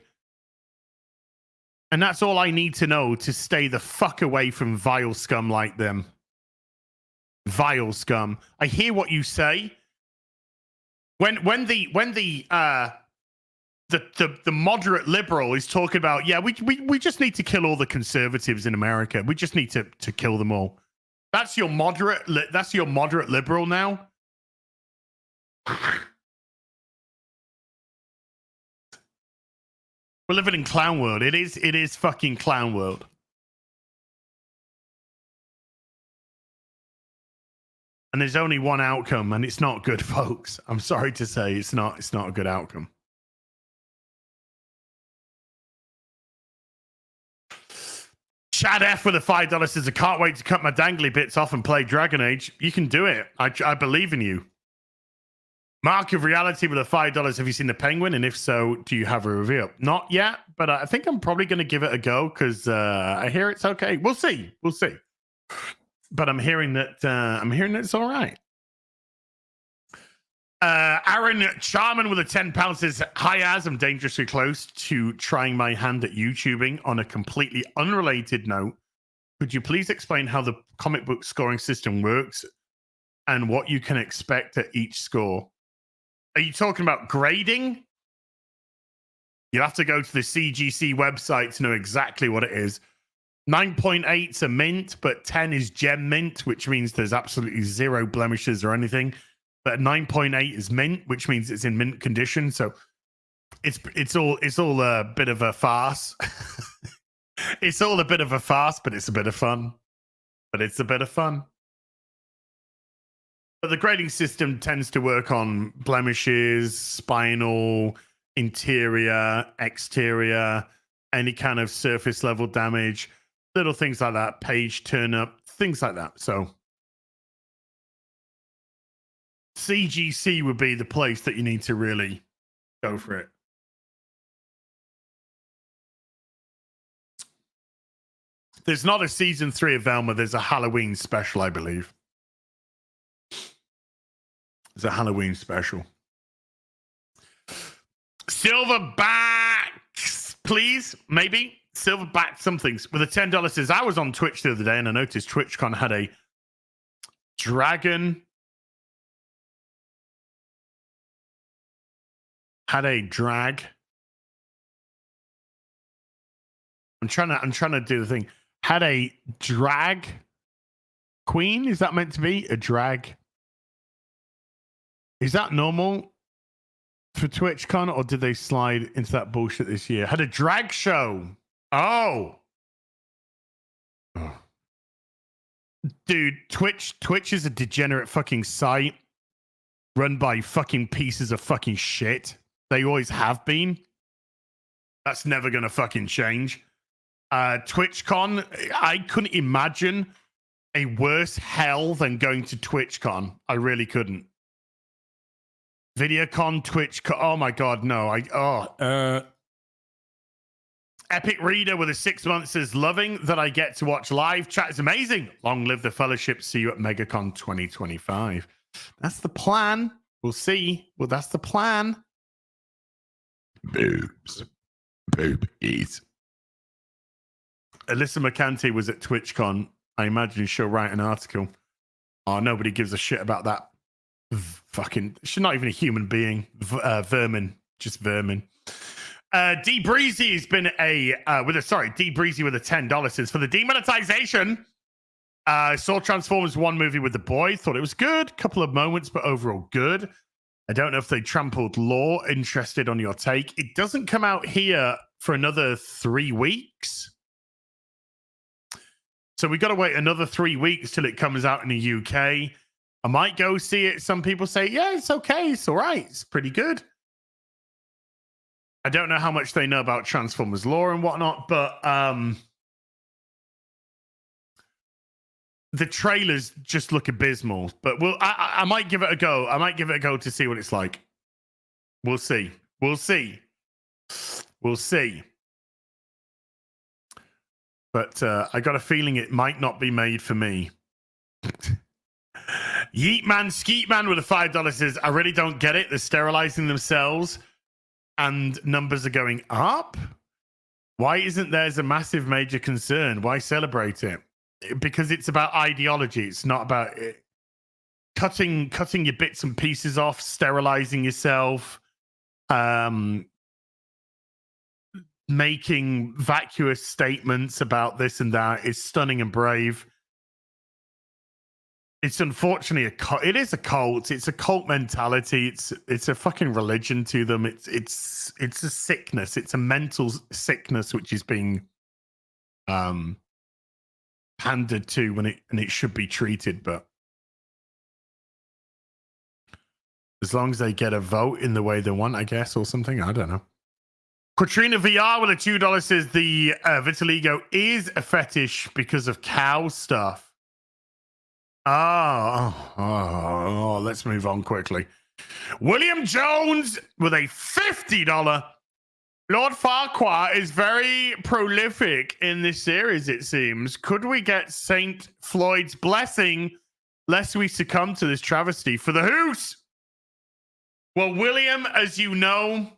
And that's all I need to know to stay the fuck away from vile scum like them. Vile scum. I hear what you say. When the moderate liberal is talking about, yeah, we just need to kill all the conservatives in America. We just need to kill them all. That's your moderate liberal now. We're living in clown world. It is fucking clown world. And there's only one outcome, and it's not good, folks. I'm sorry to say it's not a good outcome. Chad F with a $5 says, I can't wait to cut my dangly bits off and play Dragon Age. You can do it. I believe in you. Mark of Reality with a $5. Have you seen The Penguin? And if so, do you have a review? Not yet, but I think I'm probably going to give it a go because I hear it's okay. We'll see. We'll see. But I'm hearing that it's all right. Aaron Charman with a £10 says, hi, Az, I'm dangerously close to trying my hand at YouTubing. On a completely unrelated note, could you please explain how the comic book scoring system works and what you can expect at each score? Are you talking about grading? You have to go to the CGC website to know exactly what it is. 9.8 is a mint, but 10 is gem mint, which means there's absolutely zero blemishes or anything. But 9.8 is mint, which means it's in mint condition. So it's all a bit of a farce. It's all a bit of a farce, but it's a bit of fun. But the grading system tends to work on blemishes, spinal, interior, exterior, any kind of surface level damage, little things like that, page turn up, things like that. So CGC would be the place that you need to really go for it. There's not a season 3 of Velma. There's a Halloween special, I believe. It's a Halloween special. Silverbacks, please. Maybe. Silverback somethings. With a $10 says, I was on Twitch the other day and I noticed TwitchCon had a dragon. Had a drag. I'm trying to do the thing. Had a drag queen. Is that meant to be a drag? Is that normal for TwitchCon, or did they slide into that bullshit this year? Had a drag show. Oh. Dude, Twitch is a degenerate fucking site run by fucking pieces of fucking shit. They always have been. That's never gonna fucking change. TwitchCon, I couldn't imagine a worse hell than going to TwitchCon. I really couldn't. Videocon, TwitchCon. Oh my god, no. Epic Reader with a 6 month says, loving that I get to watch live. Chat is amazing. Long live the fellowship. See you at MegaCon 2025. That's the plan. We'll see. Well, that's the plan. Boobs. Boobies. Alyssa McCanty was at TwitchCon. I imagine she'll write an article. Oh, nobody gives a shit about that. Fucking, she's not even a human being. Vermin. Just vermin. D Breezy has been D Breezy with a $10 says, for the demonetization. Saw Transformers 1 movie with the boy. Thought it was good. Couple of moments, but overall good. I don't know if they trampled law. Interested on your take. It doesn't come out here for another 3 weeks. So we got to wait another 3 weeks till it comes out in the UK. I might go see it. Some people say, yeah, it's okay. It's all right. It's pretty good. I don't know how much they know about Transformers lore and whatnot, but the trailers just look abysmal. But I might give it a go. I might give it a go to see what it's like. We'll see. We'll see. We'll see. But I got a feeling it might not be made for me. Yeetman Skeetman with a $5 says, I really don't get it. They're sterilizing themselves and numbers are going up. Why isn't theirs a massive major concern? Why celebrate it? Because it's about ideology. It's not about it. Cutting your bits and pieces off, sterilizing yourself, making vacuous statements about this and that is stunning and brave. It's unfortunately it is a cult. It's a cult mentality. It's a fucking religion to them. It's a sickness. It's a mental sickness which is being pandered to when it should be treated. But as long as they get a vote in the way they want, I guess, or something, I don't know. Katrina VR with a $2 says the vitiligo is a fetish because of cow stuff. Oh, let's move on quickly. William Jones with a $50. Lord Farquhar is very prolific in this series, it seems. Could we get St. Floyd's blessing lest we succumb to this travesty for the Hoos? Well, William, as you know,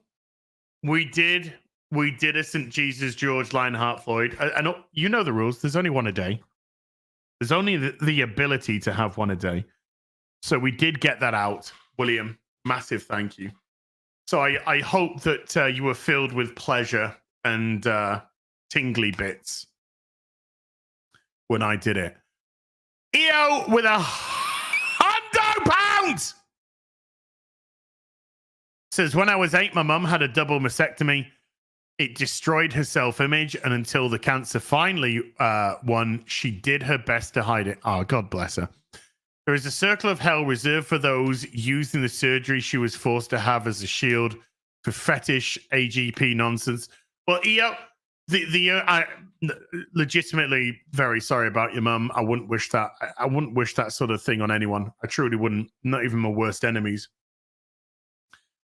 we did a St. Jesus George Lionheart Floyd. I know you know the rules. There's only one a day. There's only the ability to have one a day. So we did get that out, William. Massive thank you. So I hope that you were filled with pleasure and tingly bits when I did it. EO with £100 says, when I was 8, my mum had a double mastectomy. It destroyed her self-image, and until the cancer finally won, she did her best to hide it. Oh, God bless her. There is a circle of hell reserved for those using the surgery she was forced to have as a shield for fetish AGP nonsense. Well, EO, I legitimately very sorry about your mum. I wouldn't wish that. I wouldn't wish that sort of thing on anyone. I truly wouldn't. Not even my worst enemies.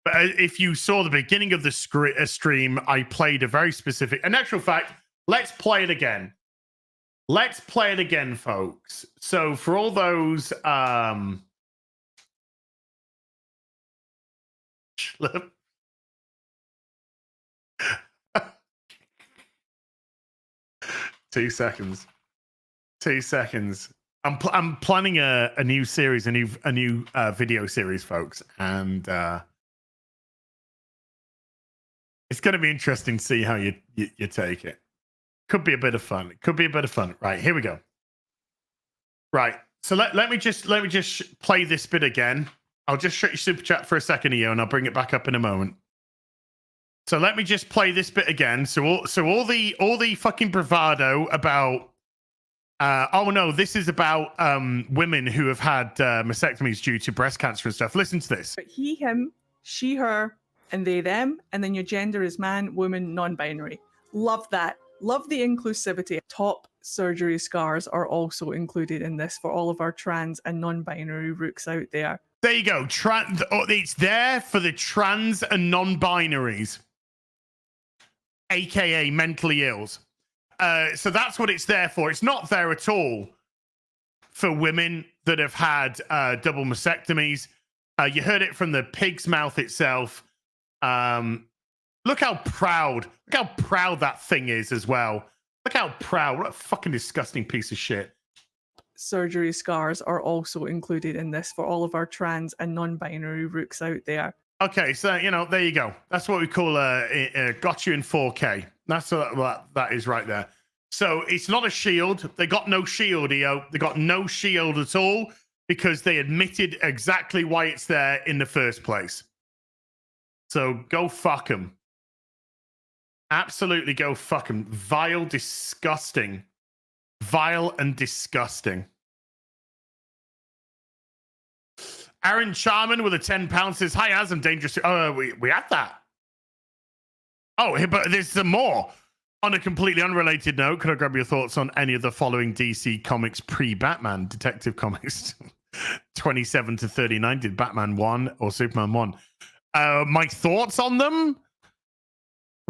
But if you saw the beginning of the stream, I played a very specific. In actual fact, let's play it again. Let's play it again, folks. So for all those 2 seconds. 2 seconds. I'm planning a new series, a new video series, folks, and it's going to be interesting to see how you take it. Could be a bit of fun. It could be a bit of fun. Right, here we go. Right. So let me just play this bit again. I'll just shut your super chat for a second, EO, and I'll bring it back up in a moment. So let me just play this bit again. So all the fucking bravado about oh no, this is about women who have had mastectomies due to breast cancer and stuff. Listen to this. He, him, she, her, and they, them, and then your gender is man, woman, non-binary. Love that. Love the inclusivity. Top surgery scars are also included in this for all of our trans and non-binary rooks out there. There you go. It's there for the trans and non-binaries, aka mentally ills. So that's what it's there for. It's not there at all for women that have had double mastectomies. You heard it from the pig's mouth itself. Look how proud that thing is as well. Look how proud. What a fucking disgusting piece of shit. Surgery scars are also included in this for all of our trans and non-binary rooks out there. Okay, so, there you go. That's what we call got you in 4K. That's what that is right there. So it's not a shield. They got no shield, EO. They got no shield at all because they admitted exactly why it's there in the first place. So go fuck them. Absolutely go fuck them. Vile, disgusting. Vile and disgusting. Aaron Charman with a £10 says, hi, As, I'm dangerous. Oh, we had that. Oh, but there's some more. On a completely unrelated note, could I grab your thoughts on any of the following DC Comics pre-Batman? Detective Comics 27 to 39. Did Batman 1 or Superman 1? My thoughts on them?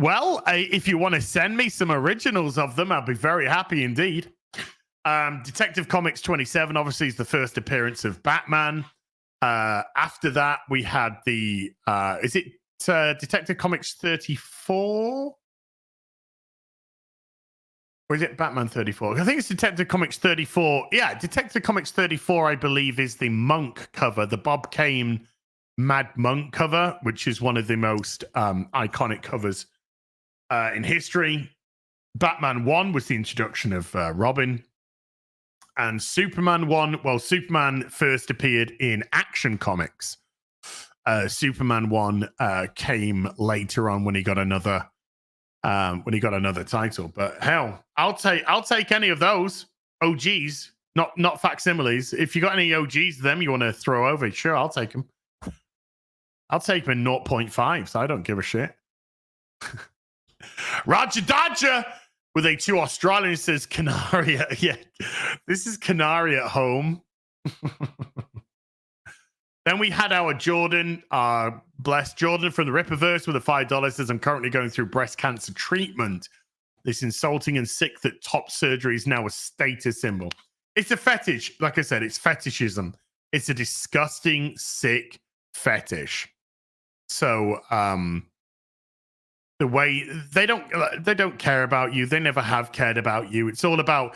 Well, if you want to send me some originals of them, I'll be very happy indeed. Detective Comics 27, obviously, is the first appearance of Batman. After that, we had the... is it Detective Comics 34? Or is it Batman 34? I think it's Detective Comics 34. Yeah, Detective Comics 34, I believe, is the Monk cover, the Bob Kane Mad Monk cover, which is one of the most iconic covers in history. Batman 1 was the introduction of Robin. And Superman 1, well, Superman first appeared in Action Comics. Superman 1 came later on when he got another title. But hell, I'll take any of those OGs, not facsimiles. If you got any OGs, them you want to throw over, sure, I'll take them. I'll take them in 0.5, so I don't give a shit. Roger Dodger with a 2 Australian says Canaria. Yeah, this is Canary at home. Then we had our Jordan, blessed Jordan from the Ripperverse with a $5 says, I'm currently going through breast cancer treatment. It's insulting and sick that top surgery is now a status symbol. It's a fetish. Like I said, it's fetishism. It's a disgusting, sick fetish. So, the way they don't care about you. They never have cared about you. It's all about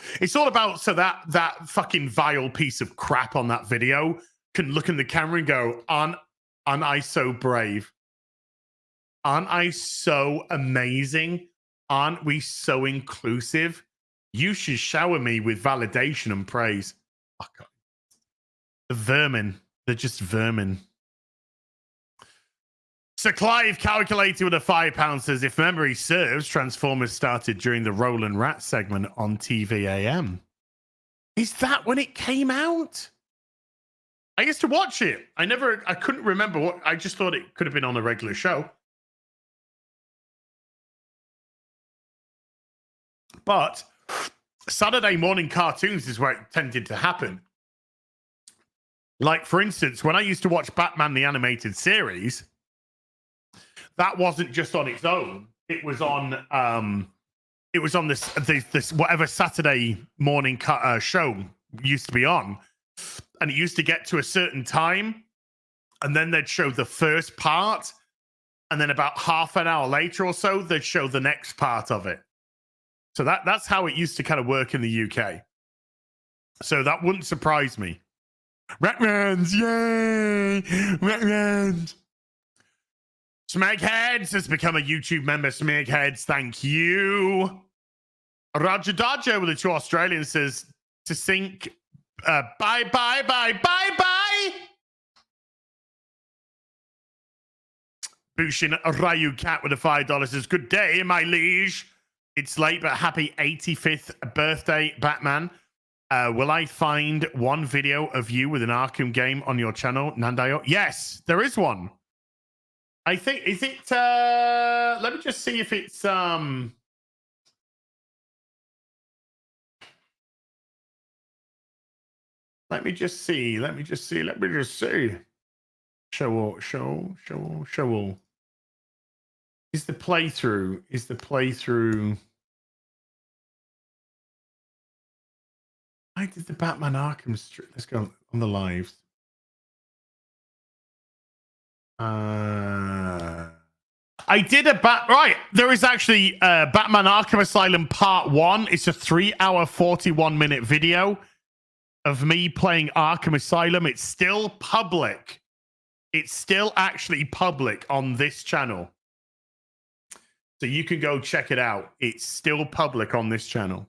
so that fucking vile piece of crap on that video can look in the camera and go, aren't I so brave? Aren't I so amazing? Aren't we so inclusive? You should shower me with validation and praise. Oh, God. The vermin. They're just vermin. Sir Clive calculated with a £5 says, if memory serves, Transformers started during the Roland Rat segment on TVAM. Is that when it came out? I used to watch it. I couldn't remember what. I just thought it could have been on a regular show. But Saturday morning cartoons is where it tended to happen. Like, for instance, when I used to watch Batman the Animated Series, that wasn't just on its own. It was on this whatever Saturday morning show used to be on. And it used to get to a certain time, and then they'd show the first part, and then about half an hour later or so, they'd show the next part of it. So that's how it used to kind of work in the UK. So that wouldn't surprise me. Ratmans, yay! Ratmans. Smegheads has become a YouTube member. Smegheads, thank you. Roger Dodger with the 2 Australian says to sync. Bye. Bushin Ryu Cat with a $5 says, good day, my liege. It's late, but happy 85th birthday, Batman. Will I find one video of you with an Arkham game on your channel, Nandayo? Yes, there is one. I think, is it, let me just see if it's, let me just see. Show all. Is the playthrough? I did the Batman Arkham Street. Let's go on the lives. I did right. There is actually Batman Arkham Asylum Part 1. It's a 3-hour, 41-minute video of me playing Arkham Asylum. It's still public. It's still actually public on this channel. So you can go check it out. It's still public on this channel.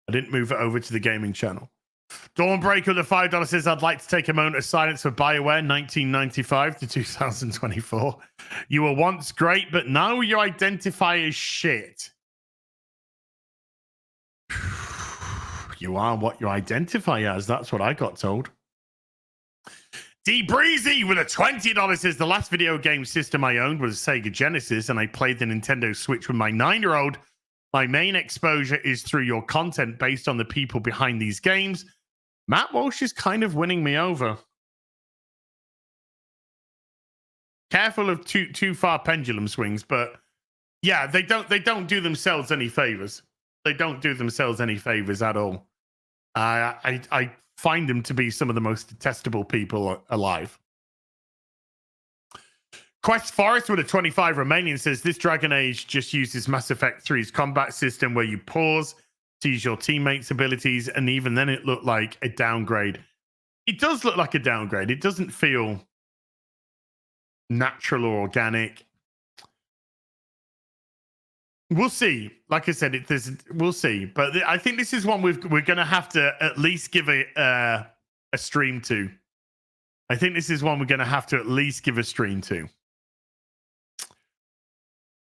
I didn't move it over to the gaming channel. Dawnbreaker with a $5 says, I'd like to take a moment of silence for BioWare 1995 to 2024. You were once great, but now you identify as shit. You are what you identify as. That's what I got told. D Breezy with a $20 says, the last video game system I owned was a Sega Genesis, and I played the Nintendo Switch with my 9-year-old. My main exposure is through your content based on the people behind these games. Matt Walsh is kind of winning me over. Careful of too far pendulum swings, but yeah, they don't do themselves any favors. They don't do themselves any favors at all. I find them to be some of the most detestable people alive. Quest Forest with a 25 remaining says, this Dragon Age just uses Mass Effect 3's combat system where you pause to use your teammates' abilities, and even then it looked like a downgrade. It does look like a downgrade. It doesn't feel natural or organic. We'll see. Like I said, we'll see. But I think this is one we're going to have to at least give a stream to. I think this is one we're going to have to at least give a stream to.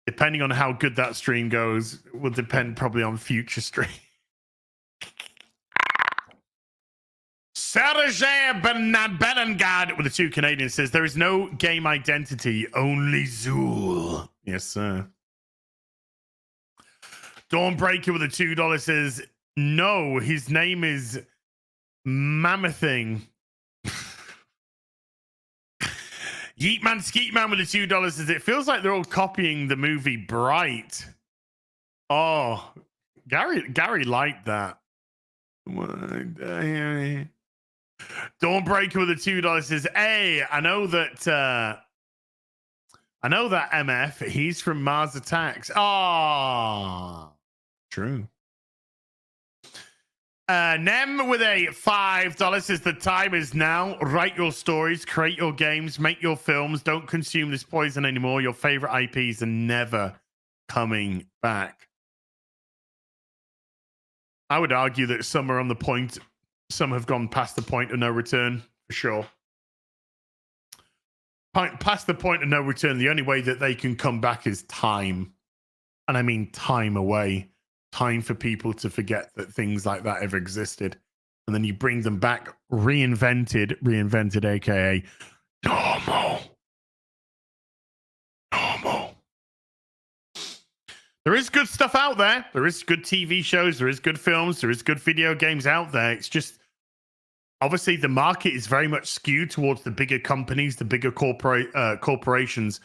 Depending on how good that stream goes, will depend probably on future stream. Serge Benengard with the 2 Canadians says, there is no game identity, only Zool. Yes, sir. Dawnbreaker with a $2 says, no, his name is Mammothing. Yeetman Skeetman with the $2 says, it feels like they're all copying the movie Bright. Oh, Gary liked that. Dawnbreaker with the $2 says, hey, I know that MF, he's from Mars Attacks. Oh, true. Nem with a $5 says, the time is now. Write your stories, create your games, make your films. Don't consume this poison anymore. Your favorite IPs are never coming back. I would argue that some are on the point. Some have gone past the point of no return, for sure. Past the point of no return, the only way that they can come back is time. And I mean time away. Time for people to forget that things like that ever existed. And then you bring them back reinvented, aka normal. There is good stuff out there. There is good TV shows. There is good films. There is good video games out there. It's just, obviously, the market is very much skewed towards the bigger companies, the bigger corporations,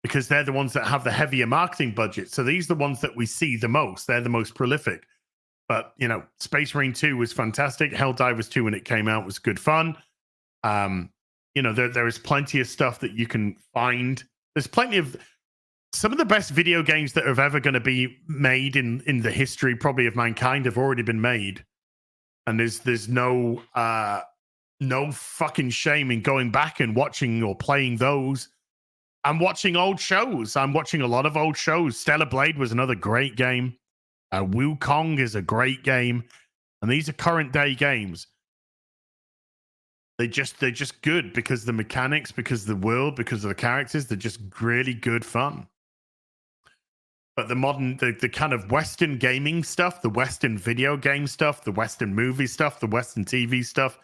because they're the ones that have the heavier marketing budget. So these are the ones that we see the most. They're the most prolific. But, you know, Space Marine 2 was fantastic. Helldivers 2, when it came out, was good fun. You know, there is plenty of stuff that you can find. There's plenty of... Some of the best video games that are ever going to be made in the history, probably, of mankind have already been made. And there's no fucking shame in going back and watching or playing those. I'm watching old shows. I'm watching a lot of old shows. Stellar Blade was another great game. Wukong is a great game. And these are current day games. They're just good because the mechanics, because of the world, because of the characters, they're just really good fun. But the kind of Western gaming stuff, the Western video game stuff, the Western movie stuff, the Western TV stuff,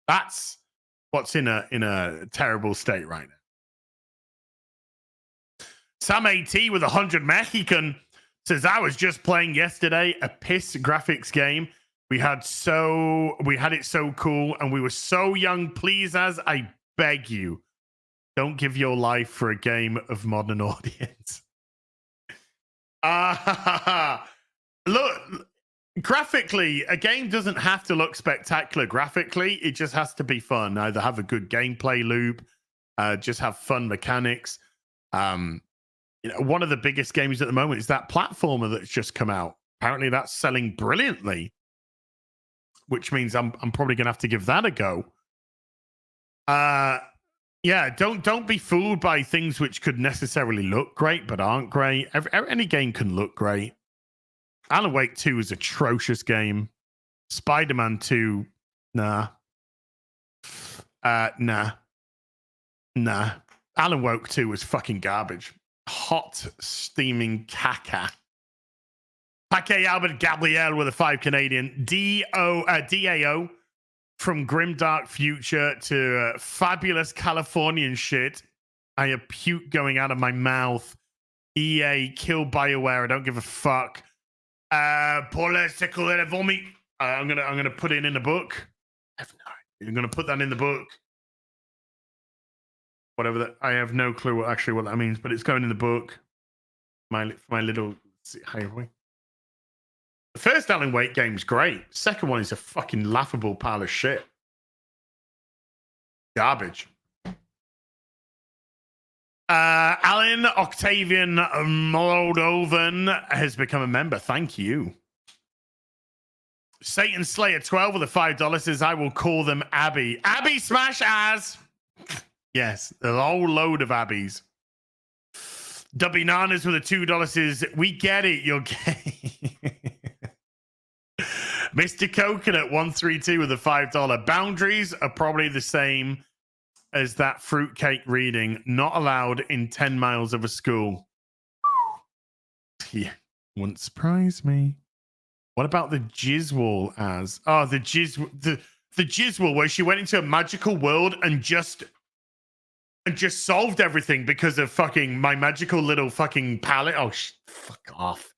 that's what's in a terrible state right now. Sam AT with 100 Mexican says, I was just playing yesterday a piss graphics game. We had it so cool, and we were so young. Please, as I beg you, don't give your life for a game of modern audience. Look, graphically, a game doesn't have to look spectacular graphically. It just has to be fun. Either have a good gameplay loop, just have fun mechanics. You know, one of the biggest games at the moment is that platformer that's just come out. Apparently, that's selling brilliantly, which means I'm probably gonna have to give that a go. Yeah, don't be fooled by things which could necessarily look great but aren't great. Any game can look great. Alan Wake 2 is an atrocious game. Spider-Man 2, nah. Nah. Alan Wake 2 was fucking garbage. Hot, steaming caca. Paquet Albert Gabriel with a 5 Canadian. DAO. From grimdark future to fabulous Californian shit. I have puke going out of my mouth. EA, kill BioWare. I don't give a fuck. Political vomit. I'm gonna put it in the book. I'm gonna put that in the book. Whatever that. I have no clue what that means, but it's going in the book. My little. How are we? The first Alan Wake game's great. Second one is a fucking laughable pile of shit. Garbage. Alan Octavian Moldovan has become a member. Thank you. Satan Slayer 12 with a $5 says, I will call them Abby. Abby smash ass. Yes, a whole load of Abbies. Dubby Nanas with a $2 says, we get it, you're gay. Mr. Coconut 132 with a $5. Boundaries are probably the same as that fruitcake reading. Not allowed in 10 miles of a school. Yeah, wouldn't surprise me. What about the Jizzwall as? Oh, the Jizzwall where she went into a magical world and just solved everything because of fucking my magical little fucking palette. Oh, fuck off.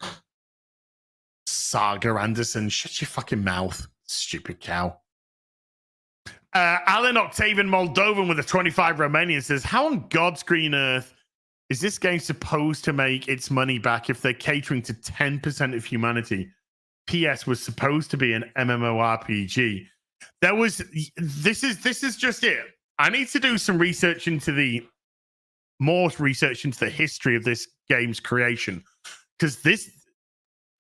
Saga Anderson, shut your fucking mouth, stupid cow. Alan Octavian Moldovan with a 25 Romanian says, how on God's green earth is this game supposed to make its money back if they're catering to 10% of humanity? PS was supposed to be an MMORPG. This is just it. I need to do some research into more research into the history of this game's creation. Because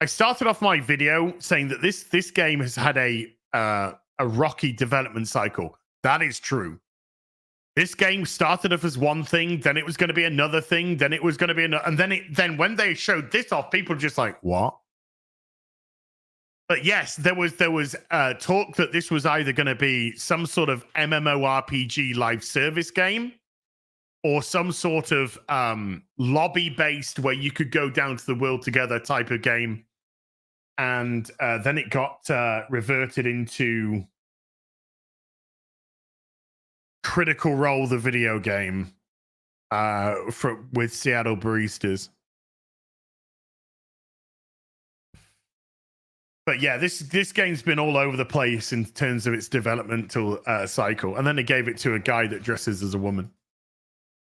I started off my video saying that this game has had a rocky development cycle. That is true. This game started off as one thing, then it was going to be another thing, then it was going to be another, and then when they showed this off, people were just like, what? But yes, there was talk that this was either going to be some sort of MMORPG live service game or some sort of lobby-based where you could go down to the world together type of game. And then it got reverted into Critical Role, the video game, with Seattle Baristas. But yeah, this game's been all over the place in terms of its developmental cycle. And then they gave it to a guy that dresses as a woman.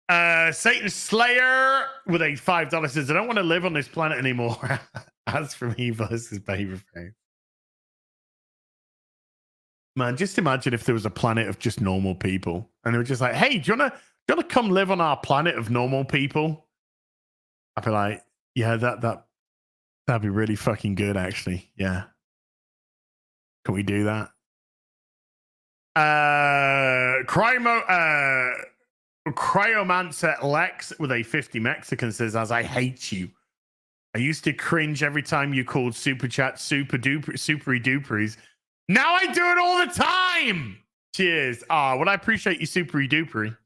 Satan Slayer with a $5 says, I don't want to live on this planet anymore. As for me versus Babyface. Man, just imagine if there was a planet of just normal people. And they were just like, hey, do you want to come live on our planet of normal people? I'd be like, yeah, that'd be really fucking good, actually. Yeah. Can we do that? Cryomancer Lex with a 50 Mexican says, as I hate you. I used to cringe every time you called Super Chat super duper supery duperies. Now I do it all the time. Cheers. Well, I appreciate you supery dupery.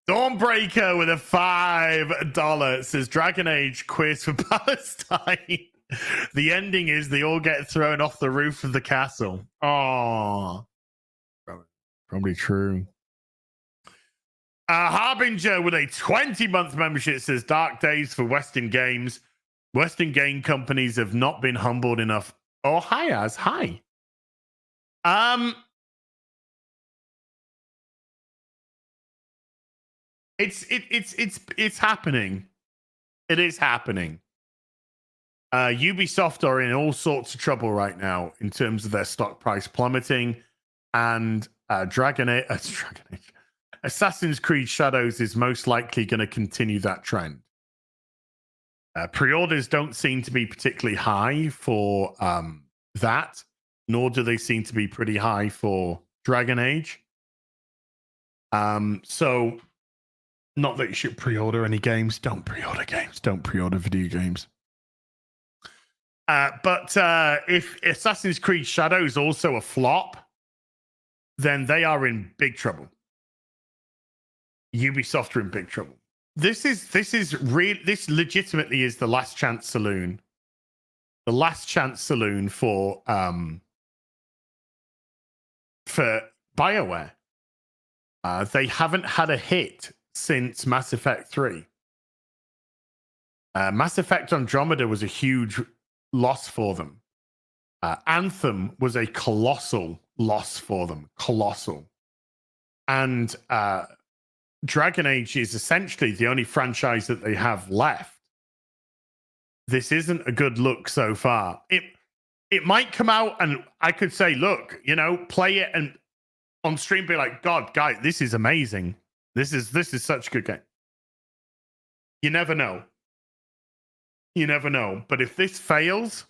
Dawnbreaker with a $5 says Dragon Age quiz for Palestine. The ending is they all get thrown off the roof of the castle. Oh, probably true. Harbinger with a 20-month membership says Dark Days for Western games. Western game companies have not been humbled enough. Oh, hi, Az. Hi. It's happening. It is happening. Ubisoft are in all sorts of trouble right now in terms of their stock price plummeting, and Assassin's Creed Shadows is most likely going to continue that trend. Pre-orders don't seem to be particularly high for that, nor do they seem to be pretty high for Dragon Age. So, not that you should pre-order any games. Don't pre-order games. Don't pre-order video games. But if Assassin's Creed Shadow is also a flop, then they are in big trouble. Ubisoft are in big trouble. This legitimately is the last chance saloon. The last chance saloon for BioWare. They haven't had a hit since Mass Effect 3. Mass Effect Andromeda was a huge loss for them. Anthem was a colossal loss for them. Colossal. And Dragon Age is essentially the only franchise that they have left. This isn't a good look so far. It might come out and I could say, look, play it and on stream be like, God, guys, this is amazing. This is such a good game. You never know. You never know. But if this fails,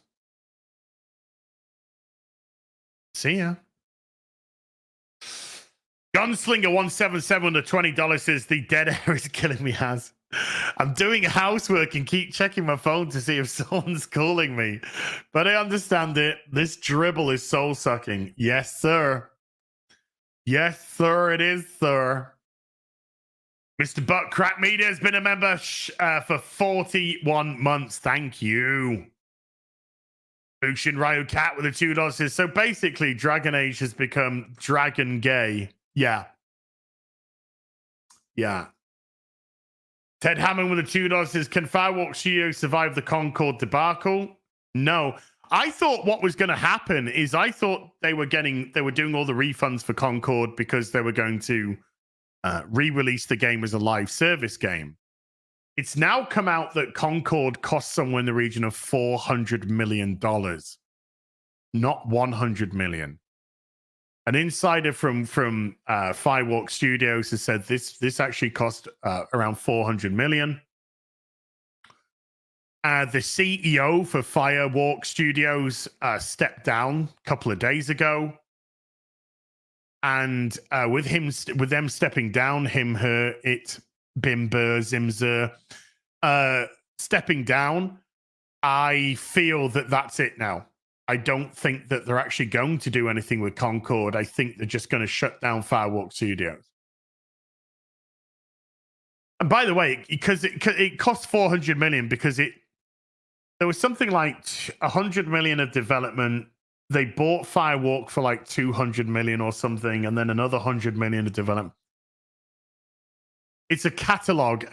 see ya. Gunslinger 177 to $20 says the dead air is killing me, Has. I'm doing housework and keep checking my phone to see if someone's calling me. But I understand it. This dribble is soul sucking. Yes, sir. Yes, sir, it is, sir. Mr. Butt Crack Media has been a member for 41 months. Thank you. Bushin Ryu Cat with a $2 says, so basically, Dragon Age has become dragon gay. Yeah. Yeah. Ted Hammond with the $2 says, can Fireworks Studios survive the Concord debacle? No. I thought what was going to happen is I thought they were doing all the refunds for Concord because they were going to re-release the game as a live service game. It's now come out that Concord cost somewhere in the region of $400 million, not $100 million. An insider from Fireworks Studios has said this actually cost around $400 million. The CEO for Fireworks Studios stepped down a couple of days ago, and with them stepping down, him, her, it, Bimber, Zimzer, stepping down, I feel that that's it now. I don't think that they're actually going to do anything with Concord. I think they're just going to shut down Fireworks Studios. And by the way, because it cost $400 million because there was something like $100 million of development. They bought Firewalk for like $200 million or something, and then another $100 million of development. It's a catalog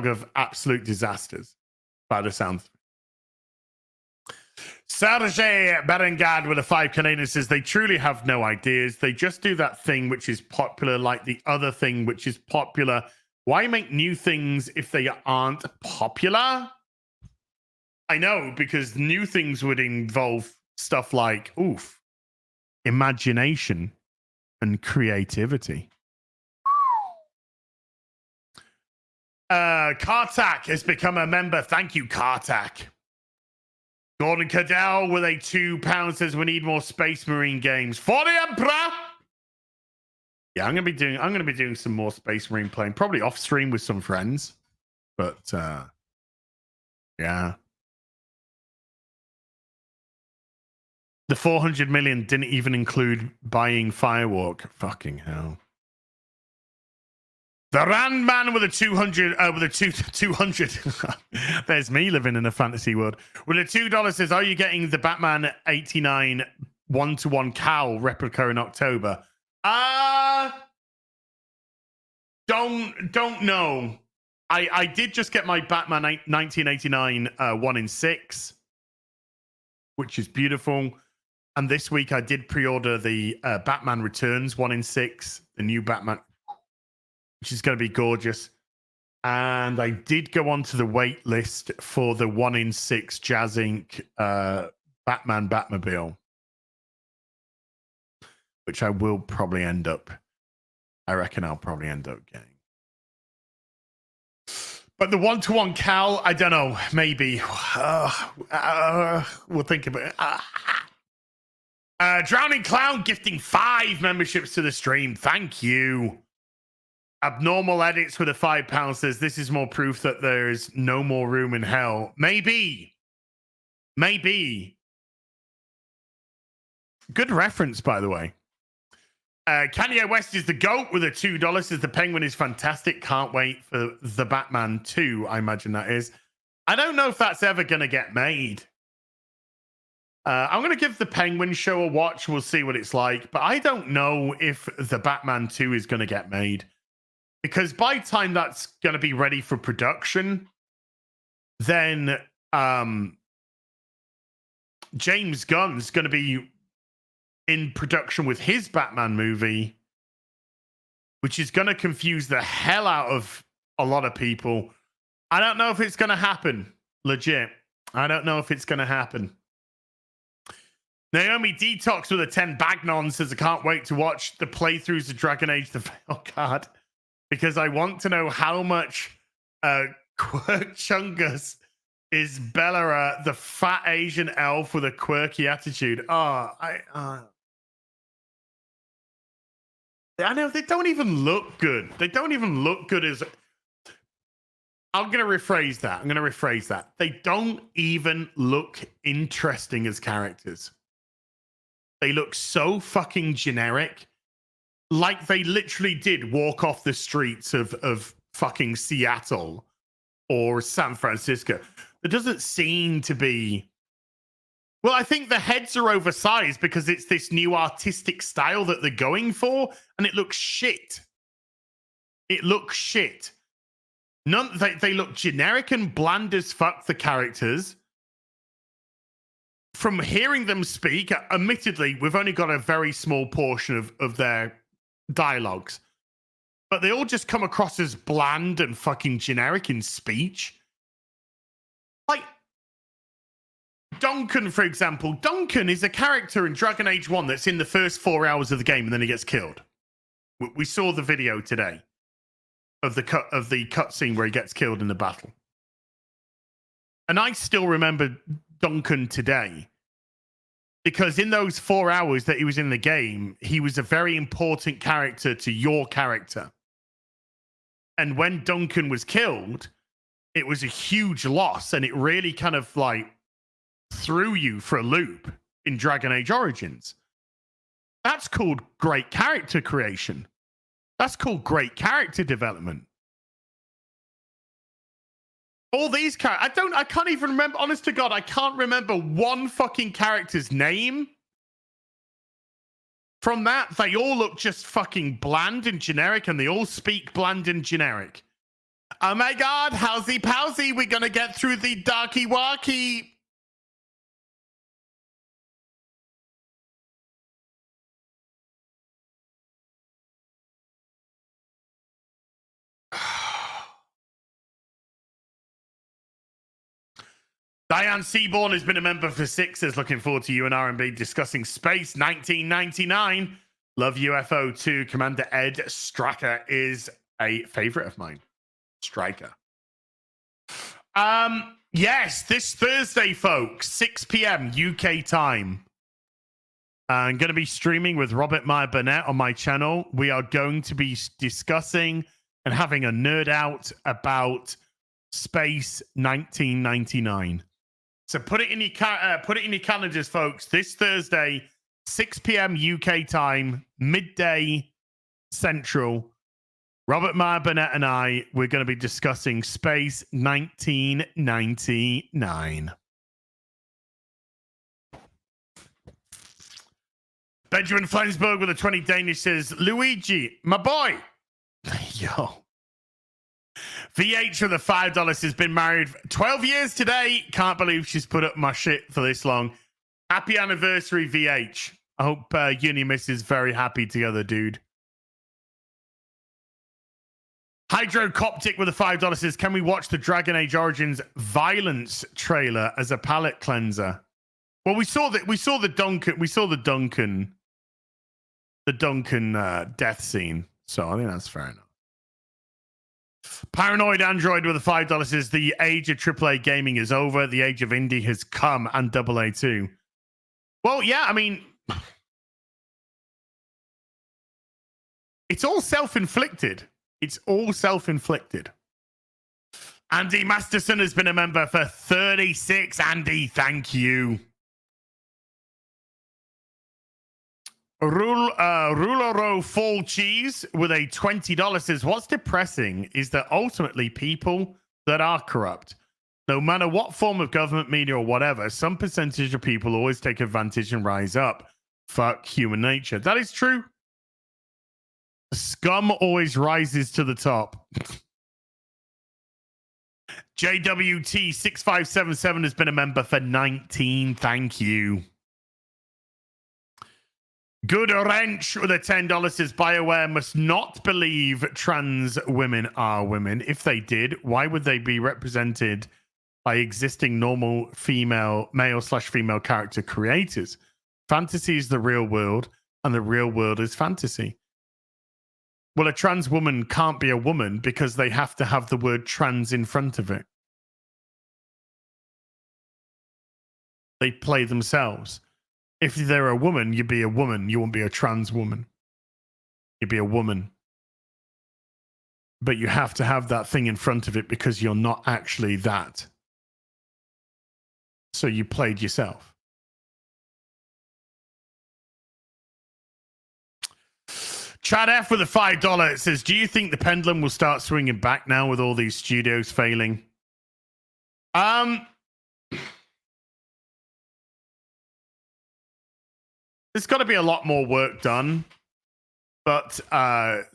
of absolute disasters, by the sound. Serge Berengard with a 5 Canadian says they truly have no ideas. They just do that thing which is popular, like the other thing which is popular. Why make new things if they aren't popular? I know, because new things would involve stuff like, imagination and creativity. Kartak has become a member. Thank you, Kartak. Gordon Cadell with a £2 says we need more Space Marine games for the Emperor. Yeah, I'm gonna be doing some more Space Marine playing, probably off stream with some friends. But yeah. The 400 million didn't even include buying Firewalk. Fucking hell. The Rand Man with a 200, with a 200. There's me living in a fantasy world. With a $2 says, are you getting the Batman 89 1-to-1 Cal replica in October? Don't know. I did just get my Batman 1989 1 in 6, which is beautiful. And this week I did pre-order the Batman Returns 1 in 6, the new Batman, which is going to be gorgeous. And I did go onto the wait list for the 1 in 6 Jazz Inc. Batman Batmobile, which I will probably end up. I reckon I'll probably end up getting. But the 1-to-1 Cal, I don't know. Maybe. We'll think about it. Drowning Clown gifting 5 memberships to the stream. Thank you. Abnormal Edits with a £5 says this is more proof that there is no more room in hell. Maybe. Good reference, by the way. Kanye West is the GOAT with a $2 says the Penguin is fantastic. Can't wait for the Batman 2, I imagine that is. I don't know if that's ever going to get made. I'm going to give the Penguin show a watch. We'll see what it's like. But I don't know if the Batman 2 is going to get made. Because by the time that's going to be ready for production, then James Gunn's going to be in production with his Batman movie, which is going to confuse the hell out of a lot of people. I don't know if it's going to happen. Legit. I don't know if it's going to happen. Naomi Detox with a 10 Bagnon says, I can't wait to watch the playthroughs of Dragon Age the Veilguard because I want to know how much Quirk Chungus is Bellara, the fat Asian elf with a quirky attitude. I know they don't even look good. They don't even look good as. I'm going to rephrase that. They don't even look interesting as characters. They look so fucking generic. Like they literally did walk off the streets of fucking Seattle or San Francisco. There doesn't seem to be. Well, I think the heads are oversized because it's this new artistic style that they're going for, and it looks shit. They look generic and bland as fuck, the characters. From hearing them speak, admittedly, we've only got a very small portion of their dialogues. But they all just come across as bland and fucking generic in speech. Like, Duncan, for example. Duncan is a character in Dragon Age 1 that's in the first 4 hours of the game and then he gets killed. We saw the video today of the cutscene where he gets killed in the battle. And I still remember Duncan today because in those 4 hours that he was in the game, he was a very important character to your character. And when Duncan was killed, it was a huge loss and it really kind of like threw you for a loop in Dragon Age Origins. That's called great character creation. That's called great character development. All these characters, I can't even remember, honest to God, I can't remember one fucking character's name. From that, they all look just fucking bland and generic, and they all speak bland and generic. Oh my God, howsy powsy, we're gonna get through the darky walkie. Diane Seaborn has been a member for 6 years. Looking forward to you and R&B discussing Space 1999. Love UFO 2. Commander Ed Stracker is a favorite of mine. Striker. Yes, this Thursday, folks, 6 p.m. UK time. I'm going to be streaming with Robert Meyer Burnett on my channel. We are going to be discussing and having a nerd out about Space 1999. So put it in your calendars, folks. This Thursday, 6 p.m. UK time, midday Central. Robert Meyer Burnett and we're going to be discussing Space 1999. Benjamin Flensburg with a 20 Danish says, Luigi, my boy. Yo. VH with the $5 has been married 12 years today. Can't believe she's put up my shit for this long. Happy anniversary, VH. I hope you and your missus very happy together, dude. Hydrocoptic with the $5 says, can we watch the Dragon Age Origins violence trailer as a palate cleanser? Well, we saw the Duncan death scene, so I think that's fair enough. Paranoid Android with the $5 says the age of AAA gaming is over. The age of indie has come, and AA too. Well, yeah, I mean, it's all self-inflicted. It's all self-inflicted. Andy Masterson has been a member for 36. Andy, thank you. Rulero Fall Cheese with a $20 says, what's depressing is that ultimately people that are corrupt, no matter what form of government, media, or whatever, some percentage of people always take advantage and rise up. Fuck human nature. That is true. Scum always rises to the top. JWT6577 has been a member for 19. Thank you. Good Wrench with a $10 says BioWare must not believe trans women are women. If they did, why would they be represented by existing normal male/female character creators? Fantasy is the real world, and the real world is fantasy. Well, a trans woman can't be a woman because they have to have the word trans in front of it. They play themselves. If they're a woman, you'd be a woman. You won't be a trans woman. You'd be a woman. But you have to have that thing in front of it because you're not actually that. So you played yourself. Chad F with a $5 says, do you think the pendulum will start swinging back now with all these studios failing? There's got to be a lot more work done. But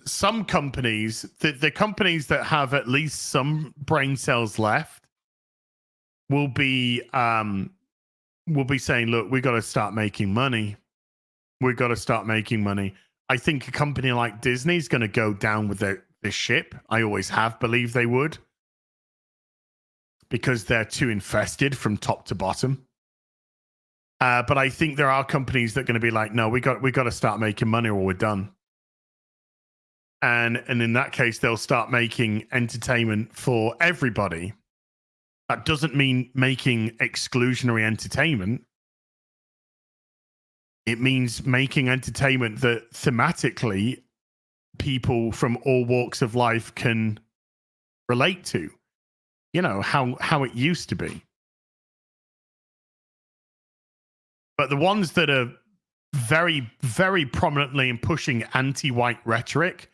some companies, the companies that have at least some brain cells left, will be saying, "Look, we got to start making money. We got to start making money." I think a company like Disney is going to go down with the ship. I always have believed they would, because they're too infested from top to bottom. But I think there are companies that are going to be like, "No, we got to start making money, or we're done." And in that case, they'll start making entertainment for everybody. That doesn't mean making exclusionary entertainment. It means making entertainment that thematically people from all walks of life can relate to. You know, how it used to be. But the ones that are very, very prominently in pushing anti-white rhetoric,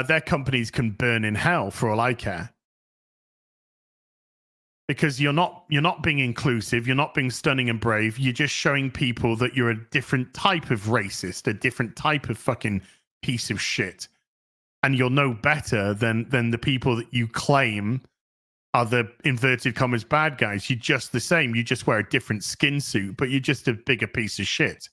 their companies can burn in hell for all I care. Because you're not being inclusive, you're not being stunning and brave, you're just showing people that you're a different type of racist, a different type of fucking piece of shit. And you're no better than the people that you claim are the inverted commas bad guys. You're just the same. You just wear a different skin suit, but you're just a bigger piece of shit.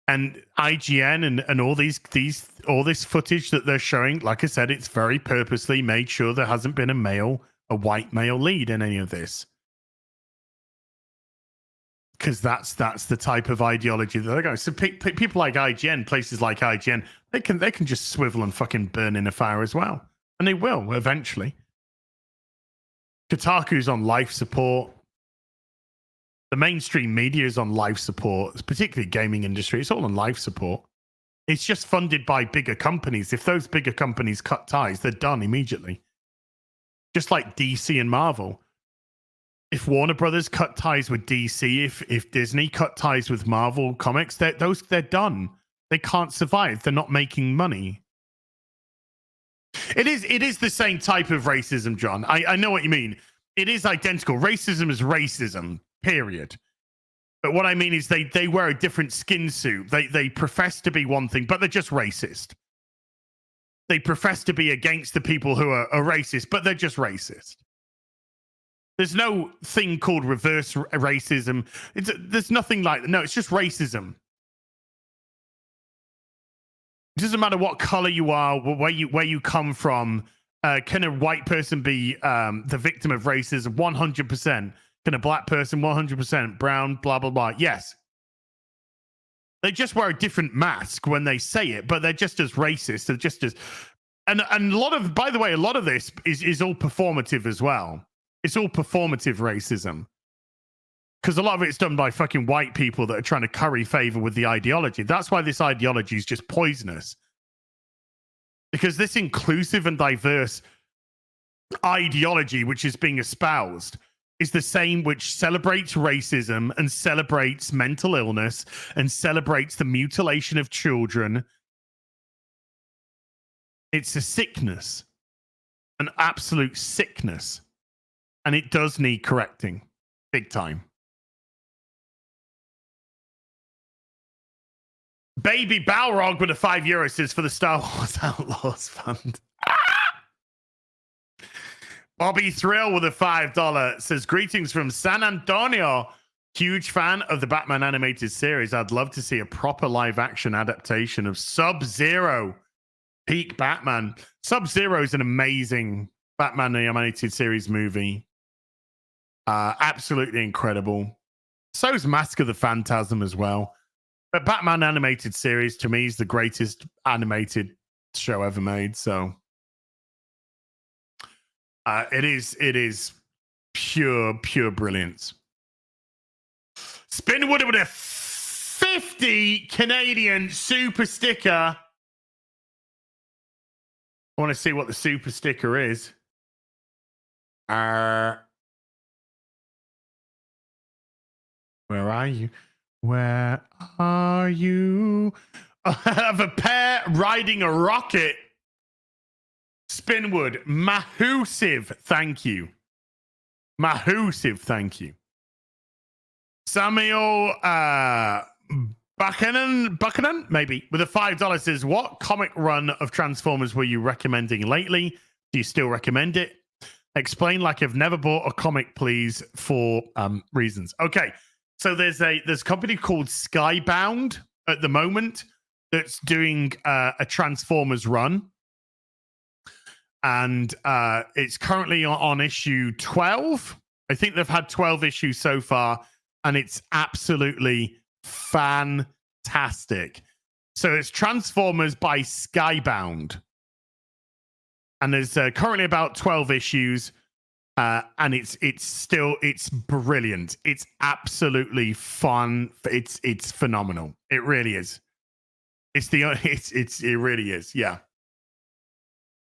And IGN and all this footage that they're showing, like I said, it's very purposely made sure there hasn't been a white male lead in any of this. Because that's the type of ideology that they're going. So people like IGN, places like IGN, they can just swivel and fucking burn in a fire as well, and they will eventually. Kotaku's on life support. The mainstream media is on life support, particularly gaming industry. It's all on life support. It's just funded by bigger companies. If those bigger companies cut ties, they're done immediately. Just like DC and Marvel. If Warner Brothers cut ties with DC, if Disney cut ties with Marvel Comics, they're done. They can't survive. They're not making money. It is the same type of racism, John. I know what you mean. It is identical. Racism is racism, period. But what I mean is they wear a different skin suit. They profess to be one thing, but they're just racist. They profess to be against the people who are racist, but they're just racist. There's no thing called reverse racism. There's nothing like that. No, it's just racism. It doesn't matter what color you are, where you come from. Can a white person be the victim of racism? 100%. Can a black person? 100%. Brown, blah, blah, blah. Yes. They just wear a different mask when they say it, but they're just as racist. They're just as... And a lot of... By the way, a lot of this is all performative as well. It's all performative racism. Because a lot of it's done by fucking white people that are trying to curry favor with the ideology. That's why this ideology is just poisonous. Because this inclusive and diverse ideology which is being espoused is the same which celebrates racism and celebrates mental illness and celebrates the mutilation of children. It's a sickness, an absolute sickness. And it does need correcting, big time. Baby Balrog with a €5 says for the Star Wars Outlaws Fund. Bobby Thrill with a $5 says, greetings from San Antonio. Huge fan of the Batman animated series. I'd love to see a proper live action adaptation of Sub-Zero. Peak Batman. Sub-Zero is an amazing Batman animated series movie. Absolutely incredible. So is Mask of the Phantasm as well. But Batman animated series to me is the greatest animated show ever made. So it is pure brilliance. Spinwood with a 50 Canadian super sticker. I want to see what the super sticker is. Where are you? Where are you? I have a pair riding a rocket. Spinwood, mahoosive, thank you. Mahoosive, thank you. Samuel Buchanan, maybe, with a $5 says, what comic run of Transformers were you recommending lately? Do you still recommend it? Explain like I've never bought a comic, please, for reasons. Okay, so there's a company called Skybound at the moment that's doing a Transformers run. And it's currently on issue 12. I think they've had 12 issues so far, and it's absolutely fantastic. So it's Transformers by Skybound. And there's currently about 12 issues, and it's brilliant. It's absolutely fun. It's phenomenal. It really is. It really is. Yeah.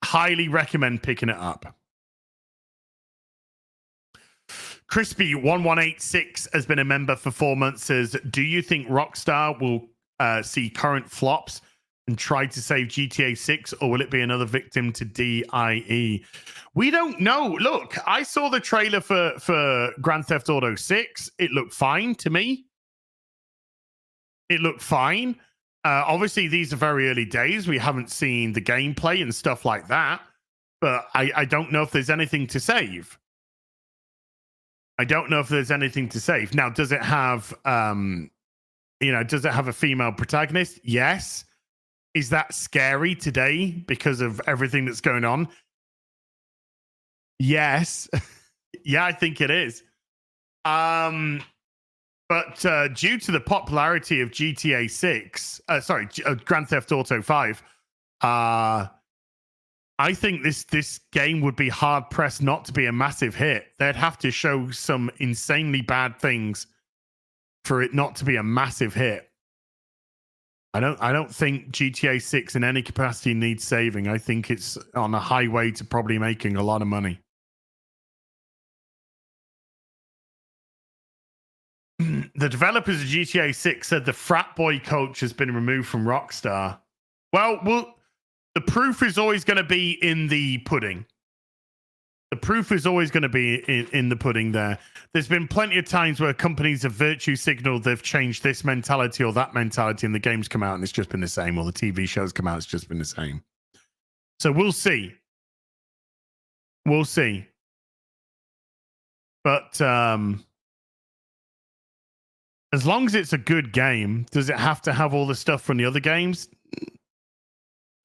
Highly recommend picking it up. Crispy1186 has been a member for 4 months. Says, do you think Rockstar will see current flops and try to save GTA 6, or will it be another victim to DIE? We don't know. Look, I saw the trailer for Grand Theft Auto 6. It looked fine to me. It looked fine. Obviously, these are very early days. We haven't seen the gameplay and stuff like that. But I don't know if there's anything to save. I don't know if there's anything to save. Now, does it have, does it have a female protagonist? Yes. Is that scary today because of everything that's going on? Yes. Yeah, I think it is. But due to the popularity of GTA 6, Grand Theft Auto 5, I think this game would be hard pressed not to be a massive hit. They'd have to show some insanely bad things for it not to be a massive hit. I don't think GTA 6 in any capacity needs saving. I think it's on a highway to probably making a lot of money. The developers of GTA 6 said the frat boy coach has been removed from Rockstar. Well, the proof is always going to be in the pudding. The proof is always going to be in the pudding there. There's been plenty of times where companies have virtue signaled they've changed this mentality or that mentality, and the games come out and it's just been the same, or the TV shows come out, it's just been the same. So we'll see. We'll see. But as long as it's a good game, does it have to have all the stuff from the other games?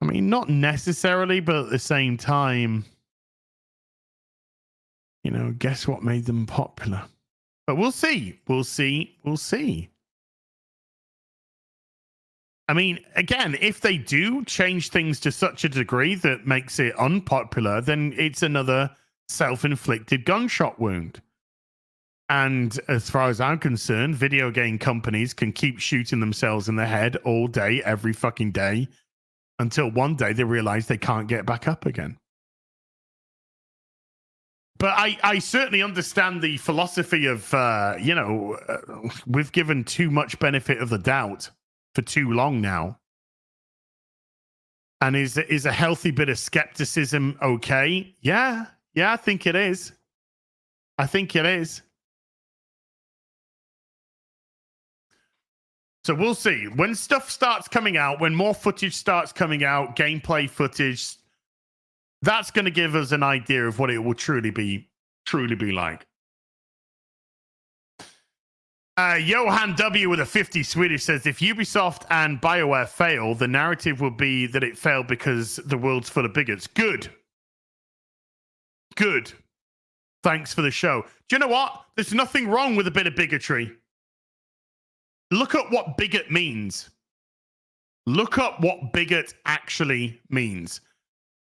I mean, not necessarily, but at the same time, guess what made them popular? But we'll see. We'll see. We'll see. I mean, again, if they do change things to such a degree that makes it unpopular, then it's another self-inflicted gunshot wound. And as far as I'm concerned, video game companies can keep shooting themselves in the head all day, every fucking day, until one day they realize they can't get back up again. But I certainly understand the philosophy of, we've given too much benefit of the doubt for too long now. And is a healthy bit of skepticism okay? Yeah, I think it is. I think it is. So we'll see. When stuff starts coming out, when more footage starts coming out, gameplay footage, that's going to give us an idea of what it will truly be like. Johan W with a 50 Swedish says, if Ubisoft and BioWare fail, the narrative will be that it failed because the world's full of bigots. Good. Thanks for the show. Do you know what? There's nothing wrong with a bit of bigotry. Look at what bigot means. Look up what bigot actually means.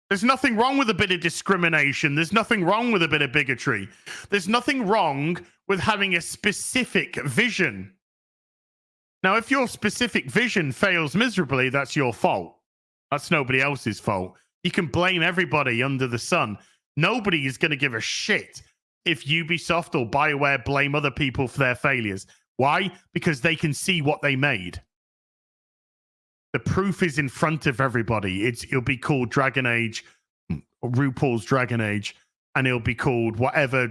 There's nothing wrong with a bit of discrimination. There's nothing wrong with a bit of bigotry. There's nothing wrong with having a specific vision. Now, if your specific vision fails miserably, that's your fault. That's nobody else's fault. You can blame everybody under the sun. Nobody is going to give a shit if Ubisoft or BioWare blame other people for their failures. Why? Because they can see what they made. The proof is in front of everybody. It'll be called Dragon Age, RuPaul's Dragon Age, and it'll be called whatever,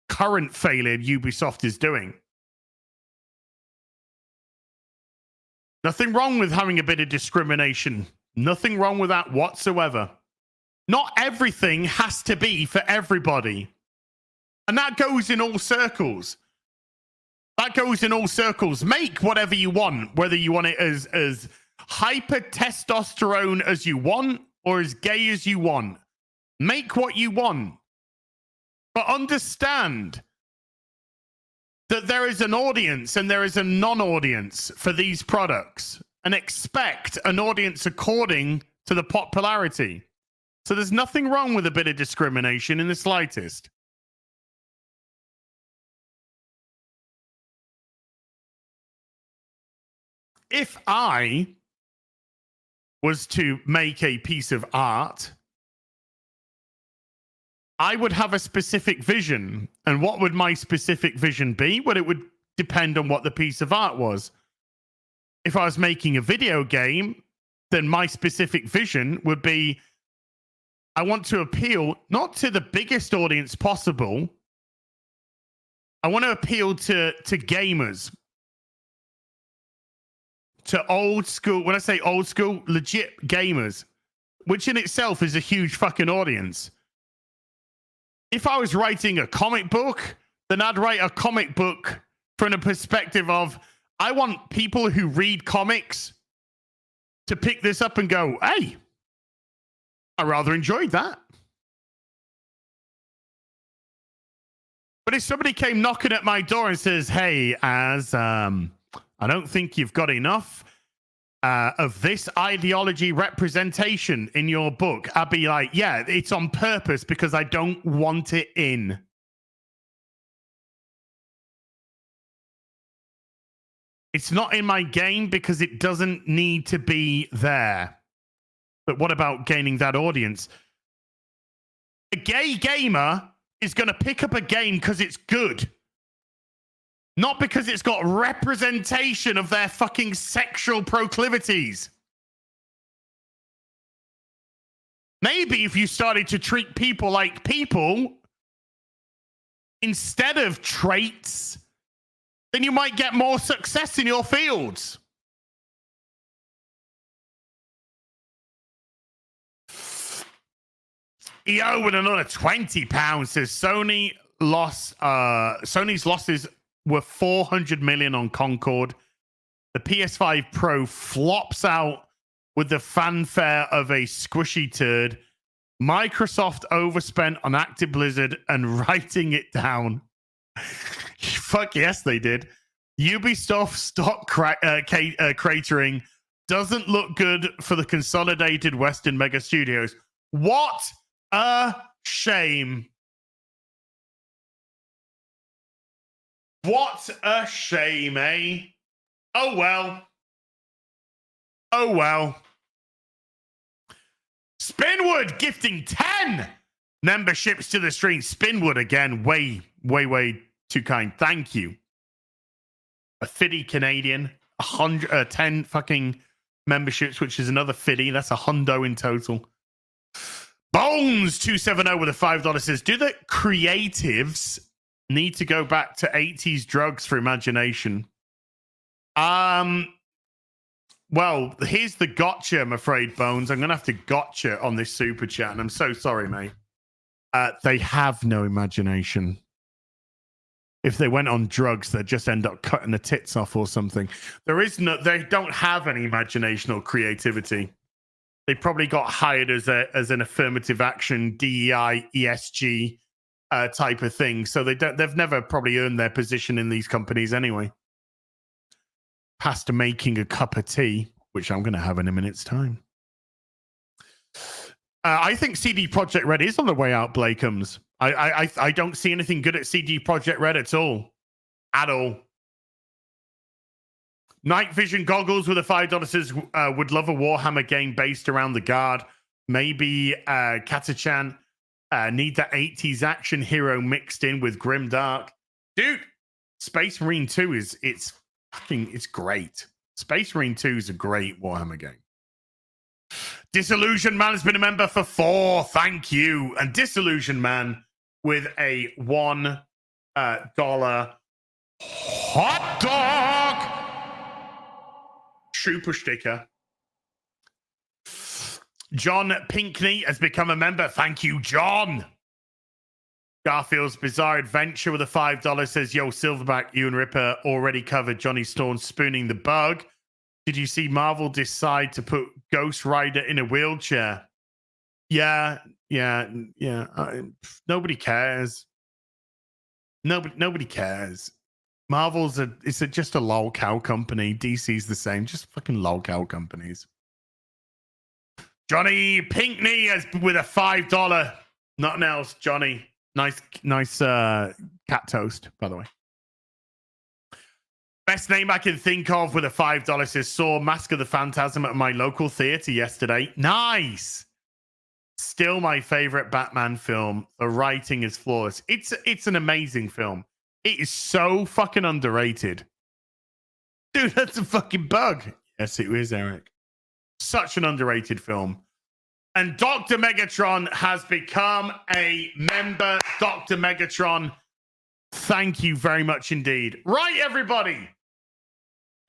current failure Ubisoft is doing. Nothing wrong with having a bit of discrimination. Nothing wrong with that whatsoever. Not everything has to be for everybody. And that goes in all circles. That goes in all circles. Make whatever you want, whether you want it as hyper testosterone as you want or as gay as you want. Make what you want. But understand that there is an audience and there is a non-audience for these products, and expect an audience according to the popularity. So there's nothing wrong with a bit of discrimination in the slightest. If I was to make a piece of art, I would have a specific vision. And what would my specific vision be? Well, it would depend on what the piece of art was. If I was making a video game, then my specific vision would be, I want to appeal not to the biggest audience possible. I want to appeal to gamers. To old school, when I say old school, legit gamers, which in itself is a huge fucking audience. If I was writing a comic book, then I'd write a comic book from the perspective of, I want people who read comics to pick this up and go, hey, I rather enjoyed that. But if somebody came knocking at my door and says, hey, I don't think you've got enough of this ideology representation in your book, I'd be like, yeah, it's on purpose because I don't want it in. It's not in my game because it doesn't need to be there. But what about gaining that audience? A gay gamer is going to pick up a game because it's good. Not because it's got representation of their fucking sexual proclivities. Maybe if you started to treat people like people instead of traits, then you might get more success in your fields. EO with another £20 says Sony's losses were 400 million on Concord. The PS5 Pro flops out with the fanfare of a squishy turd. Microsoft overspent on Active Blizzard and writing it down. Fuck yes, they did. Ubisoft stock cratering doesn't look good for the consolidated Western mega studios. What a shame. What a shame, eh? Oh, well. Oh, well. Spinwood gifting 10 memberships to the stream. Spinwood, again, way too kind. Thank you. A 50 Canadian, 10 fucking memberships, which is another 50. That's a hundo in total. Bones 270 with a $5 says, do the creatives need to go back to 80s drugs for imagination? Well, here's the gotcha, I'm afraid, Bones. I'm going to have to gotcha on this super chat, and I'm so sorry, mate. They have no imagination. If they went on drugs, they'd just end up cutting the tits off or something. They don't have any imagination or creativity. They probably got hired as an affirmative action, DEI, ESG type of thing. So they've never probably earned their position in these companies anyway. Past making a cup of tea, which I'm going to have in a minute's time. I think CD Projekt Red is on the way out, Blakeums. I don't see anything good at CD Projekt Red at all. At all. Night Vision Goggles with a $5 says, would love a Warhammer game based around the Guard. Maybe Katachan. Need that 80s action hero mixed in with Grimdark. Dude, Space Marine 2 it's great. Space Marine 2 is a great Warhammer game. Disillusion Man has been a member for 4. Thank you. And Disillusion Man with a $1 hot dog. super sticker. John Pinkney has become a member. Thank you, John. Garfield's Bizarre Adventure with a $5 says, yo, Silverback, you and Ripper already covered Johnny Storm spooning the bug. Did you see Marvel decide to put Ghost Rider in a wheelchair? Yeah. Nobody cares. Nobody cares. Marvel's just a lol cow company. DC's the same. Just fucking lol cow companies. Johnny Pinkney with a $5. Nothing else, Johnny. Nice cat toast, by the way. Best name I can think of with a $5 says, saw Mask of the Phantasm at my local theater yesterday. Nice. Still my favorite Batman film. The writing is flawless. It's an amazing film. It is so fucking underrated. Dude, that's a fucking bug. Yes, it is, Eric. Such an underrated film. And Dr. Megatron has become a member. Dr. Megatron, thank you very much indeed. Right, everybody.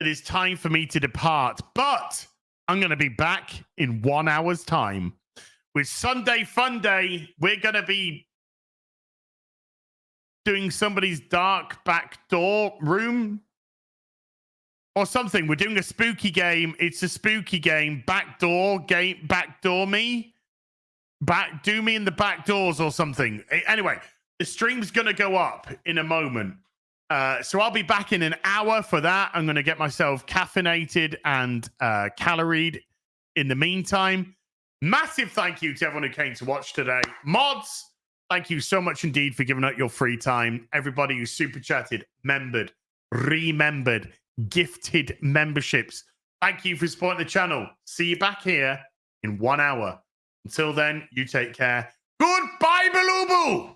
It is time for me to depart, but I'm going to be back in 1 hour's time with Sunday Fun Day. We're going to be doing somebody's dark backdoor room or something. We're doing a spooky game. It's a spooky game. Backdoor game. Backdoor me. Do me in the back doors or something. Anyway, the stream's going to go up in a moment. So I'll be back in an hour for that. I'm going to get myself caffeinated and caloried in the meantime. Massive thank you to everyone who came to watch today. Mods, thank you so much indeed for giving up your free time. Everybody who super chatted, membered, remembered, gifted memberships. Thank you for supporting the channel. See you back here in 1 hour. Until then, you take care. Goodbye, Belubu!